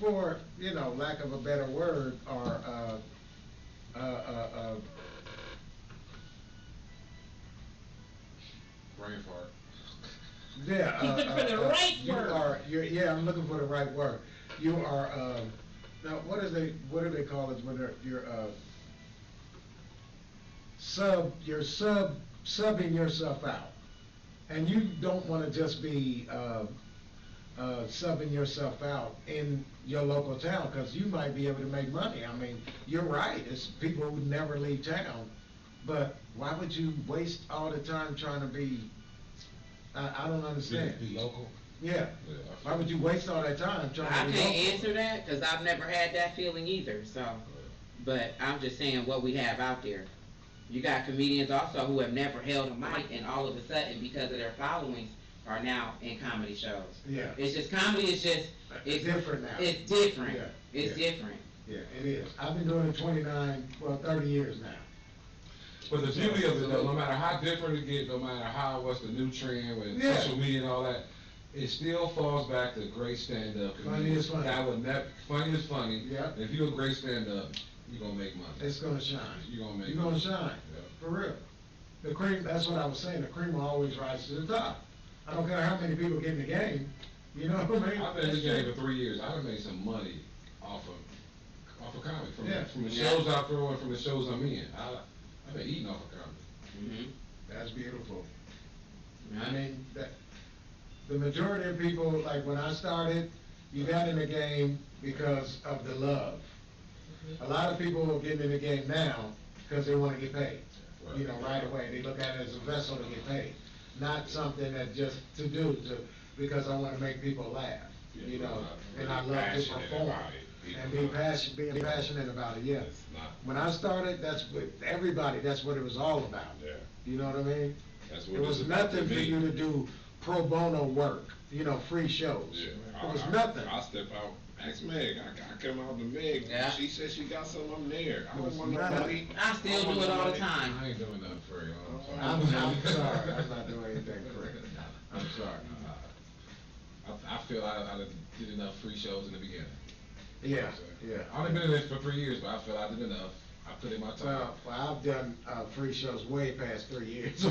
for, lack of a better word, are, Brain fart. yeah. He's looking for the right word. Yeah, I'm looking for the right word. You are, now, what do they call it when you're subbing yourself out. And you don't wanna just be, subbing yourself out in your local town, cause you might be able to make money. I mean, you're right, it's people who never leave town, but why would you waste all the time trying to be, I don't understand. Be local. Yeah, Yeah, why would you waste all that time it. trying I to be can't local? answer that because I've never had that feeling either. So, but I'm just saying what we have out there. You got comedians also who have never held a mic, and all of a sudden, because of their followings, are now in comedy shows. Yeah. It's just comedy is just It's different now. It's different. Yeah, It's yeah. different. Yeah, it is. I've been doing it 30 years now. But the beauty of it though, no matter how different it gets, no matter what's the new trend with Yeah. social media and all that, it still falls back to great stand-up Funny comedians. is funny. That would never, funny is funny. Yeah. If you're a great stand-up, you're gonna make money. It's gonna shine. You're gonna make You're gonna money. shine, Yeah. for real. The cream, that's what I was saying, the cream will always rise to the top. I don't care how many people get in the game, you know what I mean? I've been in the game for 3 years. I've made some money off of comedy, Yeah. from the Yeah. shows I throw and from the shows I'm in. I've been eating off of comedy. Mm-hmm. That's beautiful. Yeah. I mean, the majority of people, like when I started, you got in the game because of the love. A lot of people are getting in the game now because they wanna get paid. Right away, they look at it as a vessel to get paid, not something that just because I wanna make people laugh, and I love to perform. And being passionate about it, yes. When I started, that's what it was all about. Yeah. You know what I mean? That's what It was it's about to nothing for me. you to do pro bono work, free shows. Yeah. It was nothing. I step out, ask Meg, I come out to Meg, Yeah. she said she got something, I'm there. I It was don't want no nothing. money. I still do it all the time. I ain't doing nothing for you. I'm sorry, I'm not doing anything correct. I'm sorry. I feel I did enough free shows in the beginning. Yeah, yeah. I've only been in this for 3 years, but I feel I did enough. I put in my time. Well, I've done, free shows way past 3 years.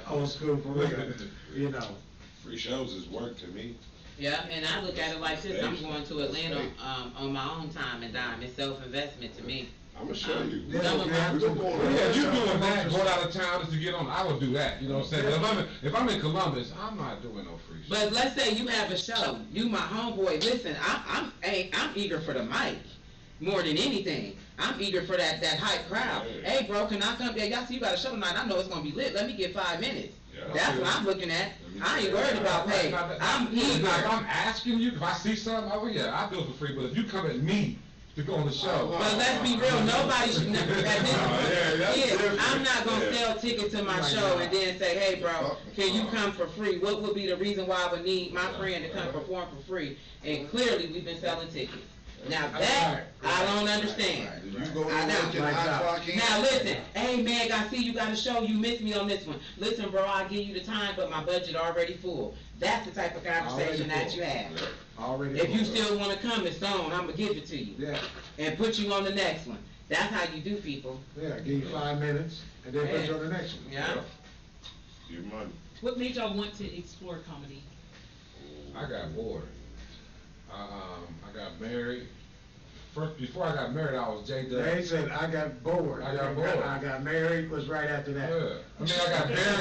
Old school for real, Free shows is work to me. Yeah, and I look at it like this. I'm going to Atlanta on my own time and dime. It's self-investment to me. I'm gonna show you. Yeah, Some of you my- have to- Yeah, if you're doing that, going out of town just to get on, I would do that, you know what I'm saying? But if I'm in Columbus, I'm not doing no free shit. But let's say you have a show. You my homeboy. Listen, I'm eager for the mic more than anything. I'm eager for that hype crowd. Yeah. Hey, bro, can I come there? Y'all see you got a show tonight. I know it's gonna be lit. Let me get 5 minutes. Yeah. That's what I'm looking at. I ain't worried about pay. I'm eager. Now, if I'm asking you, if I see something over, yeah, I do it for free, but if you come at me to go on the show. But let's be real, nobody should never at this Yeah, that's different. I'm not gonna Yeah. sell tickets to my Right show now. and then say, hey bro, can you come for free? What would be the reason why I would need my friend to come perform for free? And clearly, we've been selling tickets. Now that, I don't understand. You go I in know. and get hot clock in. Now listen, hey man, I see you got a show, you missed me on this one. Listen bro, I'll give you the time, but my budget already full. That's the type of conversation that you have. Already. If you full. still wanna come, it's on, I'ma give it to you. Yeah, And put you on the next one. That's how you do people. yeah, give you 5 minutes, and then put you on the next one. Yeah. Your money. What made y'all want to explore comedy? I got bored. I got married. First, before I got married, I was J-Dub. They said, I got bored. I got bored. I got married, was right after that. Yeah. I mean,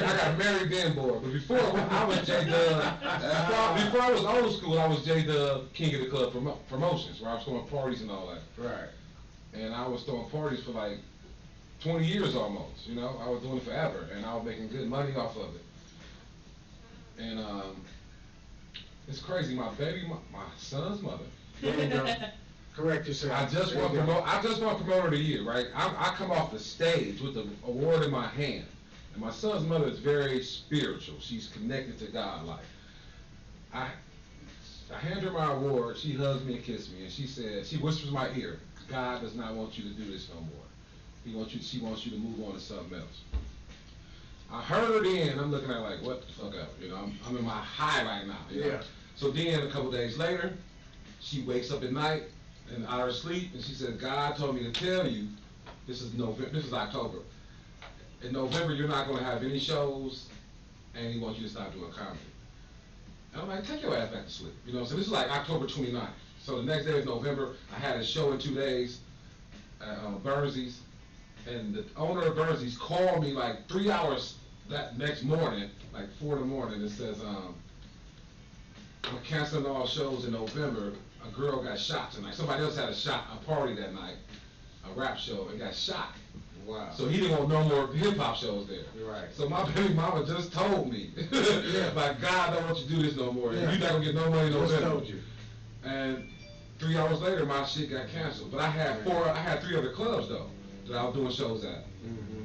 I got married then bored. But before, I was J-Dub. Before I was old school, I was J-Dub, king of the club promotions, where I was throwing parties and all that. Right. And I was throwing parties for like 20 years almost, you know? I was doing it forever, and I was making good money off of it. And it's crazy, my son's mother. There you go. Correct yourself. I just There want you go. promoter of the year, right? I come off the stage with the award in my hand, and my son's mother is very spiritual. She's connected to God. Like, I hand her my award. She hugs me and kisses me, and she says, she whispers in my ear, "God does not want you to do this no more. She wants you to move on to something else." I heard her then. I'm looking at her like, what the fuck up? You know, I'm in my high right now. You know? Yeah. So then a couple days later, she wakes up at night and out of her sleep, and she said, "God told me to tell you, this is October. In November, you're not going to have any shows, and He wants you to stop doing comedy." And I'm like, take your ass back to sleep. You know, so this is like October 29th. So the next day is November. I had a show in 2 days at Burnsy's, and the owner of Burnsy's called me like 3 hours that next morning, like 4 in the morning, and says, "I'm canceling all shows in November. A girl got shot tonight. Somebody else had a party that night, a rap show, and got shot." Wow. So he didn't want no more hip hop shows there. Right. So my baby mama just told me, like, God don't want you to do this no more. Yeah. You're not gonna get no money no Just November. told you. And 3 hours later, my shit got canceled. But I had 3 other clubs though that I was doing shows at. Mm-hmm.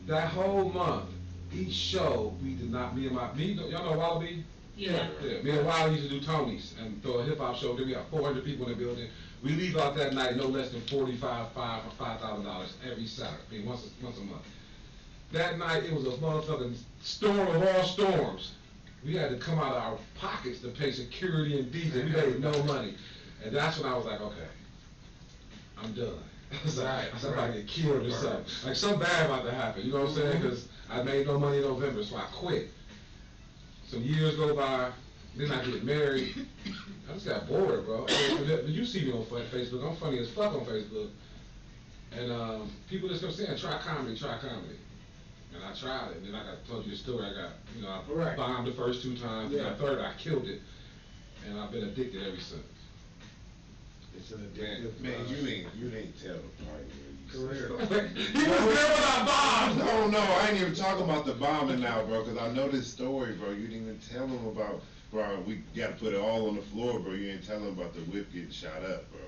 That whole month, each show we did not. Y'all know Wallaby? Yeah. Yeah, me and Wiley used to do Tony's and throw a hip hop show. Then we have 400 people in the building. We leave out that night no less than $5,000 every Saturday. I mean, once a month. That night it was a motherfucking storm of all storms. We had to come out of our pockets to pay security and diesel. We made no money, and that's when I was like, okay, I'm done. I said, I'm about to get killed or something. Like something bad about to happen. You know what I'm saying? Because I made no money in November, so I quit. Some years go by, then I get married. I just got bored, bro. You see me on Facebook. I'm funny as fuck on Facebook. And people just kept saying, try comedy. And I tried it. And then I told you the story. I bombed the first 2 times. Yeah. And the third, I killed it. And I've been addicted ever since. It's an addictive. Man, you ain't tell the part where you Career. He was there when I bombed! No, I ain't even talking about the bombing now, bro, because I know this story, bro. You didn't even tell them about, bro, we got to put it all on the floor, bro. You didn't tell them about the whip getting shot up, bro.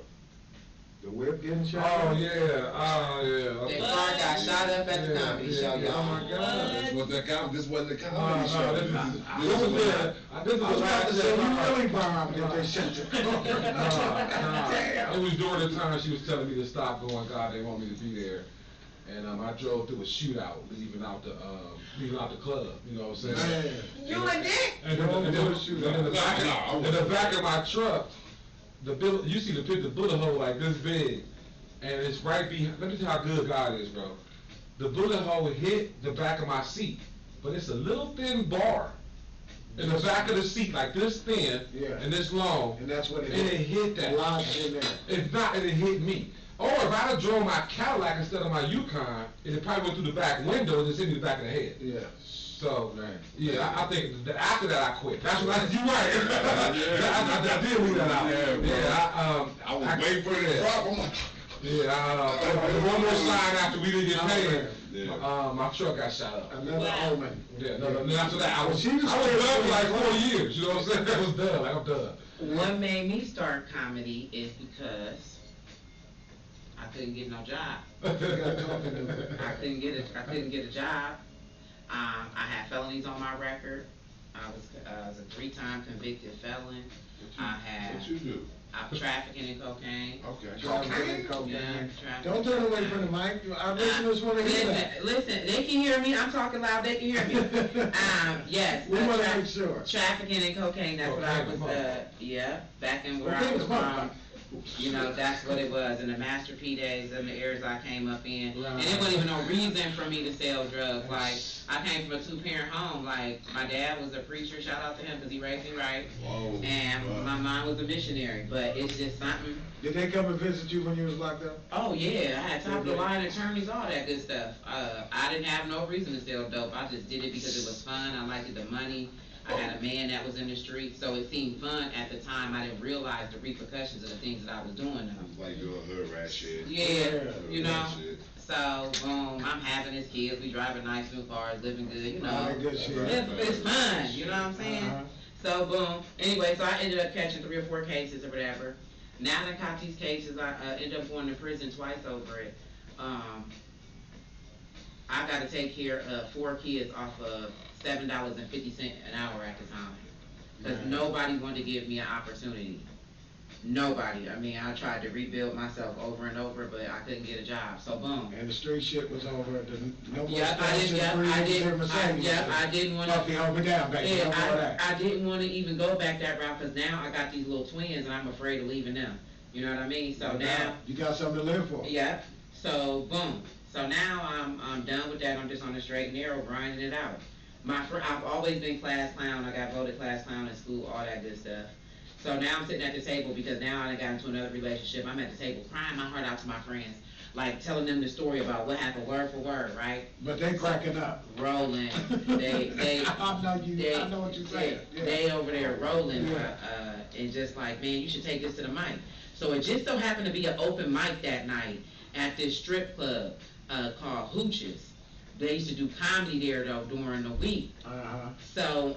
The whip getting shot? Oh, yeah. That car got shot up at the comedy show, Oh y'all. my God. This wasn't the No, comedy show. this is I the was about last to say, day. you really bombed if they shut you. It was during the time she was telling me to stop going. God, they want me to be there. And I drove through a shootout, leaving out the club. You know what I'm saying? Man. You and Dick? And then in the back of my truck, you see the bullet hole like this big, and it's right behind. Let me tell you how good God is, bro. The bullet hole hit the back of my seat, but it's a little thin bar in the back of the seat, like this thin and this long. And that's what it and it hit that. Lodged in there. If not, it hit me. Or if I'd have drove my Cadillac instead of my Yukon, it probably went through the back window and just hit me in the back of the head. Yeah. So, I think that after that I quit. That's what you're right. I did leave that out. I was waiting for it to drop. I'm like, one more sign after we didn't get paid. yeah. My truck got shot up. Another omen. Then after that, I was She was done for like 4 years. You know what I'm saying? I was done. Like, I'm done. What made me start comedy is because I couldn't get no job. I couldn't get a job. I had felonies on my record. I was a 3-time convicted felon. What you do? I'm trafficking in cocaine. Okay. Cocaine. Yeah, Don't turn away from the mic. Our listeners want to hear that. Listen, they can hear me. I'm talking loud. They can hear me. Yes. We want to make sure. Trafficking in cocaine. That's what I was. Back in where I was from. You know, that's what it was. In the Master P days and the areas I came up in. Right. And there wasn't even no reason for me to sell drugs. Like, I came from a 2-parent home. Like, my dad was a preacher. Shout out to him because he raised me right. Whoa. And my mom was a missionary. But it's just something. Did they come and visit you when you was locked up? Oh, yeah. I had top of the line attorneys, all that good stuff. I didn't have no reason to sell dope. I just did it because it was fun. I liked the money. I had a man that was in the street, so it seemed fun at the time. I didn't realize the repercussions of the things that I was doing though. It's like doing hood rat shit. Yeah, you know. Shit. So, boom, I'm having his kids. We driving nice new cars, living good, you know. All that good shit. It's fun, you know what I'm saying? So, boom. Anyway, so I ended up catching 3 or 4 cases or whatever. Now that I caught these cases, I ended up going to prison twice over it. I got to take care of 4 kids off of $7.50 an hour at the time. Because nobody wanted to give me an opportunity. Nobody. I mean, I tried to rebuild myself over and over, but I couldn't get a job. So boom. And the street shit was over. No more I didn't want to. Puffy, hold me down, baby. Yeah, I didn't want to even go back that route because now I got these little twins and I'm afraid of leaving them. You know what I mean? So now you got something to live for. Yeah. So boom. So now I'm done with that. I'm just on the straight and narrow, grinding it out. I've always been class clown. I got voted class clown in school, all that good stuff. So now I'm sitting at the table because now I got into another relationship. I'm at the table crying my heart out to my friends, like telling them the story about what happened word for word, right? But they cracking up. Rolling. They I know what you're saying. They over there rolling, and just like, man, you should take this to the mic. So it just so happened to be an open mic that night at this strip club called Hooches. They used to do comedy there though during the week. So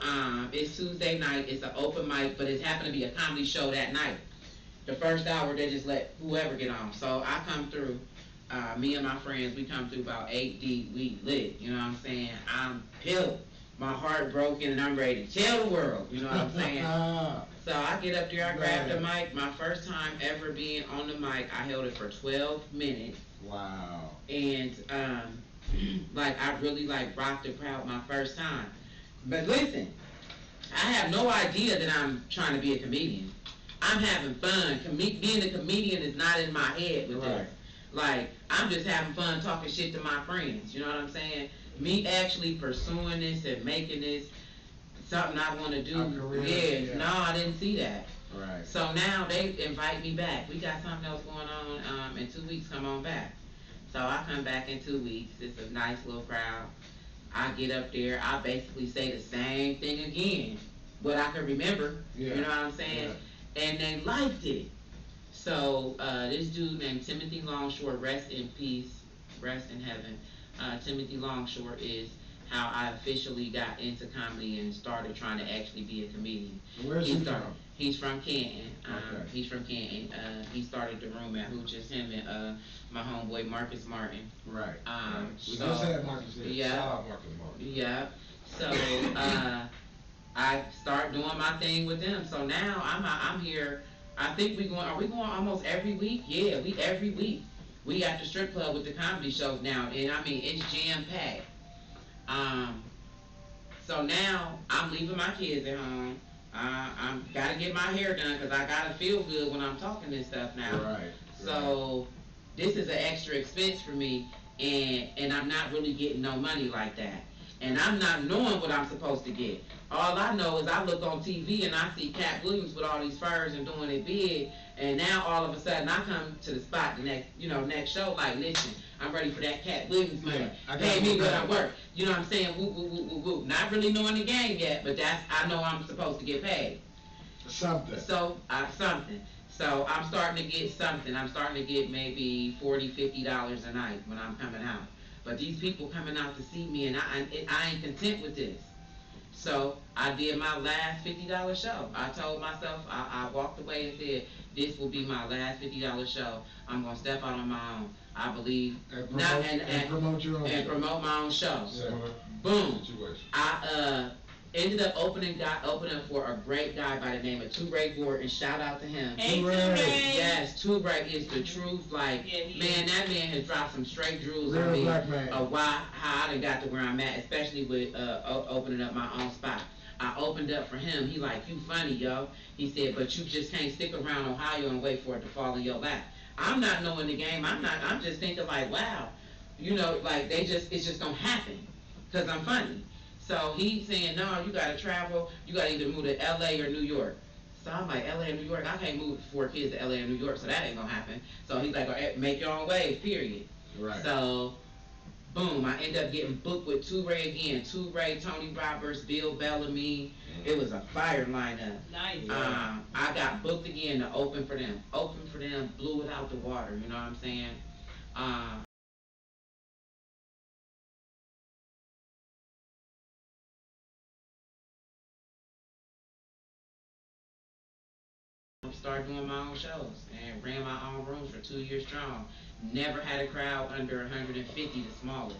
it's Tuesday night. It's an open mic, but it happened to be a comedy show that night. The first hour they just let whoever get on. So I come through. Me and my friends, we come through about 8 deep. We lit. You know what I'm saying? I'm pilled. My heart broken, and I'm ready to tell the world. You know what I'm saying? So I get up there. I grab the mic. My first time ever being on the mic. I held it for 12 minutes. Wow. And like I really like rocked the crowd my first time. But listen, I have no idea that I'm trying to be a comedian. I'm having fun. Being a comedian is not in my head with this. Like, I'm just having fun talking shit to my friends. You know what I'm saying? Me actually pursuing this and making this something I want to do. No, I didn't see that. Right. So now they invite me back. We got something else going on. In 2 weeks, come on back. So I come back in 2 weeks. It's a nice little crowd. I get up there. I basically say the same thing again, what I can remember. You know what I'm saying? Yeah. And they liked it. So this dude named Timothy Longshore, rest in peace, rest in heaven. Timothy Longshore is how I officially got into comedy and started trying to actually be a comedian. Where's he from? He's from Canton. Okay. He's from Canton. He started the room at Hooches, him and my homeboy Marcus Martin. Right. So, we just had Marcus there. Yeah. Shout out Marcus Martin. Yeah. So I start doing my thing with them. So now I'm here. I think are we going almost every week? Yeah, every week. We at the strip club with the comedy shows now, and I mean it's jam packed. So now I'm leaving my kids at home. I'm gotta get my hair done because I gotta feel good when I'm talking this stuff now. Right. So this is an extra expense for me, and I'm not really getting no money like that. And I'm not knowing what I'm supposed to get. All I know is I look on TV and I see Cat Williams with all these furs and doing it big. And now all of a sudden I come to the spot the next show, like, listen, I'm ready for that Cat Williams money. Pay me what I'm worth. You know what I'm saying? Woo, woo, woo, woo, woo. Not really knowing the game yet, but I know I'm supposed to get paid. Something. Something. So I'm starting to get something. I'm starting to get maybe $40, $50 a night when I'm coming out. But these people coming out to see me, and I ain't content with this. So I did my last $50 show. I told myself, I walked away and said, this will be my last $50 show. I'm gonna step out on my own. I believe And promote your own and show. promote my own show. Similar Boom. situation. I ended up opening for a great guy by the name of Ray Gordon. Shout out to him. Hey, Ray. Ray. Yes, Ray is the truth. Like, man, that man has dropped some straight jewels Real on me. black man. Of how I done got to where I'm at, especially with opening up my own spot. I opened up for him. He like, you funny, yo. He said, but you just can't stick around Ohio and wait for it to fall in your lap. I'm not knowing the game. I'm just thinking like, wow, like it's just gonna happen, cause I'm funny. So he's saying, no, you gotta travel. You gotta either move to LA or New York. So I'm like, LA and New York? I can't move 4 kids to LA and New York, so that ain't gonna happen. So he's like, all right, make your own waves, period. Right. So, boom, I end up getting booked with Ray again. Ray, Tony Roberts, Bill Bellamy. It was a fire lineup. Nice. I got booked again to open for them. Blew it out the water, you know what I'm saying? Started doing my own shows and ran my own rooms for 2 years strong. Never had a crowd under 150, the smallest,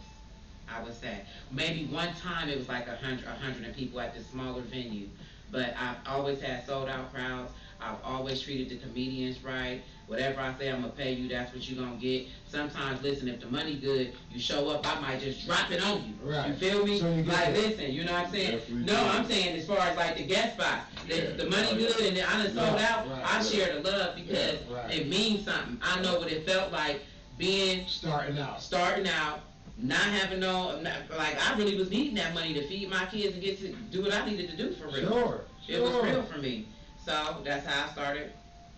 I would say. Maybe one time it was like 100 people at the smaller venue. But I've always had sold out crowds. I've always treated the comedians right. Whatever I say I'm gonna pay you, that's what you're gonna get. Sometimes, listen, if the money good, you show up, I might just drop it on you. Right. You feel me? So you get like, that. listen, you know what I'm saying? Definitely No, do. I'm saying as far as like the guest spots, the money good and I done sold out, right, I share the love because right. it means something. I know what it felt like being Starting out. not having like I really was needing that money to feed my kids and get to do what I needed to do for real. Sure. It was real for me. So that's how I started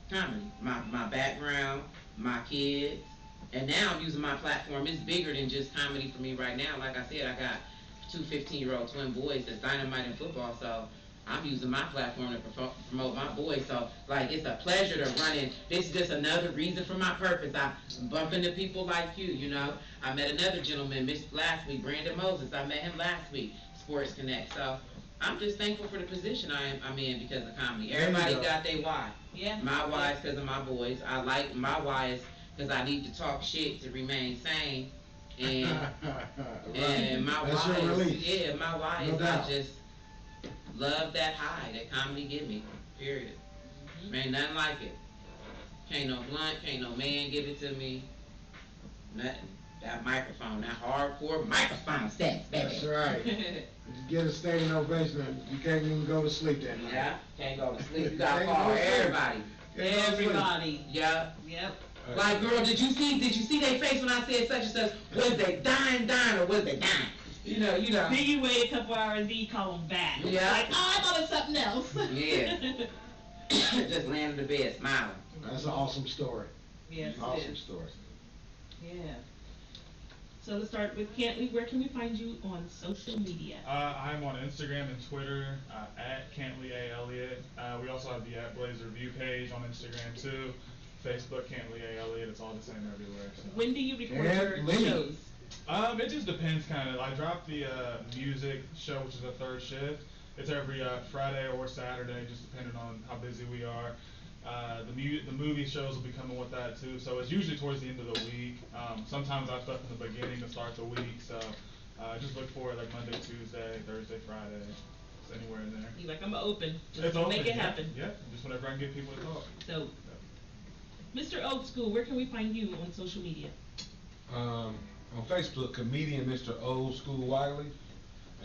comedy. My background, my kids, and now I'm using my platform. It's bigger than just comedy for me right now. Like I said, I got 2 15-year-old twin boys that's dynamite in football, so I'm using my platform to promote my boys. So, like, it's a pleasure to run in. This is just another reason for my purpose. I bump into people like you, I met another gentleman last week, Brandon Moses. I met him last week, Sports Connect. So, I'm just thankful for the position I'm in because of comedy. There you Everybody go. got their why. Yeah. My why is because of my boys. I like my why is because I need to talk shit to remain sane. And and my That's why your is release. my why No is doubt. I just love that high that comedy give me. Period. Ain't nothing like it. Can't no blunt, can't no man give it to me. Nothing. That microphone, that hardcore microphone sex, baby. That's right. You get a standing ovation, you can't even go to sleep that night. Yeah, can't go to sleep. You gotta Can't call go to sleep. everybody. Can't go to sleep. Everybody. Yeah. Yep. Like, girl, did you see their face when I said such and such? Was they dying, or was they dying? You know. Then you wait a couple hours, then you call them back. Yeah. Like, oh, I thought it was something else. Yeah. Just laying in the bed, smiling. That's an awesome story. Yes, it Awesome is. story. Yeah. So let's start with Cantly. Where can we find you on social media? I'm on Instagram and Twitter at Cantly A. Elliott. We also have the Blaze Review page on Instagram too. Facebook Cantly A. Elliott. It's all the same everywhere. So. When do you record your Cantly. shows? It just depends kind of. I drop the music show, which is a third shift. It's every Friday or Saturday, just depending on how busy we are. The movie shows will be coming with that too, so it's usually towards the end of the week. Sometimes I have stuff in the beginning to start the week, so just look for it like Monday, Tuesday, Thursday, Friday, it's anywhere in there. You're like, I'm open. Just It's open, make it happen. Yeah, just whenever I can get people to talk. So, Mr. Old School, where can we find you on social media? On Facebook, comedian Mr. Old School Wiley,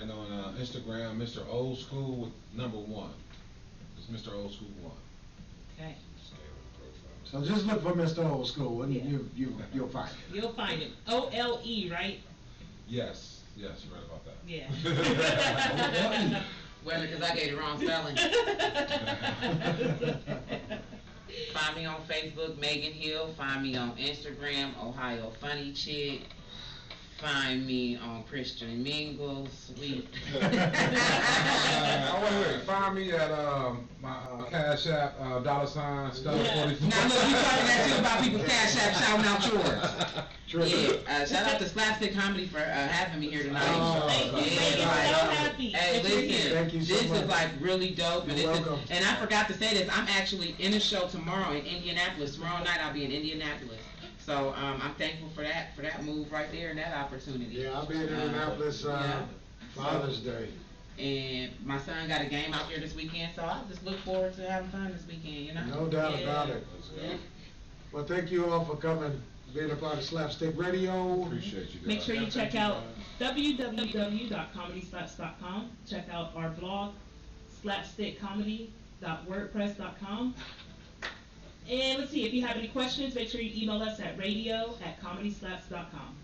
and on Instagram, Mr. Old School with #1. It's Mr. Old School 1. Okay. So just look for Mr. Old School and Yeah. you'll find it. You'll find him. OLE, right? Yes. Yes, you read about that. Yeah. Well, because I gave the wrong spelling. Find me on Facebook, Megan Hill. Find me on Instagram, Ohio Funny Chick. Find me on Christian Mingle, Sweet. Wait. Find me at my Cash App, $, Stella 44. Now look, you talking that shit about people's Cash App shouting out yours. True. Yeah, shout out to SlapStik Comedy for having me here tonight. Thank you. Yeah, Thank you. like, So happy hey, that you're listen, here. Thank you so this much. is like really dope, and You're this is, welcome. and I forgot to say this. I'm actually in a show tomorrow in Indianapolis. Tomorrow night I'll be in Indianapolis. So I'm thankful for that move right there and that opportunity. Yeah, I'll be in Indianapolis, yeah. Father's Day. And my son got a game out there this weekend, so I just look forward to having fun this weekend, you know? No doubt Yeah. about it. Yeah. Well, thank you all for coming, being a part of SlapStik Radio. Appreciate you guys. Make sure you check out www.comedyslapstik.com. Check out our blog, slapstickcomedy.wordpress.com. And let's see, if you have any questions, make sure you email us at radio@comedyslaps.com.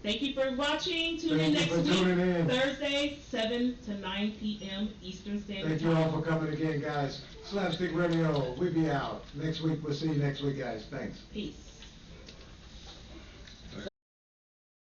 Thank you for watching. Tune in Thank you next for week, tuning in. Thursday, 7 to 9 p.m. Eastern Standard Thank Time. you all for coming again, guys. SlapStik Radio, we be out. Next week, we'll see you next week, guys. Thanks. Peace.